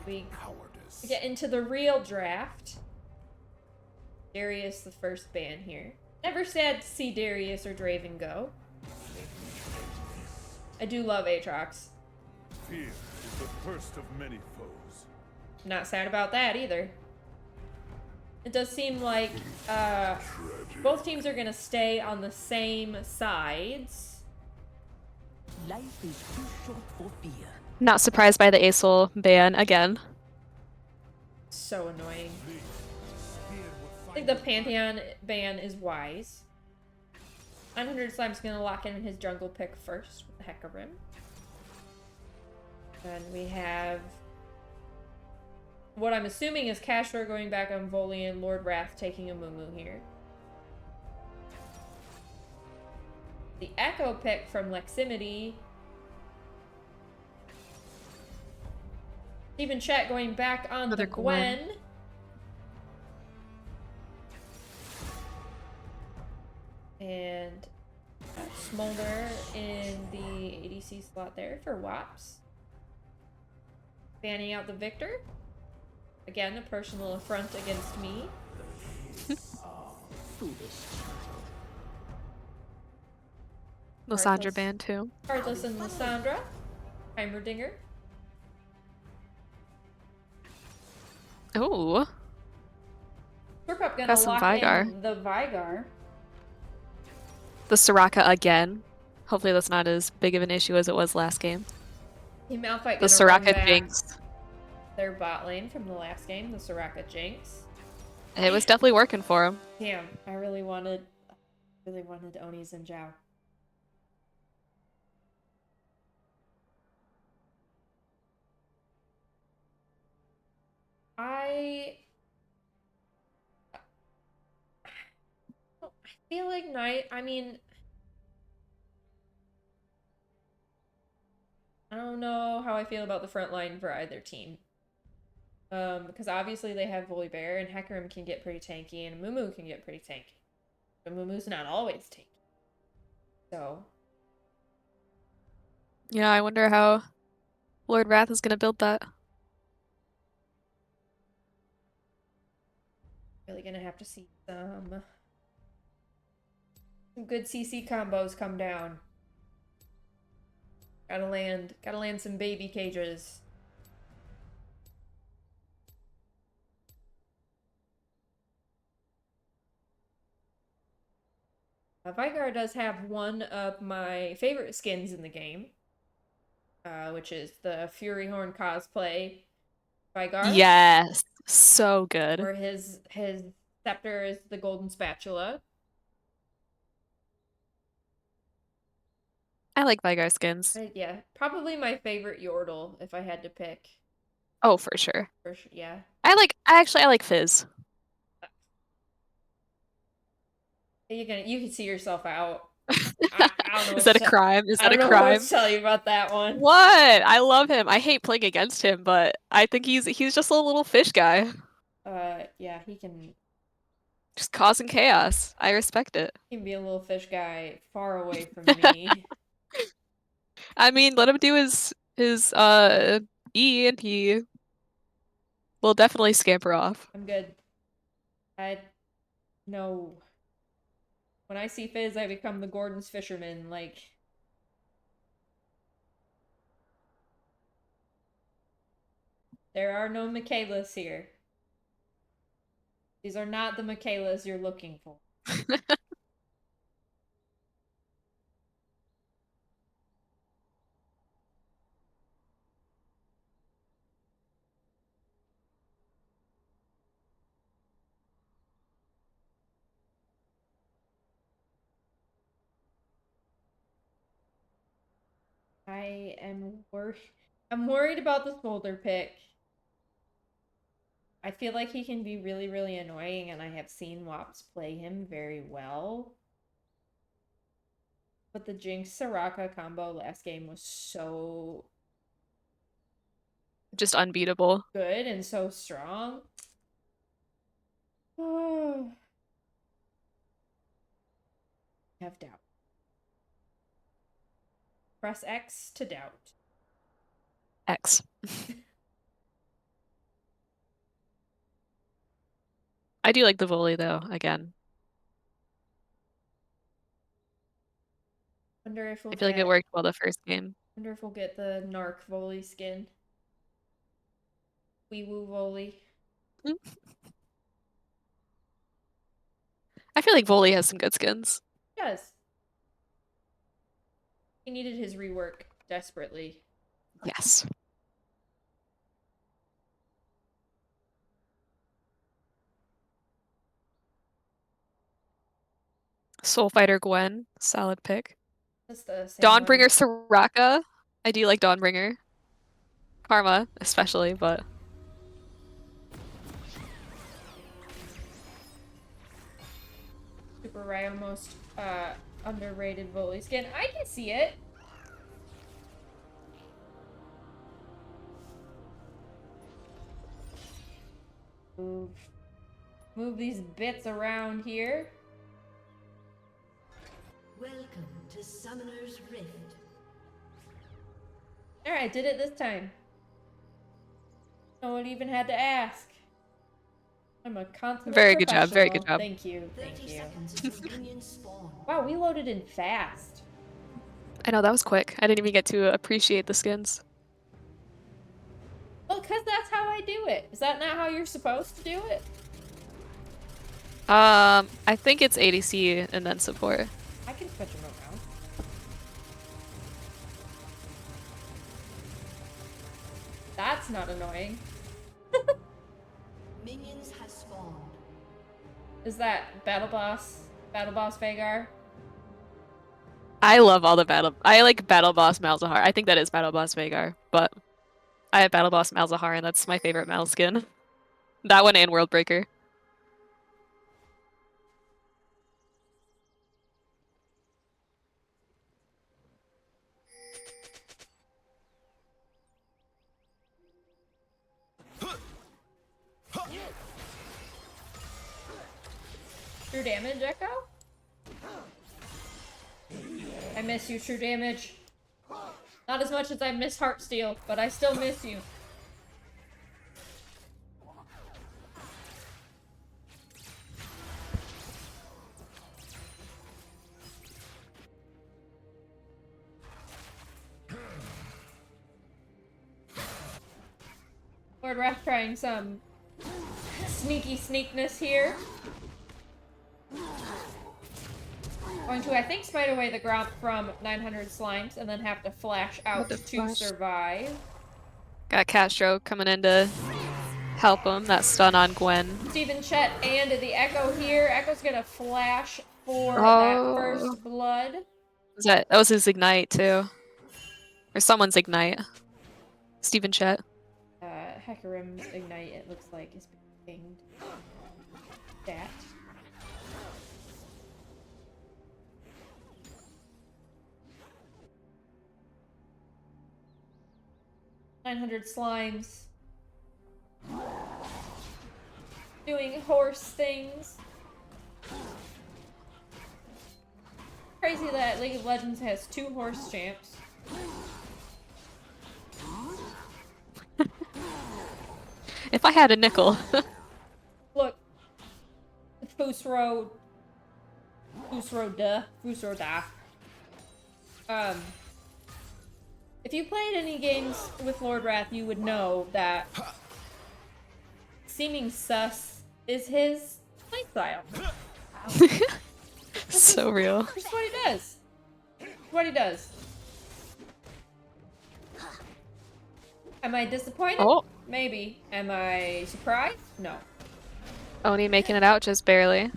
we tolerate cowardice. get into the real draft. Darius the first ban here. Never sad to see Darius or Draven go. I do love Aatrox. Fear is the first of many foes. Not sad about that either. It does seem like both teams are gonna stay on the same sides. Life is too short for fear. Not surprised by the Aesol ban again. So annoying. I think the Pantheon ban is wise. 900 Slime's gonna lock in his jungle pick first with the Hecarim. Then we have what I'm assuming is Cashflow going back on Volian, Lord Wrath taking a Mumu here. The Echo pick from Leximity. Steven Chet going back on Another the Gwen. And Smolder in the ADC slot there for Wops. Banning out the Victor. Again, a personal affront against me. Lysandra Heartless. ban too. Heartless and Lysandra. Heimerdinger. Ooh. Swerpup gonna Got some lock Veigar. in the Veigar. The Soraka again. Hopefully that's not as big of an issue as it was last game. Team Malphite The gonna run Soraka back Jinx. their bot lane from the last game, the Soraka Jinx. It was definitely working for him. Damn, I really wanted Oni and Zhao. I feel like I mean, I don't know how I feel about the front line for either team. Because obviously they have Volibear and Hecarim can get pretty tanky and Mumu can get pretty tanky. But Mumu's not always tanky. So Yeah, I wonder how Lord Wrath is gonna build that. really gonna have to see some good CC combos come down. Gotta land some baby cages. Veigar does have one of my favorite skins in the game, which is the Fury Horn cosplay Veigar. Yes, so good. Where his scepter is the golden spatula. I like Veigar skins. Yeah, probably my favorite Yordle if I had to pick. Oh, for sure. Yeah. I like Fizz. You can see yourself out. I don't know Is that a crime? Is that a I don't know crime? what to tell you about that one. What? I love him. I hate playing against him, but I think he's just a little fish guy. Yeah, he can Just causing chaos. I respect it. be a little fish guy far away from me. I mean, let him do his E and he will definitely scamper off. I'm good. No. When I see Fizz, I become the Gordon's fisherman, like. There are no Michaelas here. These are not the Michaelas you're looking for. I am worried. I'm worried about the Smolder pick. I feel like he can be really, really annoying, and I have seen Wops play him very well. But the Jinx Soraka combo last game was so Just unbeatable. good and so strong. Have doubt. Press X to doubt. X. I do like the volley though, again. Wonder if we'll I feel like it worked well the first game. Wonder if we'll get the Narc volley skin. Wee woo volley. I feel like volley has some good skins. He does. He needed his rework desperately. Yes. Soul Fighter Gwen, solid pick. That's the same Dawnbringer one. Soraka. I do like Dawnbringer. Karma, especially, but Super Ryo most underrated volley skin. I can see it. Move these bits around here. Welcome to Summoner's Rift. Alright, did it this time. No one even had to ask. I'm a consummate very good job, very good professional. job. Thank you, 30 thank you. seconds until minions spawn. Wow, we loaded in fast. I know that was quick. I didn't even get to appreciate the skins. Well, because that's how I do it. Is that not how you're supposed to do it? I think it's ADC and then support. I can switch them around. That's not annoying. Minions have spawned. Is that Battle Boss Vhagar? I love all the I like Battle Boss Malzahar. I think that is Battle Boss Vhagar, but I have Battle Boss Malzahar and that's my favorite Mal skin. That one and Worldbreaker. True damage, Echo? I miss you, True Damage. Not as much as I miss Heartsteel, but I still miss you. Lord Wrath trying some sneaky sneakness here. Going to, I think, smite away the Gromp from 900 Slimes and then have to flash out to survive. Got Castro coming in to help him. That stun on Gwen. Steven Chet and the Echo here. Echo's gonna flash for that first blood. That was his Ignite too. Or someone's Ignite. Steven Chet. Hecarim's Ignite, it looks like, is being pinged. That. $900 Slimes. Doing horse things. Crazy that League of Legends has 2 horse champs. If I had a nickel. Look. Fusro da. If you played any games with Lord Wrath, you would know that seeming sus is his playstyle. So real. That's what he does. That's what he does. Am I disappointed? Oh, Maybe. Am I surprised? No. Oni making it out just barely.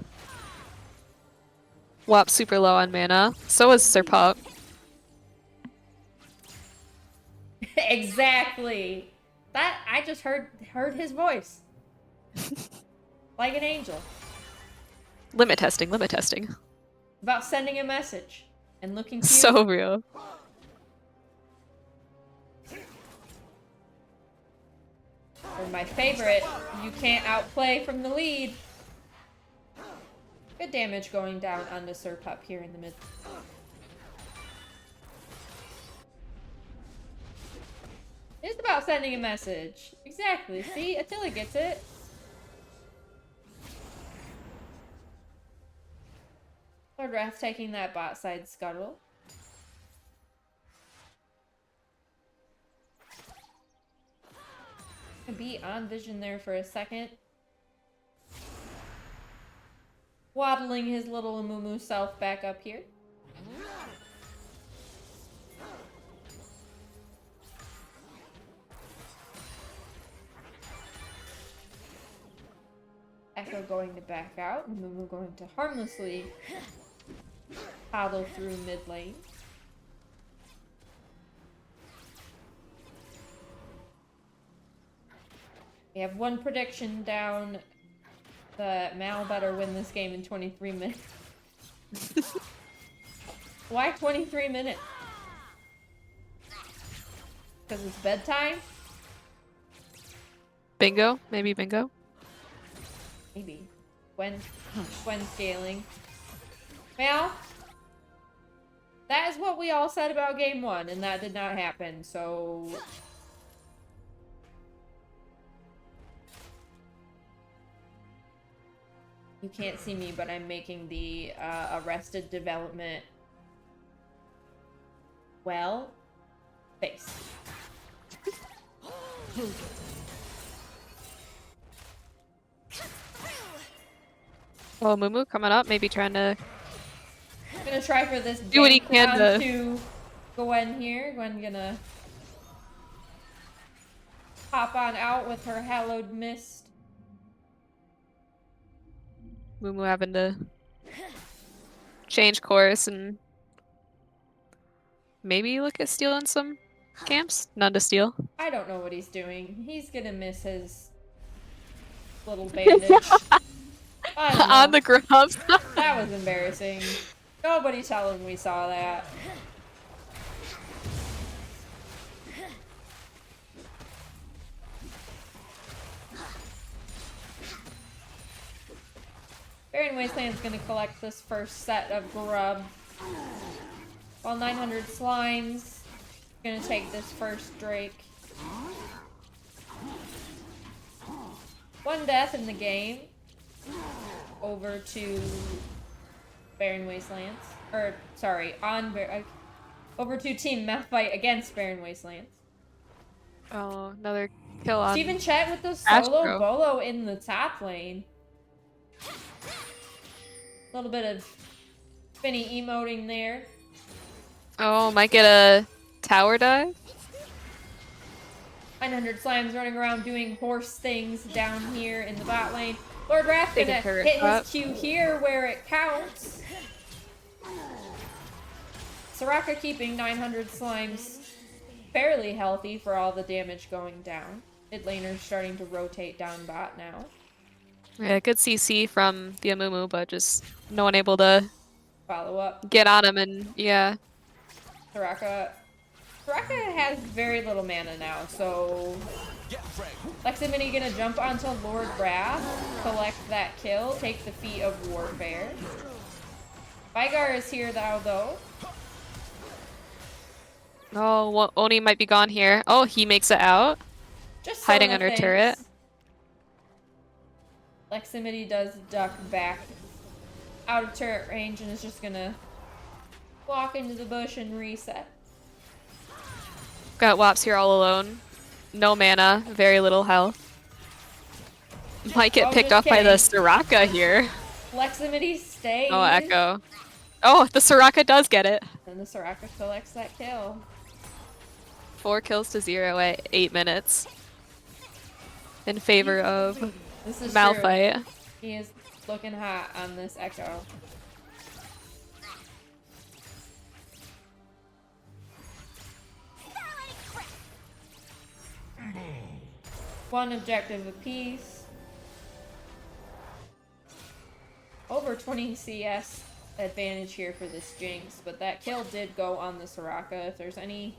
WAP super low on mana. So is Sir Pup. Exactly. That I just heard his voice. Like an angel. Limit testing, limit testing. About sending a message and looking cute. So real. Or my favorite, you can't outplay from the lead. Good damage going down on the Sir Pup here in the mid. It's about sending a message. Exactly. See? Attila gets it. Lord Wrath taking that bot side scuttle. Be on vision there for a second. Waddling his little Amumu self back up here. Echo going to back out. Amumu going to harmlessly paddle through mid lane. We have one prediction down. That Mal better win this game in 23 minutes. Why 23 minutes? Because it's bedtime? Bingo? Maybe bingo? Maybe. When scaling. Mal? That is what we all said about game 1, and that did not happen, so... You can't see me, but I'm making the Arrested Development face. Oh, Mumu coming up, maybe trying to I'm gonna try for this do what he gank can onto Gwen here. Gwen gonna hop on out with her Hallowed Mist. Mumu having to change course and maybe look at stealing some camps? None to steal. I don't know what he's doing. He's gonna miss his little bandage. I don't know. On the grubs. That was embarrassing. Nobody tell him we saw that. Barren Wasteland's gonna collect this first set of grub. While 900 Slimes gonna take this first Drake. One death in the game. Over to Barren Wastelands. Or, sorry, over to Team Malphite against Barren Wastelands. Oh, another kill on Steven Chet with the Astro. solo bolo in the top lane. A little bit of Finny emoting there. Oh, might get a tower dive. 900 Slimes running around doing horse things down here in the bot lane. Lord Wrath gonna Taking turret hit up. his Q here where it counts. Soraka keeping 900 Slimes fairly healthy for all the damage going down. Mid laner's starting to rotate down bot now. Yeah, good CC from the Amumu, but just no one able to Follow up. get on him and yeah. Soraka has very little mana now, so Leximini gonna jump onto Lord Wrath, collect that kill, take the feat of warfare. Vygar is here now, though. Oh, well, Oni might be gone here. Oh, he makes it out. Just Hiding Sona under thinks. turret. Leximity does duck back out of turret range and is just gonna walk into the bush and reset. Got Wops here all alone. No mana, very little health. Might get Oh, picked just off by the kidding. Soraka here. Leximity stays. Oh, Echo. Oh, the Soraka does get it. And the Soraka collects that kill. 4 kills to 0 at 8 minutes. In favor of This is Malphite. true. He is looking hot on this Echo. One objective apiece. Over 20 CS advantage here for this Jinx, but that kill did go on the Soraka. If there's any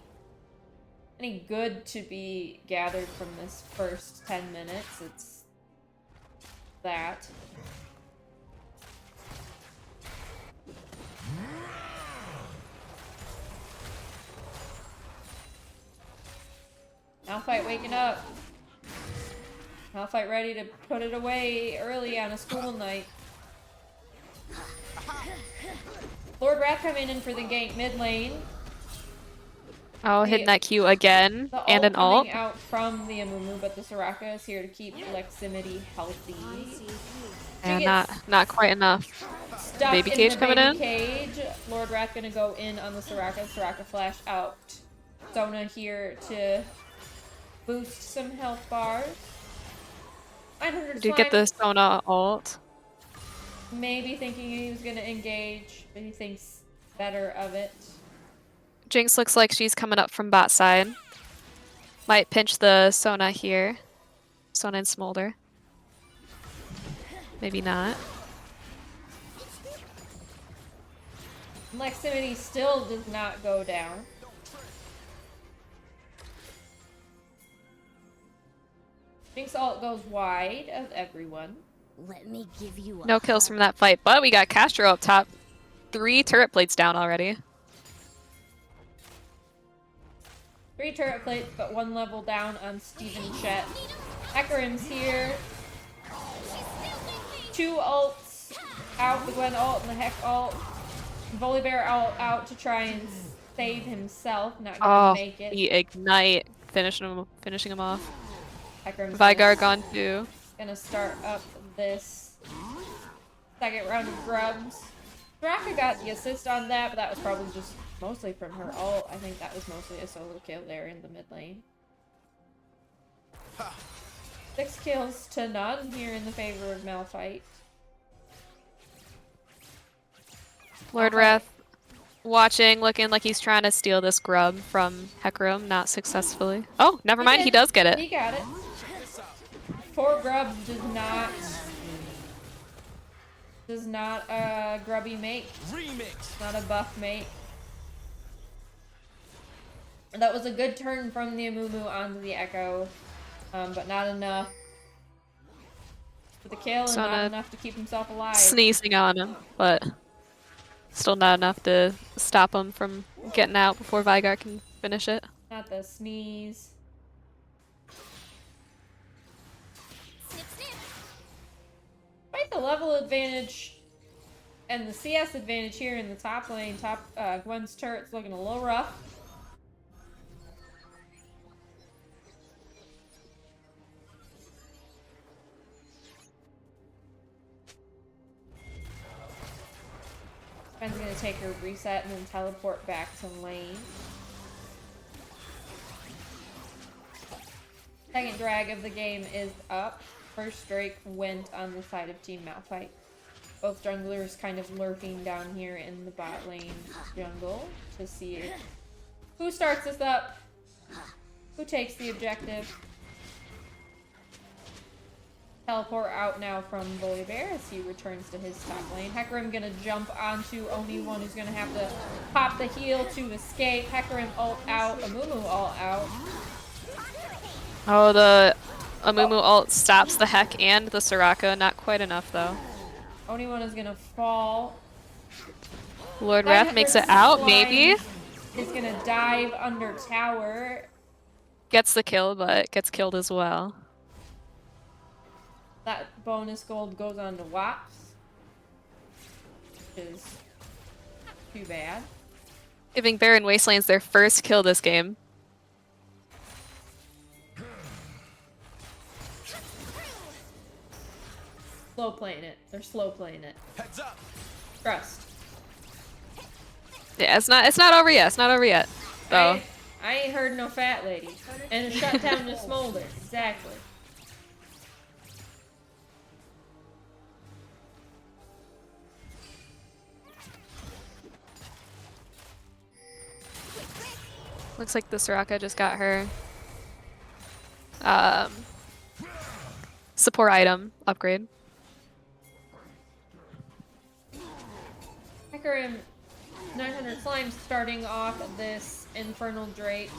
good to be gathered from this first 10 minutes, it's that. Malphite waking up. Malphite ready to put it away early on a school night. Lord Wrath coming in for the gank mid lane. Oh, hitting that Q again. The And an ult. coming out from the Amumu, but the Soraka is here to keep Leximity healthy. And She gets not quite enough. stuck Baby in cage the coming baby in. cage. Lord Wrath gonna go in on the Soraka. Soraka flash out. Sona here to boost some health bars. 900 Did get the Sona ult. Maybe thinking he was gonna engage, but he thinks better of it. Jinx looks like she's coming up from bot side. Might pinch the Sona here. Sona and Smolder. Maybe not. Leximity still does not go down. Jinx ult goes wide of everyone. Let me give you a No kills from that fight, but we got Castro up top. 3 turret plates down already. 3 turret plates, but 1 level down on Steven Chet. Hecarim's here. 2 ults out, the Gwen ult and the Heck ult. Volibear out to try and save himself, not gonna Oh, make it. the ignite. Finishing him off. Hecarim's Vigar gone too. gonna start up this second round of grubs. Soraka got the assist on that, but that was probably just mostly from her ult. I think that was mostly a solo kill there in the mid lane. 6 kills to none here in the favor of Malphite. Lord Wrath watching, looking like he's trying to steal this grub from Hecarim, not successfully. Oh, never mind, he does get it. He got it. 4 grubs does not a grubby make. Not a buff make. That was a good turn from the Amumu onto the Echo, but not enough for the kill and not enough to keep himself alive. Sneezing on him, but still not enough to stop him from getting out before Vigar can finish it. Not the sneeze. Despite the level advantage and the CS advantage here in the top lane, Gwen's turret's looking a little rough. Gwen's gonna take her reset and then teleport back to lane. Second drag of the game is up. First Drake went on the side of Team Malphite. Both junglers kind of lurking down here in the bot lane jungle to see who starts this up, who takes the objective. Teleport out now from Volibear as he returns to his top lane. Hecarim gonna jump onto Onione, who's gonna have to pop the heal to escape. Hecarim ult out, Amumu ult out. Oh, the Amumu ult stops the Heck and the Soraka. Not quite enough, though. Onione is gonna fall. Lord Wrath makes it out, maybe? Is gonna dive under tower. Gets the kill, but gets killed as well. That bonus gold goes on to Wops, which is too bad. Giving Baron Wastelands their first kill this game. slow playing it. They're slow playing it. Heads up. Trust. Yeah, it's not over yet. It's not over yet. So I ain't heard no fat lady. And a shut down to smolder. Exactly. looks like the Soraka just got her support item upgrade. Hecarim 900 Slime starting off this Infernal Drake.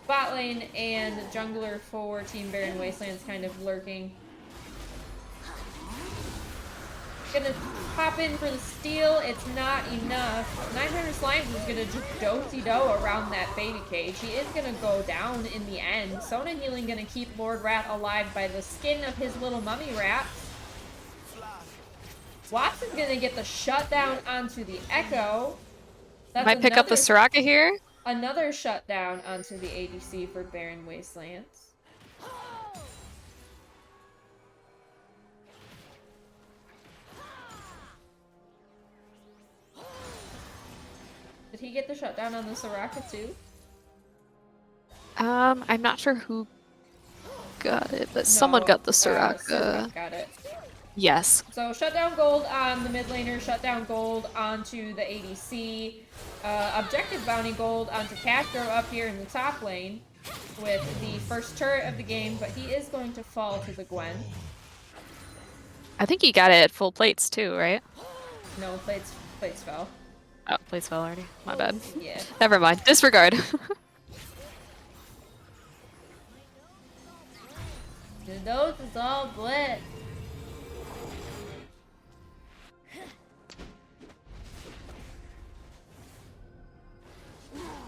Bot lane and jungler for Team Barren Wastelands kind of lurking. Gonna pop in for the steal. It's not enough. 900 Slimes is gonna just do-si-do around that baby cage. He is gonna go down in the end. Sona Healing gonna keep Lord Rat alive by the skin of his little mummy rat. Watts is gonna get the shutdown onto the Echo. That's Might pick up the Soraka here. Another shutdown onto the ADC for Barren Wastelands. Did he get the shutdown on the Soraka too? I'm not sure who got it, but someone got the Soraka. Soraka got it. Yes. So shutdown gold on the mid laner, shutdown gold onto the ADC, objective bounty gold onto Castro up here in the top lane with the first turret of the game, but he is going to fall to the Gwen. I think he got it at full plates too, right? No, plates fell. Oh, plates fell already. My bad. Yeah. Never mind. Disregard. The nose is all bled.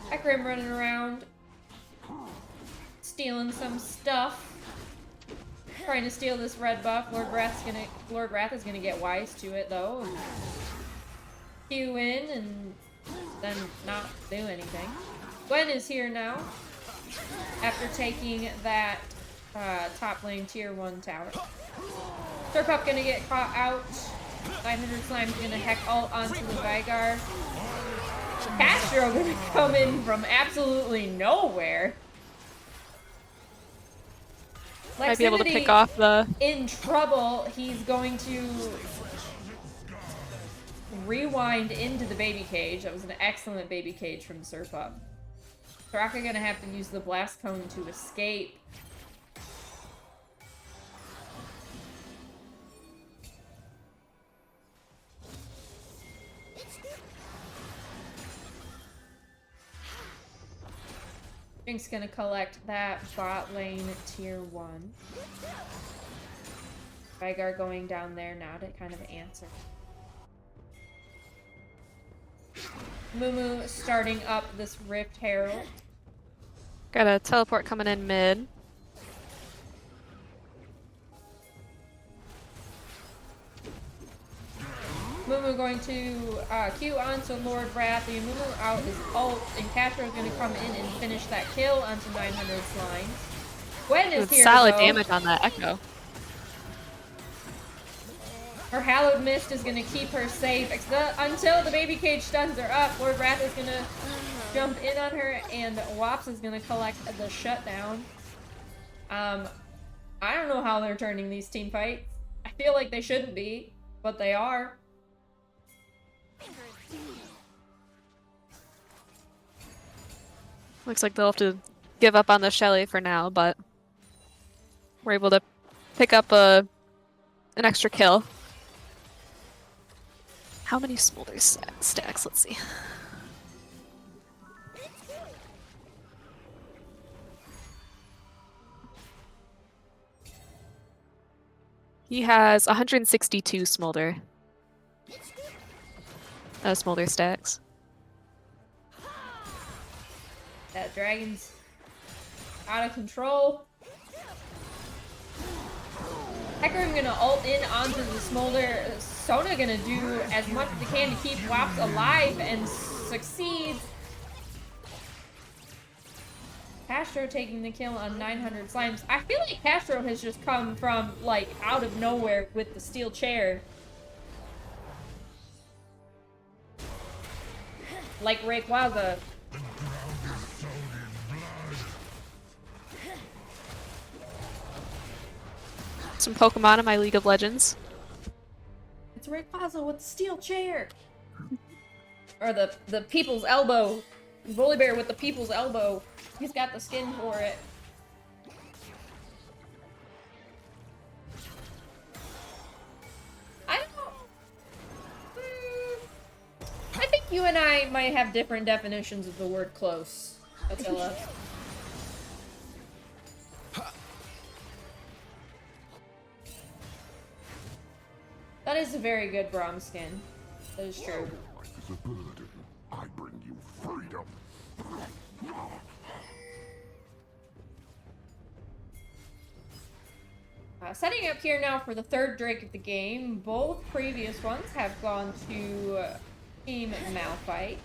Hecarim running around, stealing some stuff, trying to steal this red buff. Lord Wrath is gonna get wise to it though, and Q in and then not do anything. Gwen is here now after taking that top lane tier 1 tower. Surpup gonna get caught out. 900 Slime's gonna heck ult onto the Veigar. Castro gonna come in from absolutely nowhere. Might be able to pick off the... In trouble. He's going to rewind into the baby cage. That was an excellent baby cage from Surpup. Soraka gonna have to use the blast cone to escape. Jink's gonna collect that bot lane tier 1. Veigar going down there now to kind of answer. Mumu starting up this Rift Herald. Got a teleport coming in mid. Mumu going to Q onto Lord Wrath. The Mumu out his ult, and Castro is going to come in and finish that kill onto 900 Slime. Gwen is here, solid though. damage on that Echo. Her Hallowed Mist is going to keep her safe until the baby cage stuns her up. Lord Wrath is going to jump in on her, and Wops is going to collect the shutdown. I don't know how they're turning these team fights. I feel like they shouldn't be, but they are. Looks like they'll have to give up on the Shelly for now, but we're able to pick up an extra kill. How many smolder stacks? Let's see. He has 162 smolder. Smolder stacks. That dragon's out of control. Hecarim gonna ult in onto the smolder. Sona gonna do as much as they can to keep Wops alive and succeeds. Castro taking the kill on 900 Slimes. I feel like Castro has just come from, like, out of nowhere with the steel chair. Like Rayquaza. Some Pokemon in my League of Legends. It's Rayquaza with the steel chair. Or the people's elbow. Volibear with the people's elbow. He's got the skin for it. I don't... I think you and I might have different definitions of the word close, Attila. That is a very good Braum skin. That is true. Life is a burden. I bring you freedom. Setting up here now for the third Drake of the game. Both previous ones have gone to Team Malphite.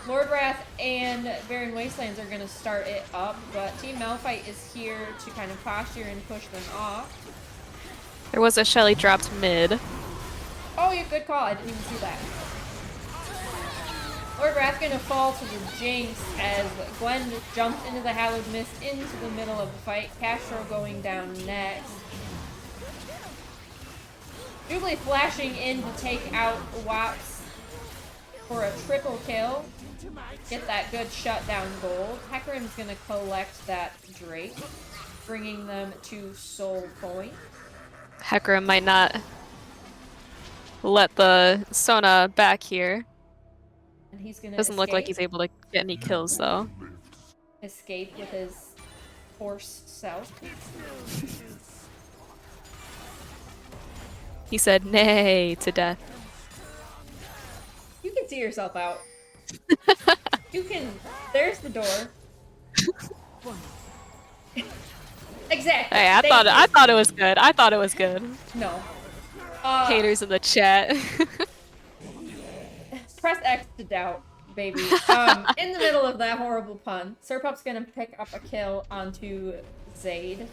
Lord Wrath and Barren Wastelands are going to start it up, but Team Malphite is here to kind of posture and push them off. There was a Shelly dropped mid. Oh, yeah, good call. I didn't even see that. Lord Wrath gonna fall to the Jinx as Gwen jumps into the Hallowed Mist into the middle of the fight. Castro going down next. Jubilee flashing in to take out Wops for a triple kill. Get that good shutdown gold. Hecarim's gonna collect that Drake, bringing them to Soul Point. Hecarim might not let the Sona back here. And he's gonna Doesn't look like he's able to get any kills though. escape with his horse self. He said nay to death. You can see yourself out. You can. There's the door. Exactly. Hey, I thought it was good. I thought it was good. No. Haters in the chat. Press X to doubt, baby. In the middle of that horrible pun, Serpup's gonna pick up a kill onto Zaid.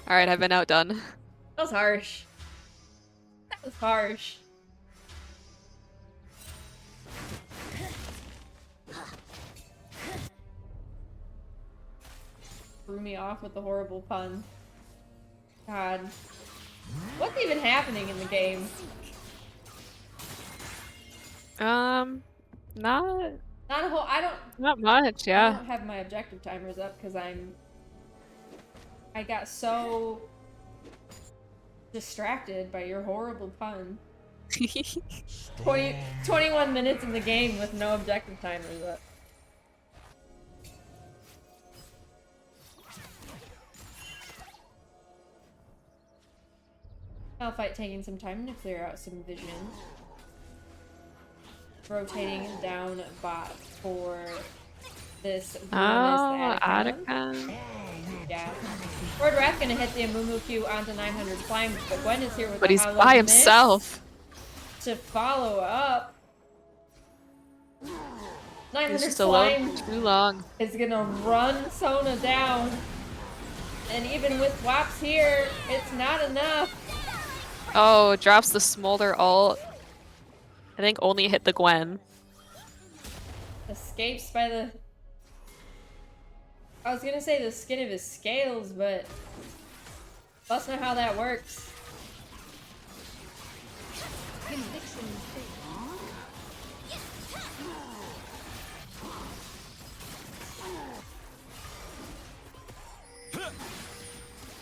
Alright, I've been outdone. That was harsh. That was harsh. Threw me off with the horrible pun. God. What's even happening in the game? Not Not a whole. not much, I yeah. don't have my objective timers up because I got so distracted by your horrible pun. 21 minutes in the game with no objective timers up. Malphite taking some time to clear out some vision. Rotating down bot for this Atacon. Atacon. Yeah. Lord Wrath gonna hit the Amumu Q onto 900 Slime, but Gwen is here with But the he's Hallowed by Mist himself. to follow up. 900 He's just alone Slime for too long. is gonna run Sona down. And even with Wops here, it's not enough. Oh, drops the Smolder ult. I think only hit the Gwen. Escapes by the... I was gonna say the skin of his scales, but that's not how that works.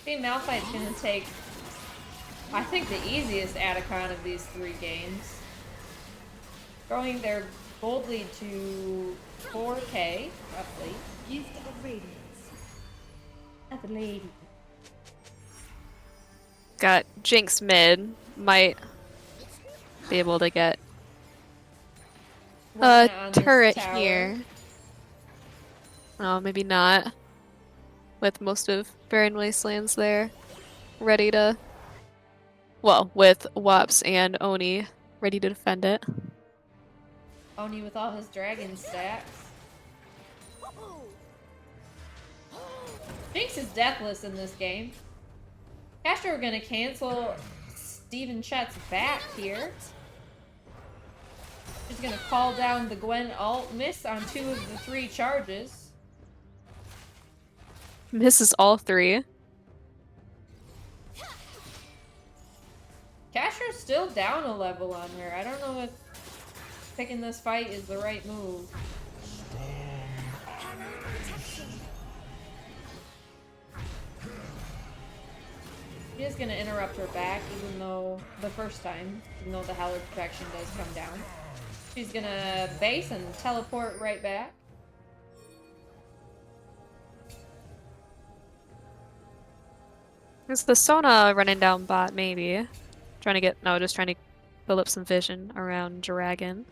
Team Malphite's gonna take, I think, the easiest Atacon of these 3 games. Growing their gold lead to 4K, roughly. Gift of Radiance. At the lady. Got Jinx mid. Might be able to get a Working on this turret tower. here. Oh, maybe not. With most of Barren Wastelands there. ready to, well, with Wops and Oni ready to defend it. Oni with all his dragon stacks. Jinx is deathless in this game. Castro are gonna cancel Steven Chet's back here. She's gonna call down the Gwen ult, miss on 2 of the 3 charges. Misses all 3. Castro's still down a level on her. I don't know if picking this fight is the right move. She is gonna interrupt her back, even though the first time, even though the Howler protection does come down. She's gonna base and teleport right back. Is the Sona running down bot, maybe? Trying to get, no, just trying to build up some vision around Dragon.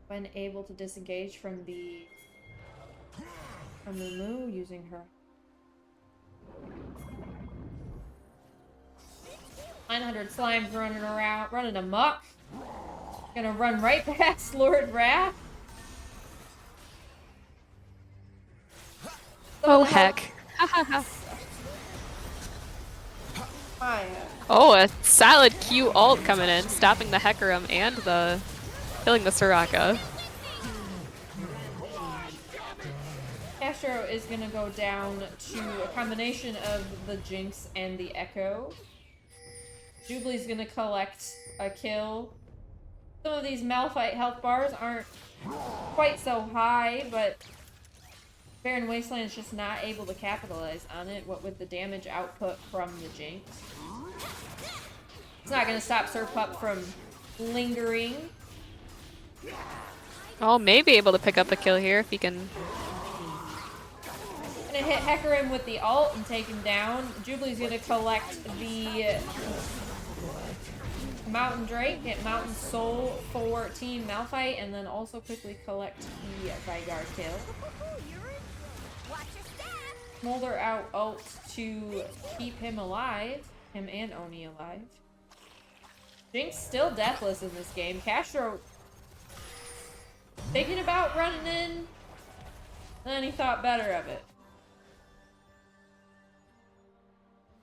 When able to disengage from the Moo using her 900 slimes running around, running amok. Gonna run right past Lord Wrath. Oh heck. Maya. Oh, a solid Q ult coming in, stopping the Hecarim and the killing the Soraka. Castro is gonna go down to a combination of the Jinx and the Echo. Jubilee's gonna collect a kill. Some of these Malphite health bars aren't quite so high, but Barren Wasteland is just not able to capitalize on it, what with the damage output from the Jinx. It's not gonna stop Serpup from lingering. Oh, may be able to pick up a kill here if he can. Gonna hit Hecarim with the ult and take him down. Jubilee's gonna collect the Mountain Drake, get Mountain Soul for Team Malphite, and then also quickly collect the Veigar kill. Smolder out ult to keep him alive, him and Oni alive. Jinx still deathless in this game. Castro thinking about running in, and then he thought better of it.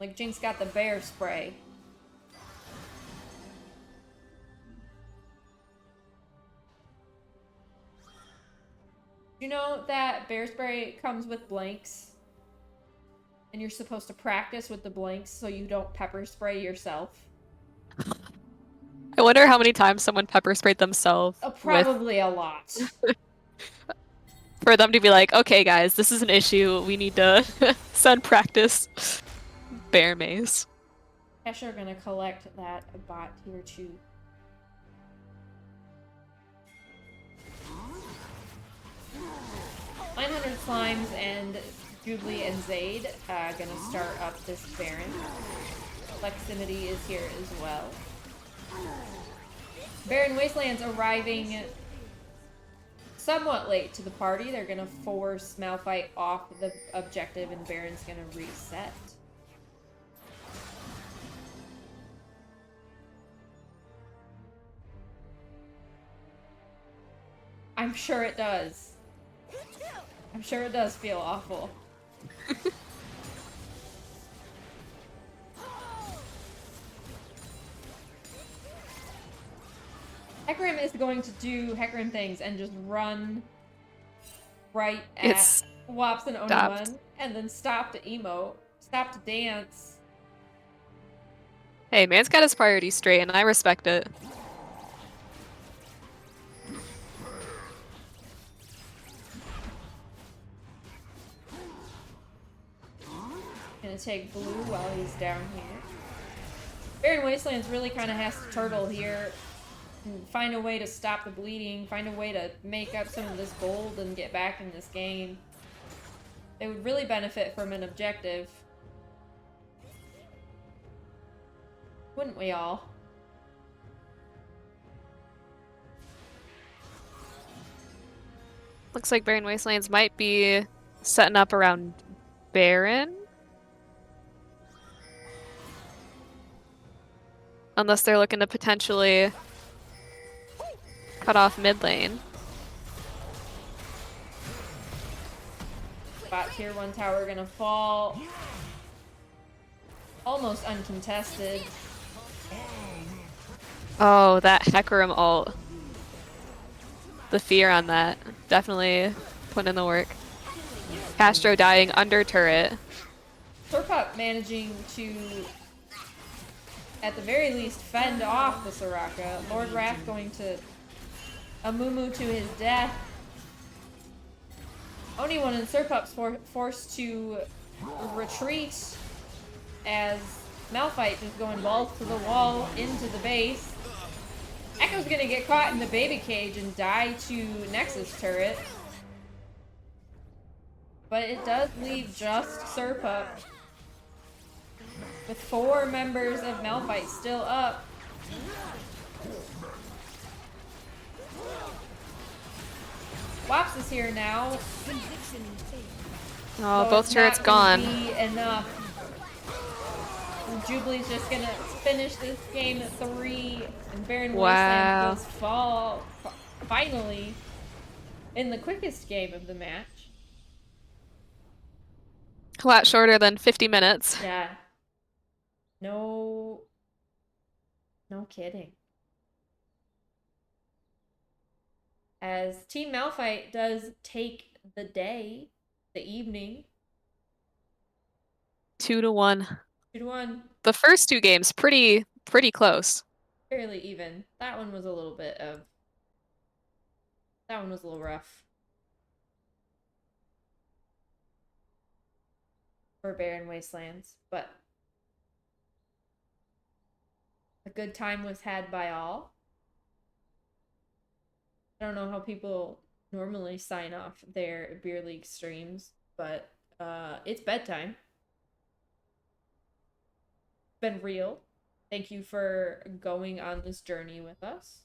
Like Jinx got the bear spray. You know that bear spray comes with blanks? And you're supposed to practice with the blanks so you don't pepper spray yourself. I wonder how many times someone pepper sprayed themselves. Probably a lot. For them to be like, okay guys, this is an issue, we need to send practice bear maze. Kesha are gonna collect that bot here too. $900 slimes and Jubilee and Zaid gonna start up this Baron. Leximity is here as well. Barren Wasteland's arriving somewhat late to the party. They're gonna force Malphite off the objective and Baron's gonna reset. I'm sure it does. I'm sure it does feel awful. Hecarim is going to do Hecarim things and just run right at Wops and Onimun and then stop to emote, stop to dance. Hey, man's got his priorities straight and I respect it. Gonna take blue while he's down here. Barren Wastelands really kind of has to turtle here. And find a way to stop the bleeding, find a way to make up some of this gold and get back in this game. They would really benefit from an objective. Wouldn't we all? Looks like Barren Wastelands might be setting up around Baron. Unless they're looking to potentially cut off mid lane. Bot tier 1 tower gonna fall. Almost uncontested. Oh, that Hecarim ult. The fear on that. Definitely putting in the work. Castro dying under turret. Surpup managing to, at the very least, fend off the Soraka. Lord Wrath going to Amumu to his death. Oniwan and Surpup's forced to retreat as Malphite is going balls to the wall into the base. Echo's gonna get caught in the baby cage and die to Nexus turret. But it does leave just Surpup with 4 members of Malphite still up. Wops is here now. Oh, So both it's turrets not gonna gone. be enough. Jubilee's just gonna finish this game at 3, and Baron Wow. Wasteland goes fall finally in the quickest game of the match. A lot shorter than 50 minutes. Yeah. No kidding. As Team Malphite does take the day, the evening, 2-1. 2-1, The first 2 games pretty close. fairly even. That one was a little rough. For Barren Wastelands, but a good time was had by all. I don't know how people normally sign off their beer league streams, but it's bedtime. Been real. Thank you for going on this journey with us.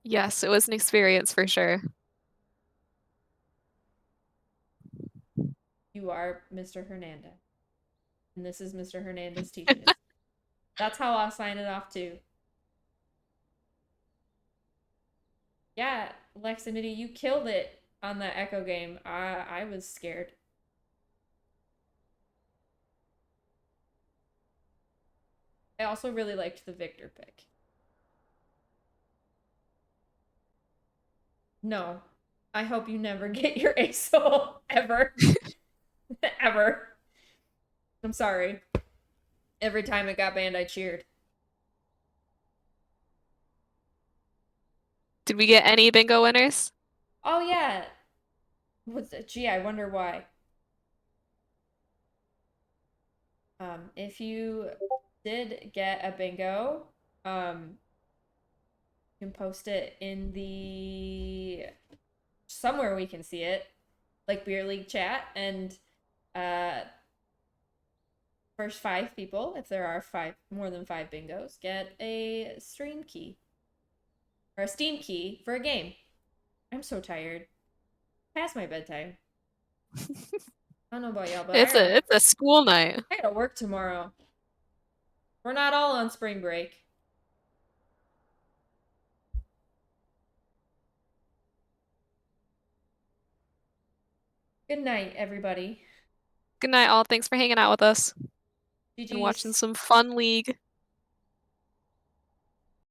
Yes, it was an experience for sure. You are Mr. Hernandez. And this is Mr. Hernandez teaching us. That's how I'll sign it off too. Yeah, Leximity, you killed it on that Echo game. I was scared. I also really liked the Victor pick. No. I hope you never get your ASOL ever. Ever. I'm sorry. Every time it got banned, I cheered. Did we get any bingo winners? Oh yeah. Gee, I wonder why. If you did get a bingo, you can post it in the somewhere we can see it, like Beer League chat, and first 5 people, if there are more than 5 bingos, get a stream key or a Steam key for a game. I'm so tired. Past my bedtime. I don't know about y'all, but It's a school night. I gotta work tomorrow. We're not all on spring break. Good night, everybody. Good night, all. Thanks for hanging out with us GG's. and watching some fun League.